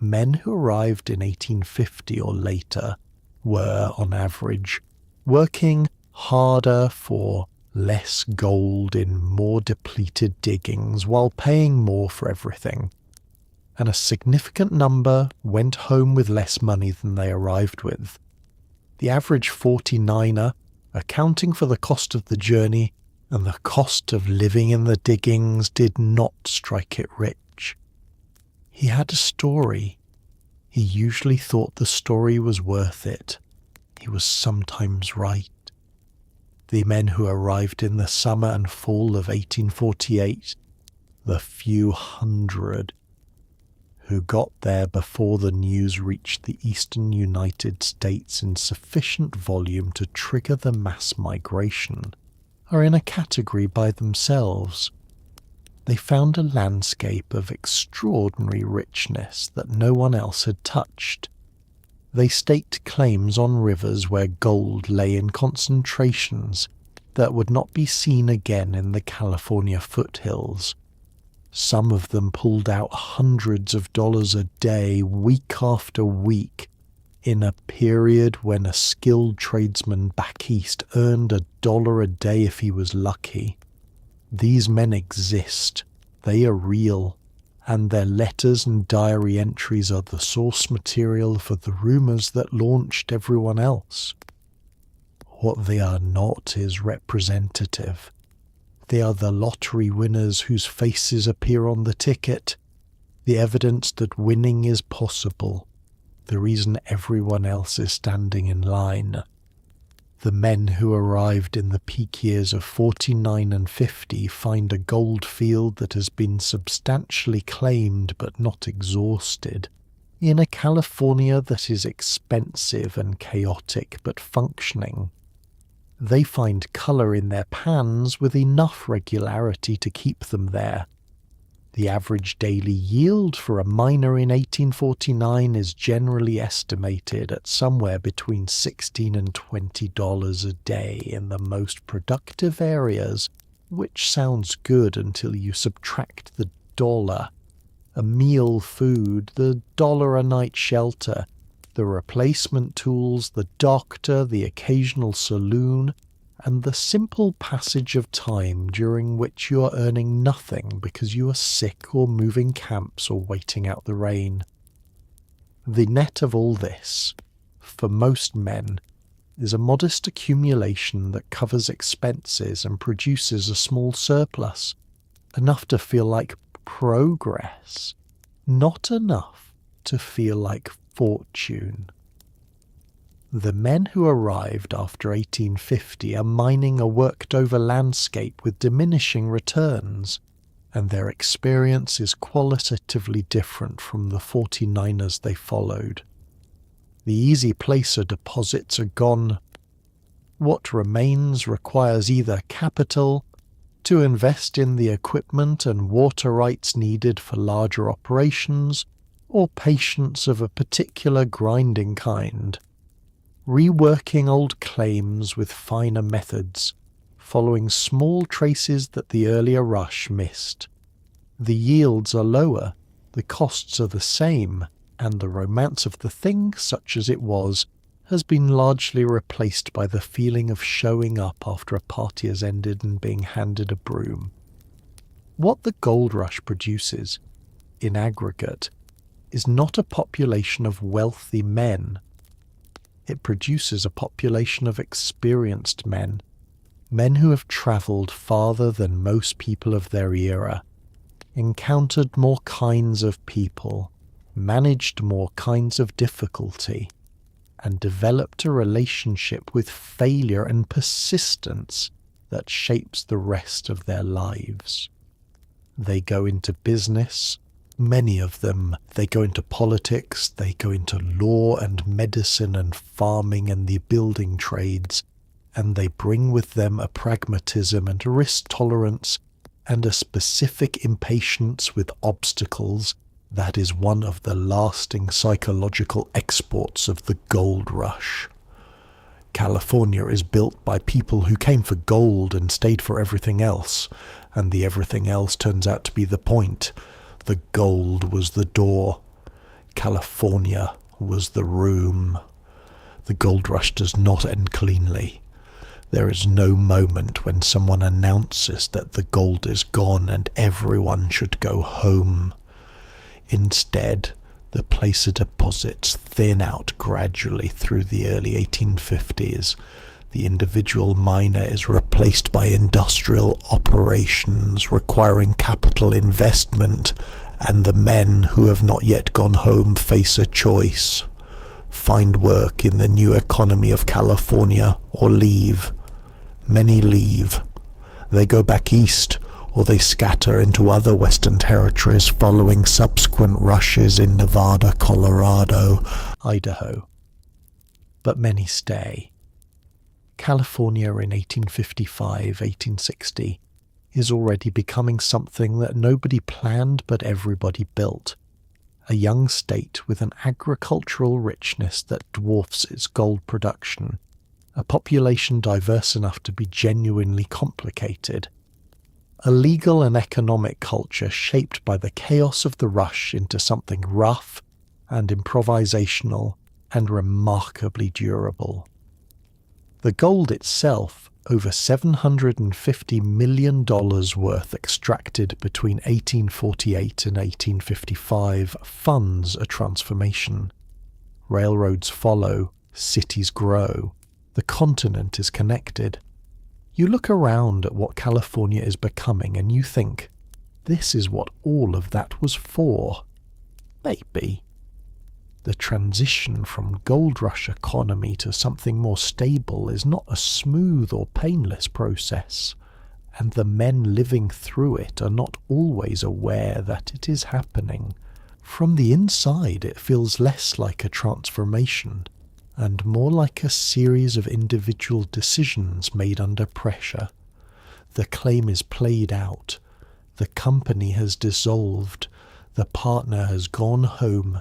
Men who arrived in 1850 or later were, on average, working harder for less gold in more depleted diggings while paying more for everything, and a significant number went home with less money than they arrived with. The average 49er, accounting for the cost of the journey and the cost of living in the diggings, did not strike it rich. He had a story. He usually thought the story was worth it. He was sometimes right. The men who arrived in the summer and fall of 1848 the few hundred who got there before the news reached the eastern United States in sufficient volume to trigger the mass migration, are in a category by themselves. They found a landscape of extraordinary richness that no one else had touched. They staked claims on rivers where gold lay in concentrations that would not be seen again in the California foothills. Some of them pulled out hundreds of dollars a day, week after week, in a period when a skilled tradesman back east earned $1 a day if he was lucky. These men exist, they are real, and their letters and diary entries are the source material for the rumours that launched everyone else. What they are not is representative. They are the lottery winners whose faces appear on the ticket, the evidence that winning is possible, the reason everyone else is standing in line. The men who arrived in the peak years of 49 and 50 find a gold field that has been substantially claimed but not exhausted, in a California that is expensive and chaotic but functioning. They find colour in their pans with enough regularity to keep them there. The average daily yield for a miner in 1849 is generally estimated at somewhere between $16 and $20 a day in the most productive areas, which sounds good until you subtract the dollar, a meal food, the dollar a night shelter, the replacement tools, the doctor, the occasional saloon, and the simple passage of time during which you are earning nothing because you are sick or moving camps or waiting out the rain. The net of all this, for most men, is a modest accumulation that covers expenses and produces a small surplus, enough to feel like progress, not enough to feel like fortune. The men who arrived after 1850 are mining a worked-over landscape with diminishing returns, and their experience is qualitatively different from the 49ers they followed. The easy placer deposits are gone. What remains requires either capital to invest in the equipment and water rights needed for larger operations, or patience of a particular grinding kind, reworking old claims with finer methods, following small traces that the earlier rush missed. The yields are lower, the costs are the same, and the romance of the thing, such as it was, has been largely replaced by the feeling of showing up after a party has ended and being handed a broom. What the gold rush produces, in aggregate, is not a population of wealthy men. It produces a population of experienced men, men who have travelled farther than most people of their era, encountered more kinds of people, managed more kinds of difficulty, and developed a relationship with failure and persistence that shapes the rest of their lives. They go into business, many of them. They go into politics, they go into law and medicine and farming and the building trades, and they bring with them a pragmatism and a risk tolerance and a specific impatience with obstacles that is one of the lasting psychological exports of the gold rush. California is built by people who came for gold and stayed for everything else, and the everything else turns out to be the point. The gold was the door. California was the room. The gold rush does not end cleanly. There is no moment when someone announces that the gold is gone and everyone should go home. Instead, the placer deposits thin out gradually through the early 1850s. The individual miner is replaced by industrial operations requiring capital investment, and the men who have not yet gone home face a choice: find work in the new economy of California or leave. Many leave. They go back east or they scatter into other Western territories following subsequent rushes in Nevada, Colorado, Idaho. But many stay. California in 1855-1860 is already becoming something that nobody planned but everybody built. A young state with an agricultural richness that dwarfs its gold production, a population diverse enough to be genuinely complicated, a legal and economic culture shaped by the chaos of the rush into something rough and improvisational and remarkably durable. The gold itself, over $750 million worth extracted between 1848 and 1855, funds a transformation. Railroads follow, cities grow, the continent is connected. You look around at what California is becoming and you think, this is what all of that was for. Maybe. The transition from gold rush economy to something more stable is not a smooth or painless process, and the men living through it are not always aware that it is happening. From the inside it feels less like a transformation, and more like a series of individual decisions made under pressure. The claim is played out, the company has dissolved, the partner has gone home.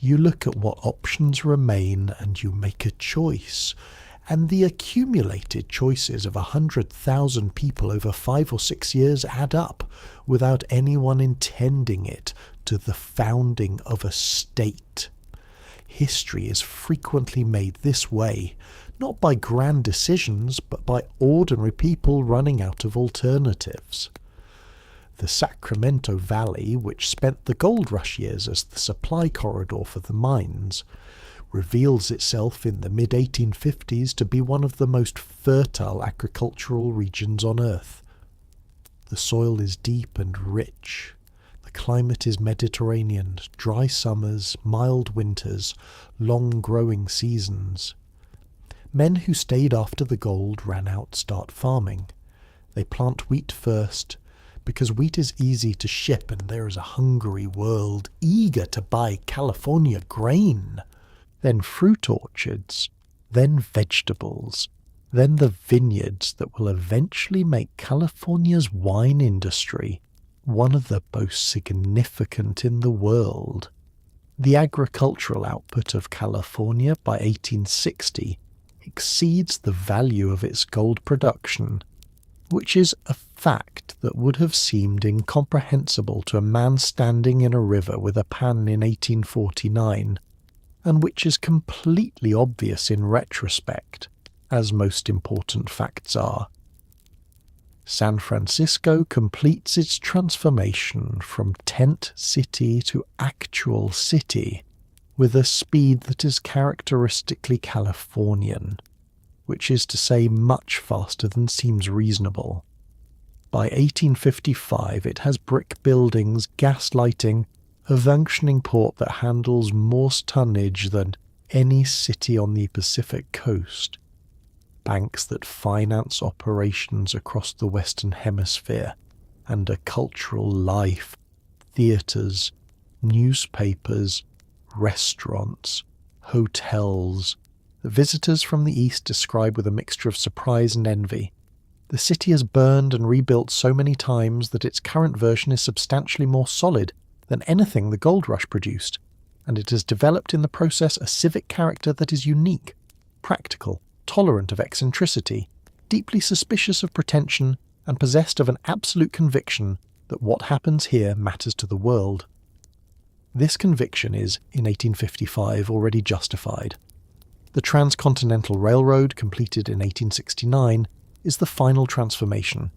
You look at what options remain and you make a choice, and the accumulated choices of 100,000 people over 5 or 6 years add up, without anyone intending it, to the founding of a state. History is frequently made this way, not by grand decisions, but by ordinary people running out of alternatives. The Sacramento Valley, which spent the gold rush years as the supply corridor for the mines, reveals itself in the mid-1850s to be one of the most fertile agricultural regions on Earth. The soil is deep and rich. The climate is Mediterranean, dry summers, mild winters, long growing seasons. Men who stayed after the gold ran out start farming. They plant wheat first, because wheat is easy to ship and there is a hungry world eager to buy California grain. Then fruit orchards, then vegetables, then the vineyards that will eventually make California's wine industry one of the most significant in the world. The agricultural output of California by 1860 exceeds the value of its gold production, which is a fact that would have seemed incomprehensible to a man standing in a river with a pan in 1849, and which is completely obvious in retrospect, as most important facts are. San Francisco completes its transformation from tent city to actual city with a speed that is characteristically Californian, which is to say much faster than seems reasonable. By 1855 it has brick buildings, gas lighting, a functioning port that handles more tonnage than any city on the Pacific coast, banks that finance operations across the Western Hemisphere, and a cultural life, theatres, newspapers, restaurants, hotels, that visitors from the East describe with a mixture of surprise and envy. The city has burned and rebuilt so many times that its current version is substantially more solid than anything the gold rush produced, and it has developed in the process a civic character that is unique, practical, tolerant of eccentricity, deeply suspicious of pretension, and possessed of an absolute conviction that what happens here matters to the world. This conviction is, in 1855, already justified. The Transcontinental Railroad, completed in 1869, is the final transformation,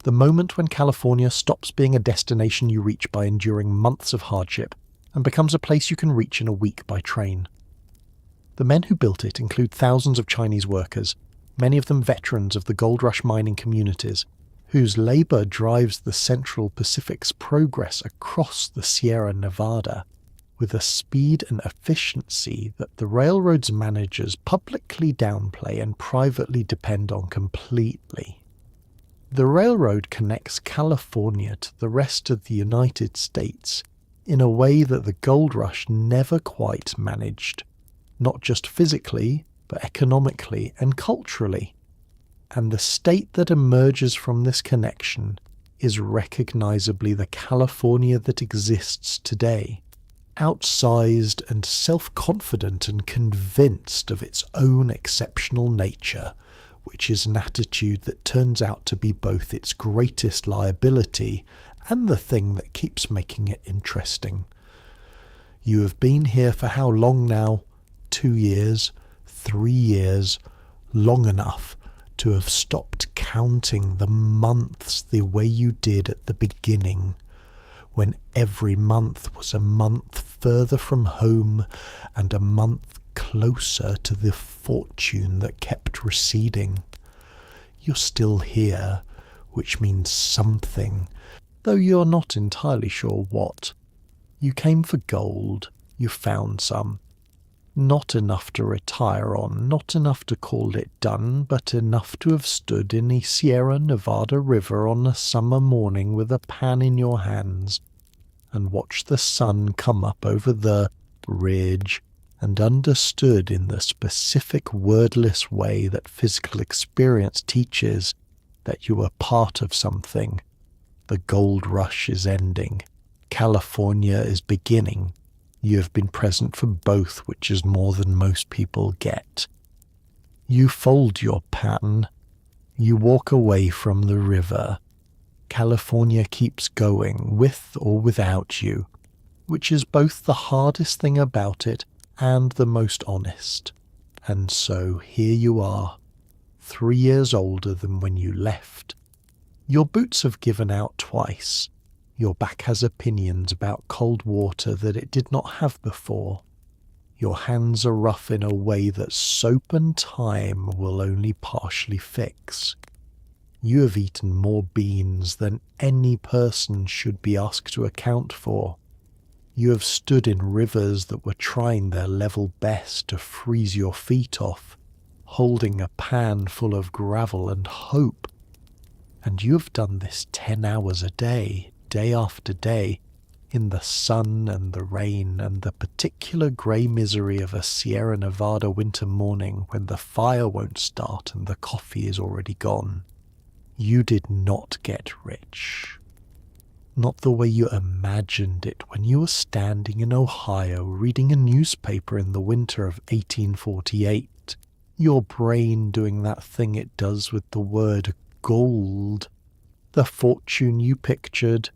the moment when California stops being a destination you reach by enduring months of hardship and becomes a place you can reach in a week by train. The men who built it include thousands of Chinese workers, many of them veterans of the gold rush mining communities, whose labour drives the Central Pacific's progress across the Sierra Nevada with a speed and efficiency that the railroad's managers publicly downplay and privately depend on completely. The railroad connects California to the rest of the United States in a way that the gold rush never quite managed, not just physically, but economically and culturally. And the state that emerges from this connection is recognizably the California that exists today, outsized and self-confident and convinced of its own exceptional nature, which is an attitude that turns out to be both its greatest liability and the thing that keeps making it interesting. You have been here for how long now? 2 years? 3 years? Long enough to have stopped counting the months the way you did at the beginning, when every month was a month further from home and a month closer to the fortune that kept receding. You're still here, which means something, though you're not entirely sure what. You came for gold, you found some. Not enough to retire on, not enough to call it done, but enough to have stood in the Sierra Nevada River on a summer morning with a pan in your hands and watched the sun come up over the ridge and understood in the specific wordless way that physical experience teaches that you were part of something. The gold rush is ending. California is beginning. You have been present for both, which is more than most people get. You fold your pan. You walk away from the river. California keeps going, with or without you, which is both the hardest thing about it and the most honest. And so here you are, 3 years older than when you left. Your boots have given out twice. Your back has opinions about cold water that it did not have before. Your hands are rough in a way that soap and time will only partially fix. You have eaten more beans than any person should be asked to account for. You have stood in rivers that were trying their level best to freeze your feet off, holding a pan full of gravel and hope. And you have done this 10 hours a day, day after day, in the sun and the rain and the particular grey misery of a Sierra Nevada winter morning when the fire won't start and the coffee is already gone. You did not get rich. Not the way you imagined it when you were standing in Ohio reading a newspaper in the winter of 1848, your brain doing that thing it does with the word gold. The fortune you pictured,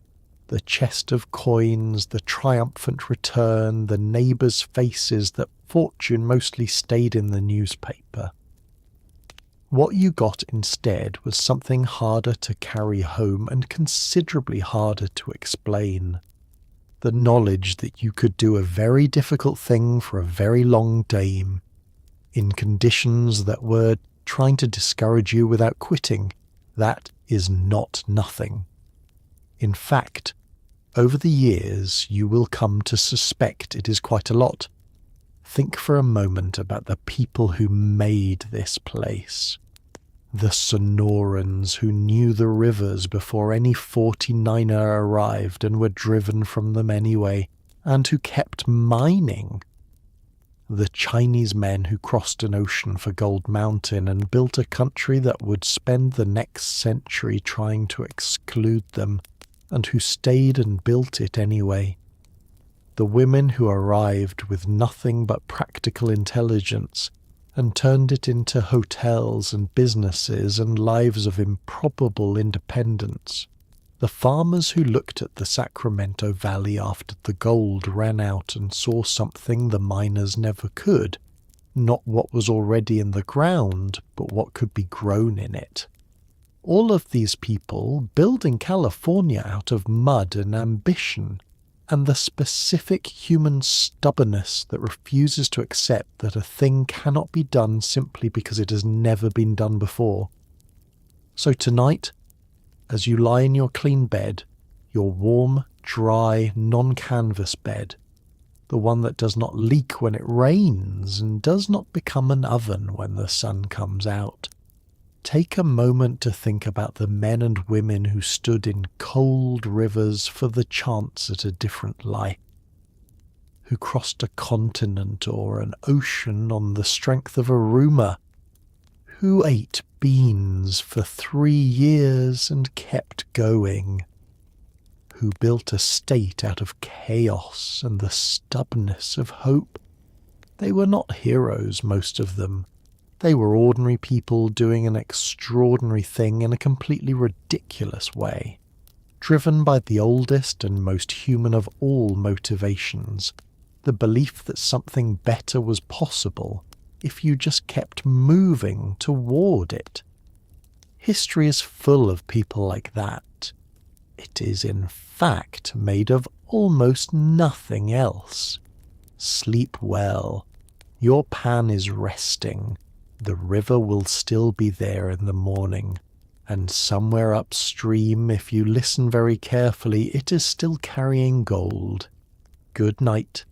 the chest of coins, the triumphant return, the neighbours' faces, that fortune mostly stayed in the newspaper. What you got instead was something harder to carry home and considerably harder to explain. The knowledge that you could do a very difficult thing for a very long time, in conditions that were trying to discourage you without quitting. That is not nothing. In fact, over the years you will come to suspect it is quite a lot. Think for a moment about the people who made this place. The Sonorans who knew the rivers before any 49er arrived and were driven from them anyway, and who kept mining. The Chinese men who crossed an ocean for Gold Mountain and built a country that would spend the next century trying to exclude them, and who stayed and built it anyway. The women who arrived with nothing but practical intelligence and turned it into hotels and businesses and lives of improbable independence. The farmers who looked at the Sacramento Valley after the gold ran out and saw something the miners never could, not what was already in the ground, but what could be grown in it. All of these people building California out of mud and ambition, and the specific human stubbornness that refuses to accept that a thing cannot be done simply because it has never been done before. So tonight, as you lie in your clean bed, your warm, dry, non-canvas bed, the one that does not leak when it rains and does not become an oven when the sun comes out, Take a moment to think about the men and women who stood in cold rivers for the chance at a different life, who crossed a continent or an ocean on the strength of a rumour, who ate beans for 3 years and kept going, who built a state out of chaos and the stubbornness of hope. They were not heroes, most of them. They were ordinary people doing an extraordinary thing in a completely ridiculous way, driven by the oldest and most human of all motivations, the belief that something better was possible if you just kept moving toward it. History is full of people like that. It is in fact made of almost nothing else. Sleep well. Your pan is resting. The river will still be there in the morning, and somewhere upstream, if you listen very carefully, it is still carrying gold. Good night.